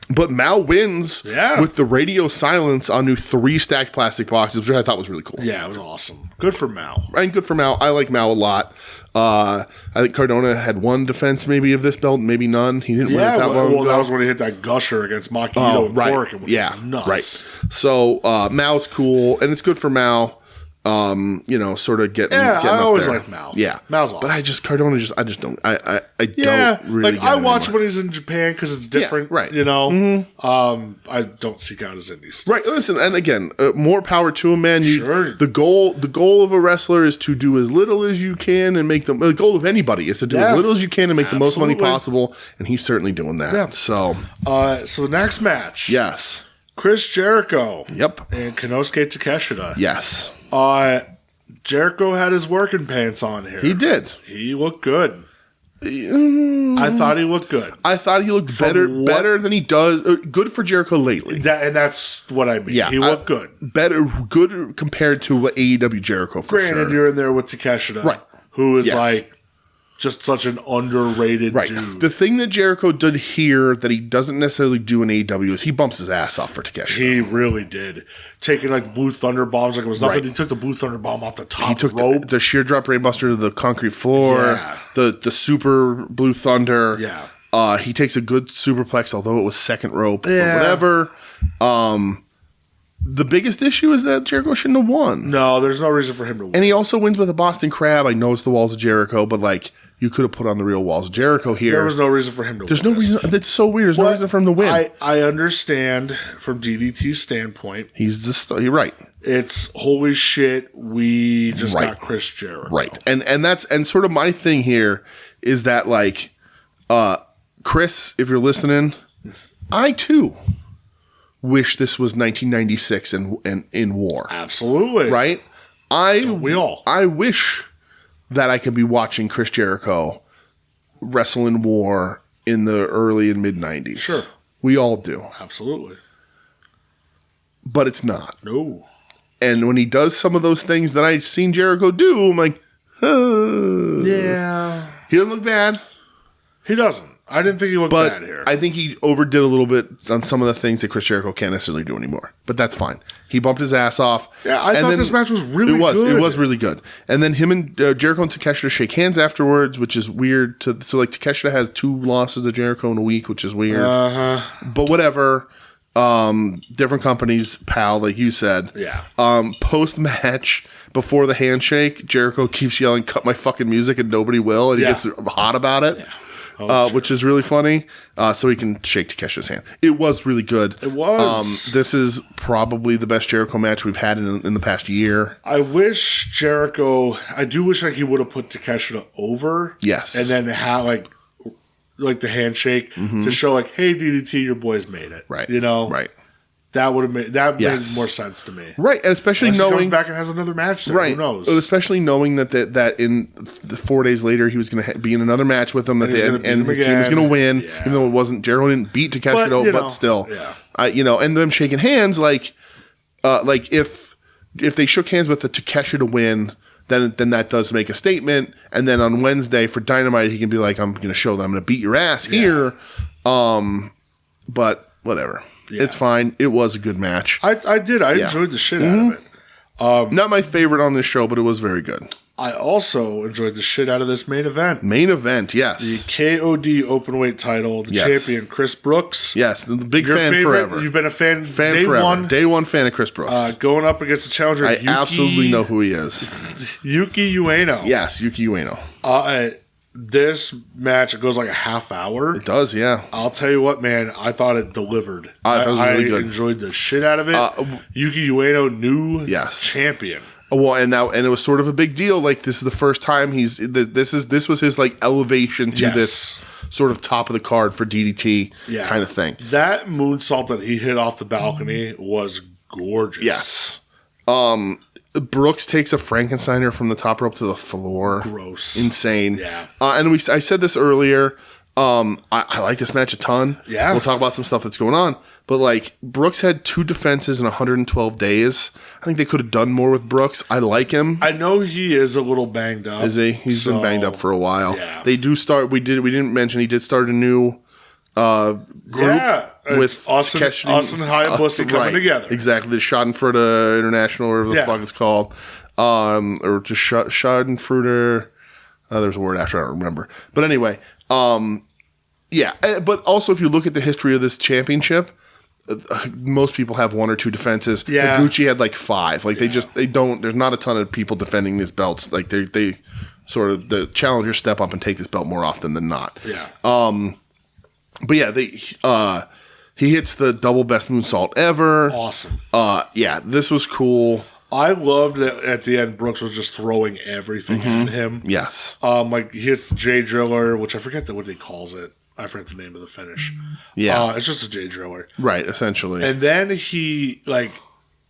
But Mao wins with the radio silence onto 3 stacked plastic boxes, which I thought was really cool. Yeah, it was awesome. Good for Mao. And good for Mao. I like Mao a lot. I think Cardona had 1 defense maybe of this belt, maybe none. He didn't win it that long ago. That was when he hit that gusher against Makito and Korakuen, which is nuts. Right. So Mao's cool, and it's good for Mao. Sort of getting I up always there. like Mao. Yeah, Mao's awesome. But Cardona I just don't. I don't really. Like I watch when he's in Japan because it's different. Yeah, right. You know. I don't seek out his indie stuff. Right. Listen, and again, more power to him, man. Sure. The goal of a wrestler is to do as little as you can and make the goal of anybody is to do as little as you can and make the most money possible. And he's certainly doing that. Yeah. So next match. Yes. Chris Jericho. Yep. And Konosuke Takeshita. Yes. Jericho had his working pants on here. He did. He looked good. I thought he looked good. I thought he looked better than he does. Good for Jericho lately. And that's what I mean. Yeah, he looked good. Good compared to what AEW Jericho for Granted, you're in there with Takeshita. Right. Who is like just such an underrated dude. The thing that Jericho did here that he doesn't necessarily do in AEW is he bumps his ass off for Takeshita. He really did. Taking like the Blue Thunder bombs like it was nothing. He took the Blue Thunder bomb off the top rope. The sheer drop brainbuster to the concrete floor. Yeah. The super Blue Thunder. Yeah. He takes a good superplex, although it was second rope. Yeah. Or whatever. The biggest issue is that Jericho shouldn't have won. No, there's no reason for him to win. And he also wins with a Boston Crab. I know it's the Walls of Jericho, but like you could have put on the real Walls of Jericho here. There was no reason for him to win. There's no reason. That's so weird. There's no reason for him to win. I understand from DDT's standpoint. You're right. It's holy shit. We just got Chris Jericho. Right. And that's sort of my thing here is that like, Chris, if you're listening, I too wish this was 1996 and in war. Absolutely. Right? We all. I wish that I could be watching Chris Jericho wrestle in war in the early and mid 90s. Sure. We all do. Absolutely. But it's not. No. And when he does some of those things that I've seen Jericho do, I'm like, yeah. He doesn't look bad. He doesn't. I didn't think he looked bad here. I think he overdid a little bit on some of the things that Chris Jericho can't necessarily do anymore. But that's fine. He bumped his ass off. Yeah, I thought this match was really good. It was really good. And then him and Jericho and Takeshita shake hands afterwards, which is weird. So like Takeshita has 2 losses to Jericho in a week, which is weird. But whatever. Different companies, pal, like you said. Yeah. Post match, before the handshake, Jericho keeps yelling, "Cut my fucking music," and nobody will, and he gets hot about it. Yeah. Which is really funny, so he can shake Takeshita's hand. It was really good. It was. This is probably the best Jericho match we've had in the past year. I wish Jericho. I do wish like he would have put Takeshita over. Yes, and then have like the handshake to show like, hey DDT, your boys made it. Right. You know. Right. That would have made made more sense to me. Right, and especially knowing he comes back and has another match there. Right. Who knows? Especially knowing that in 4 days later he was going to be in another match with them and his team was going to win, even though it wasn't Jericho didn't beat Takeshita, but still, and them shaking hands like if they shook hands with the Takeshita win, then that does make a statement, and then on Wednesday for Dynamite he can be like, I'm going to show them I'm going to beat your ass here, but whatever. Yeah. It's fine. It was a good match. I did. I enjoyed the shit out of it. Not my favorite on this show, but it was very good. I also enjoyed the shit out of this main event. Main event, yes. The KOD Openweight title, the champion, Chris Brooks. Yes, the big fan forever. You've been a fan day forever. one. Day one fan of Chris Brooks. Going up against the challenger, I absolutely know who he is. Yuki Ueno. Yes, Yuki Ueno. This match, it goes like a half hour. It does, yeah. I'll tell you what, man. I thought it delivered. I thought it was really good. I enjoyed the shit out of it. Yuki Ueno, new champion. Well, and it was sort of a big deal. Like this is the first time this was his like elevation to this sort of top of the card for DDT kind of thing. That moonsault that he hit off the balcony was gorgeous. Yes. Brooks takes a Frankensteiner from the top rope to the floor. Gross. Insane. Yeah. And I said this earlier. I like this match a ton. Yeah. We'll talk about some stuff that's going on. But, like, Brooks had 2 defenses in 112 days. I think they could have done more with Brooks. I like him. I know he is a little banged up. Is he? He's been banged up for a while. Yeah. They do start. We didn't mention he did start a new group with Austin Hayabusa coming together. Exactly. The Schadenfreude International, or whatever the fuck it's called. Or just Schadenfreude. There's a word after, I don't remember. But anyway, but also if you look at the history of this championship, most people have 1 or 2 defenses. Yeah. Higuchi had like 5. Like they don't. There's not a ton of people defending these belts. Like they sort of the challengers step up and take this belt more often than not. Yeah. But yeah, he hits the double best moonsault ever. Awesome. This was cool. I loved that at the end Brooks was just throwing everything at him. Yes. Like he hits the J Driller, which I forget what he calls it. I forget the name of the finish. Yeah. It's just a J Driller. Right, essentially. And then he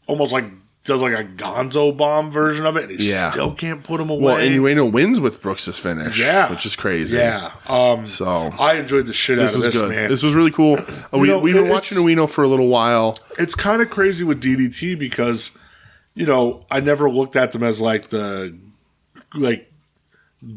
almost does like a Gonzo bomb version of it, and he still can't put him away. Well, Innuendo wins with Brooks' finish. Yeah. Which is crazy. Yeah. So I enjoyed the shit out of this, good. man. This was really cool. We've been watching Ueno for a little while. It's kind of crazy with DDT because, I never looked at them as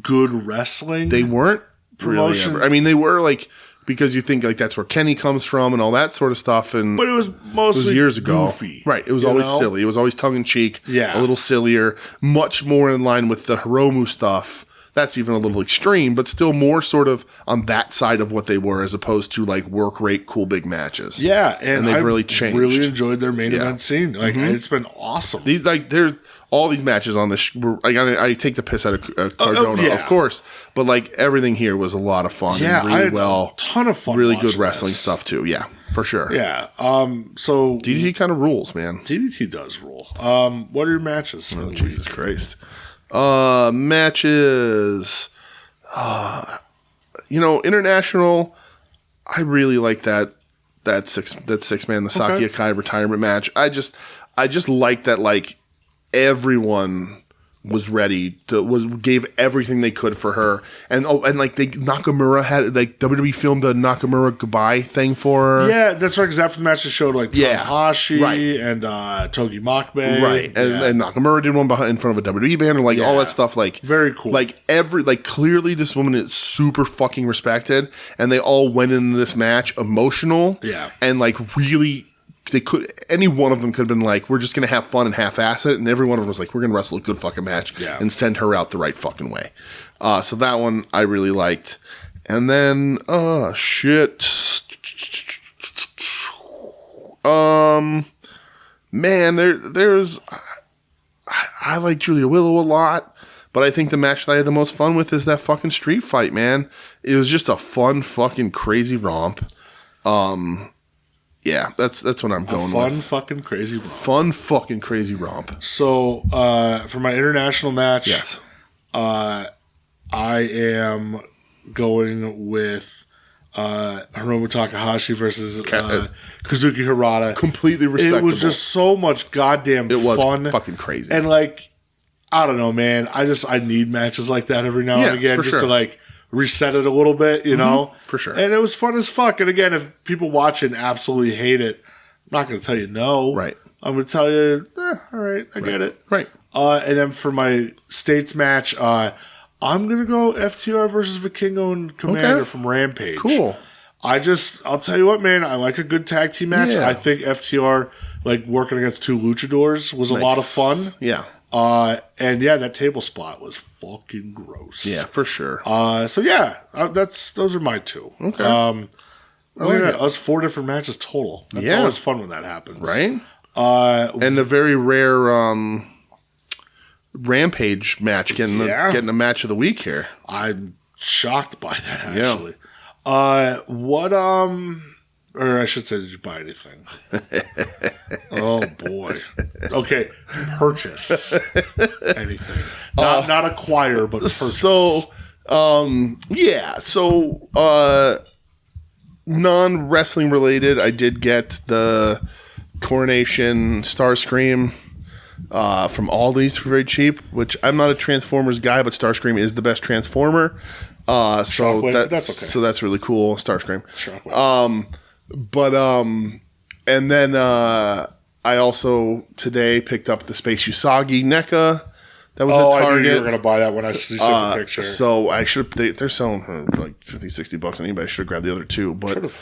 good wrestling. They weren't promotion. Really ever. I mean, they were because you think that's where Kenny comes from and all that sort of stuff. But it was mostly years ago. Goofy, right? It was always silly. It was always tongue in cheek. Yeah, a little sillier, much more in line with the Hiromu stuff. That's even a little extreme, but still more sort of on that side of what they were, as opposed to work rate, cool big matches. Yeah, and they've really changed. Really enjoyed their main event scene. It's been awesome. These there's all these matches on this. I take the piss out of Cardona, of course, but everything here was a lot of fun. Yeah, and really I had a ton of fun. Really good wrestling stuff too. Yeah, for sure. Yeah. So DDT kind of rules, man. DDT does rule. What are your matches? Oh, Jesus Christ. Matches. International. I really like that six man, the Saki Akai retirement match. I just like that. Everyone was ready gave everything they could for her, and Nakamura had WWE filmed a Nakamura goodbye thing for her. Yeah, that's right. Because after the match, they showed Tanahashi and Togi Makabe, right? And Nakamura did one in front of a WWE banner, all that stuff. Very cool. Clearly, this woman is super fucking respected, and they all went into this match emotional. Yeah, and really. Any one of them could have been we're just going to have fun and half-ass it. And every one of them was we're going to wrestle a good fucking match and send her out the right fucking way. So that one I really liked. And then, man, there's, I like Julia Willow a lot, but I think the match that I had the most fun with is that fucking street fight, man. It was just a fun fucking crazy romp. Yeah, that's what I'm going with. Fun fucking crazy romp. Fun fucking crazy romp. So, for my international match, yes, I am going with Hiromu Takahashi versus Kazuki Hirata. Completely respectable. It was just so much goddamn fun. It was fucking crazy. And I don't know, man. I need matches like that every now and again just to reset it a little bit, you know? For sure. And it was fun as fuck. And again, if people watch it and absolutely hate it, I'm not going to tell you no. Right. I'm going to tell you, all right, I get it. Right. And then for my States match, I'm going to go FTR versus Vikingo and Commander from Rampage. Cool. I'll tell you what, man, I like a good tag team match. Yeah. I think FTR, working against 2 luchadors was a lot of fun. Yeah. And that table spot was fucking gross. Yeah, for sure. Those are my 2. Okay. Us 4 different matches total. That's always fun when that happens. Right? And the very rare Rampage match getting a match of the week here. I'm shocked by that, actually. Yeah. Or I should say, did you buy anything? Oh, boy. Okay, purchase anything. Not acquire, but purchase. So, non-wrestling related, I did get the Coronation Starscream from Aldi's for very cheap, which I'm not a Transformers guy, but Starscream is the best Transformer. So Shockwave, that's okay. So that's really cool. Starscream. Shockwave. And then I also today picked up the Space Usagi NECA. That was at Target. I knew you were going to buy that when I sent the picture. So I should. They're selling for like $50-$60 anybody. I should have grabbed the other two, but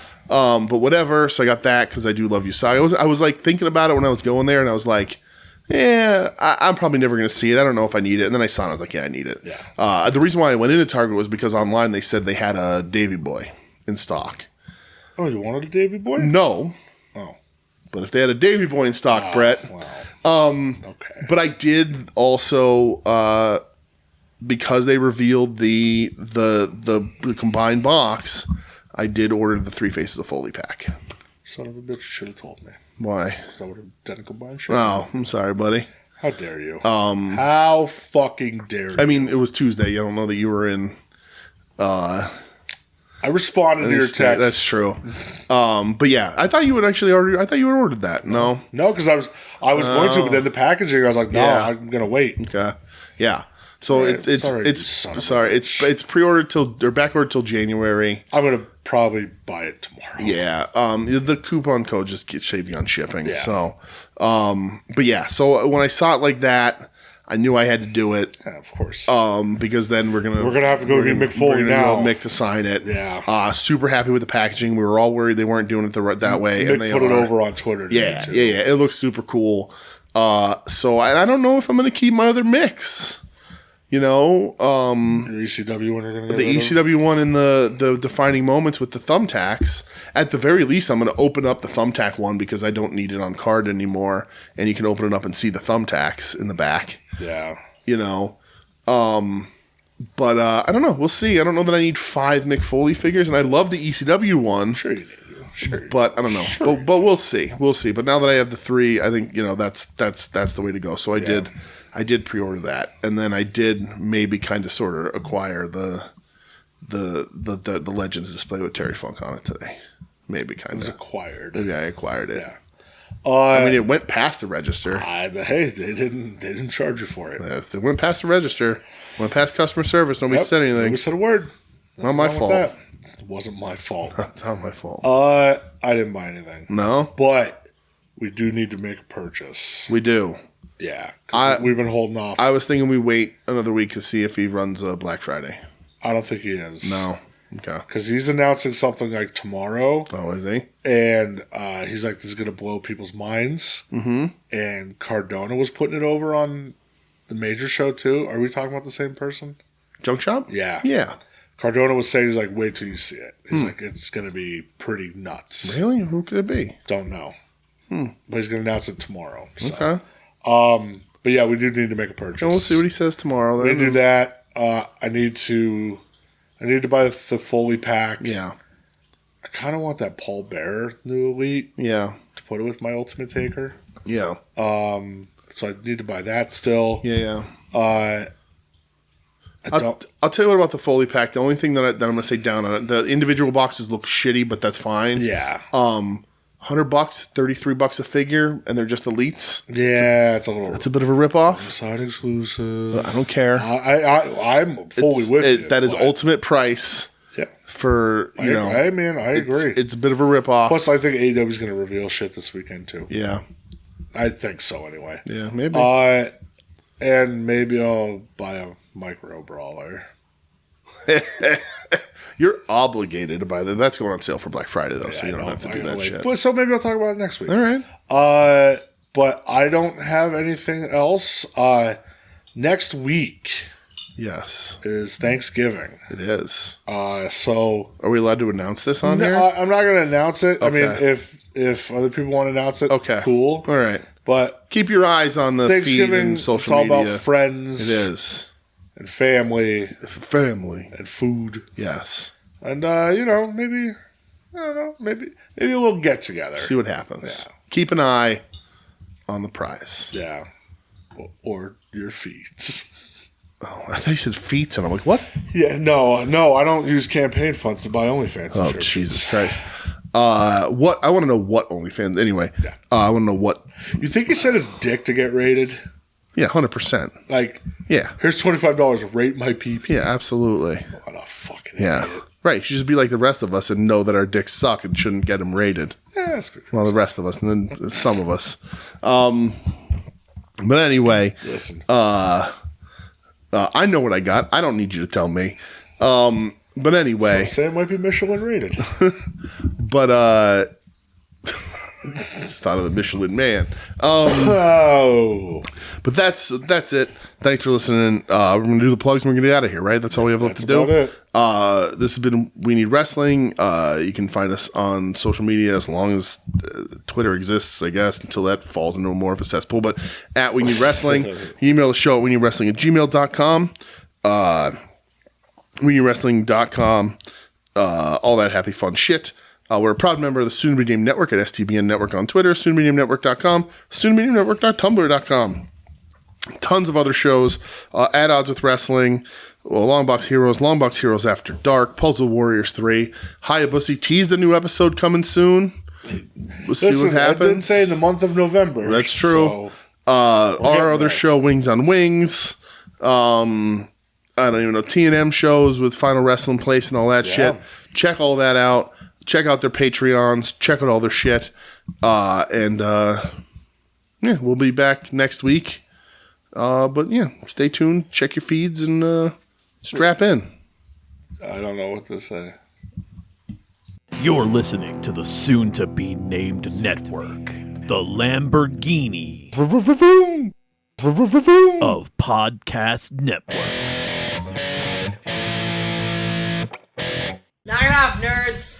whatever. So I got that because I do love Usagi. I was like thinking about it when I was going there, and I was like, yeah, I'm probably never going to see it. I don't know if I need it. And then I saw it. I was like, yeah, I need it. Yeah. The reason why I went into Target was because online they said they had a Davy Boy in stock. Oh, you wanted a Davy Boy? No. Oh. But if they had a Davy Boy in stock, Brett. Wow. Okay. But I did also, because they revealed the combined box, I did order the Three Faces of Foley pack. Son of a bitch, you should have told me. Why? Because I would have done a combined shit. Oh, I'm sorry, buddy. How dare you? How fucking dare you? I mean, it was Tuesday. I don't know that you were in. I responded to your text. That's true. But yeah, I thought you would actually order. I thought you would ordered that. No, because I was going to, but then the packaging, I was like, no, I'm gonna wait. Okay, yeah. So Right. it's pre-ordered or back-ordered till January. I'm gonna probably buy it tomorrow. Yeah. The coupon code just gets shaved on shipping. Yeah. So, but yeah. So when I saw it like that, I knew I had to do it. Yeah, of course. Because then we're gonna have to go to Mick Foley now. Go Mick to sign it. Yeah. Super happy with the packaging. We were all worried they weren't doing it that way. Mick and they put it over on Twitter. Yeah. It looks super cool. So I don't know if I'm gonna keep my other mix. You know, your ECW one. The ECW one in the defining moments with the thumbtacks. At the very least, I'm going to open up the thumbtack one because I don't need it on card anymore, and you can open it up and see the thumbtacks in the back. Yeah, you know, but I don't know. We'll see. I don't know that I need 5 Mick Foley figures, and I love the ECW one. Sure you do. Sure, but I don't know. Sure. But we'll see. We'll see. But now that I have the 3, I think that's the way to go. So I did pre-order that, and then I did maybe kind of sort of acquire the Legends display with Terry Funk on it today. Maybe kind of. It was acquired. Yeah, I acquired it. Yeah. I mean, it went past the register. Hey, they didn't charge you for it. If they went past the register, went past customer service. Nobody said anything. Nobody said a word. Not my fault. It wasn't my fault. Not my fault. I didn't buy anything. No, but we do need to make a purchase. We do. Yeah, we've been holding off. I was thinking we wait another week to see if he runs Black Friday. I don't think he is. No. Okay. Because he's announcing something like tomorrow. Oh, is he? And he's like, this is going to blow people's minds. Mm-hmm. And Cardona was putting it over on the major show too. Are we talking about the same person? Junk Shop? Yeah. Yeah. Cardona was saying, he's like, wait till you see it. He's like, it's going to be pretty nuts. Really? Who could it be? Don't know. But he's going to announce it tomorrow. So. Okay. But yeah, we do need to make a purchase. And we'll see what he says tomorrow. We do that. I need to buy the Foley pack. Yeah. I kind of want that Paul Bearer new Elite. Yeah. To put it with my Ultimate Taker. Yeah. So I need to buy that still. Yeah. I'll tell you what about the Foley pack. The only thing that I'm going to say down on it, the individual boxes look shitty, but that's fine. Yeah. $100, $33 a figure, and they're just elites. Yeah, it's a little. That's a bit of a ripoff. Side exclusive. I don't care. I'm fully with you. That is ultimate price. Yeah. For I agree. It's a bit of a ripoff. Plus, I think AEW is going to reveal shit this weekend too. Yeah. I think so. Anyway. Yeah, maybe. And maybe I'll buy a micro brawler. You're obligated to buy that. That's going on sale for Black Friday, though, so you don't have to do that shit. But so maybe I'll talk about it next week. All right. But I don't have anything else. Next week, yes, is Thanksgiving. It is. So are we allowed to announce this on here? I'm not going to announce it. Okay. I mean, if other people want to announce it, okay, cool. All right. But keep your eyes on the feed and social media. It's all about friends. It is. And family. And food. Yes. And, maybe, I don't know, maybe we'll get together. See what happens. Yeah. Keep an eye on the prize. Yeah. Or your feeds. Oh, I thought you said feats, and I'm like, what? Yeah, no, I don't use campaign funds to buy OnlyFans. Oh, Jesus Christ. What I want to know what OnlyFans. Anyway, yeah. I want to know what. You think he said his dick to get rated? Yeah, 100%. Like, yeah. Here's $25. Rate my PP. Yeah, absolutely. What a fucking Yeah. Right. She should be like the rest of us and know that our dicks suck and shouldn't get them rated. Yeah, well, the rest of us and then some of us. But anyway, listen. I know what I got. I don't need you to tell me. But anyway, some say it might be Michelin rated. But just thought of the Michelin Man. But that's it. Thanks for listening. We're gonna do the plugs and we're gonna get out of here, right? That's all we have left to do. It. This has been We Need Wrestling. You can find us on social media as long as Twitter exists, I guess, until that falls into more of a cesspool. But at We Need Wrestling, email the show at WeNeedWrestling@gmail.com. WeNeedWrestling.com. All that happy fun shit. We're a proud member of the Soon to Be Named Network at STBN Network on Twitter, soontobenamednetwork.com, soontobenamednetwork.tumblr.com. Tons of other shows. At Odds with Wrestling, Longbox Heroes After Dark, Puzzle Warriors 3, Hayabusa teased a new episode coming soon. We'll see what happens. I did say in the month of November. That's true. So our other show, Wings on Wings. I don't even know, T&M shows with Final Wrestling Place and all that shit. Check all that out. Check out their Patreons. Check out all their shit. We'll be back next week. But yeah, stay tuned. Check your feeds and strap in. I don't know what to say. You're listening to the soon-to-be-named network, the Lamborghini of podcast networks. Knock it off, nerds!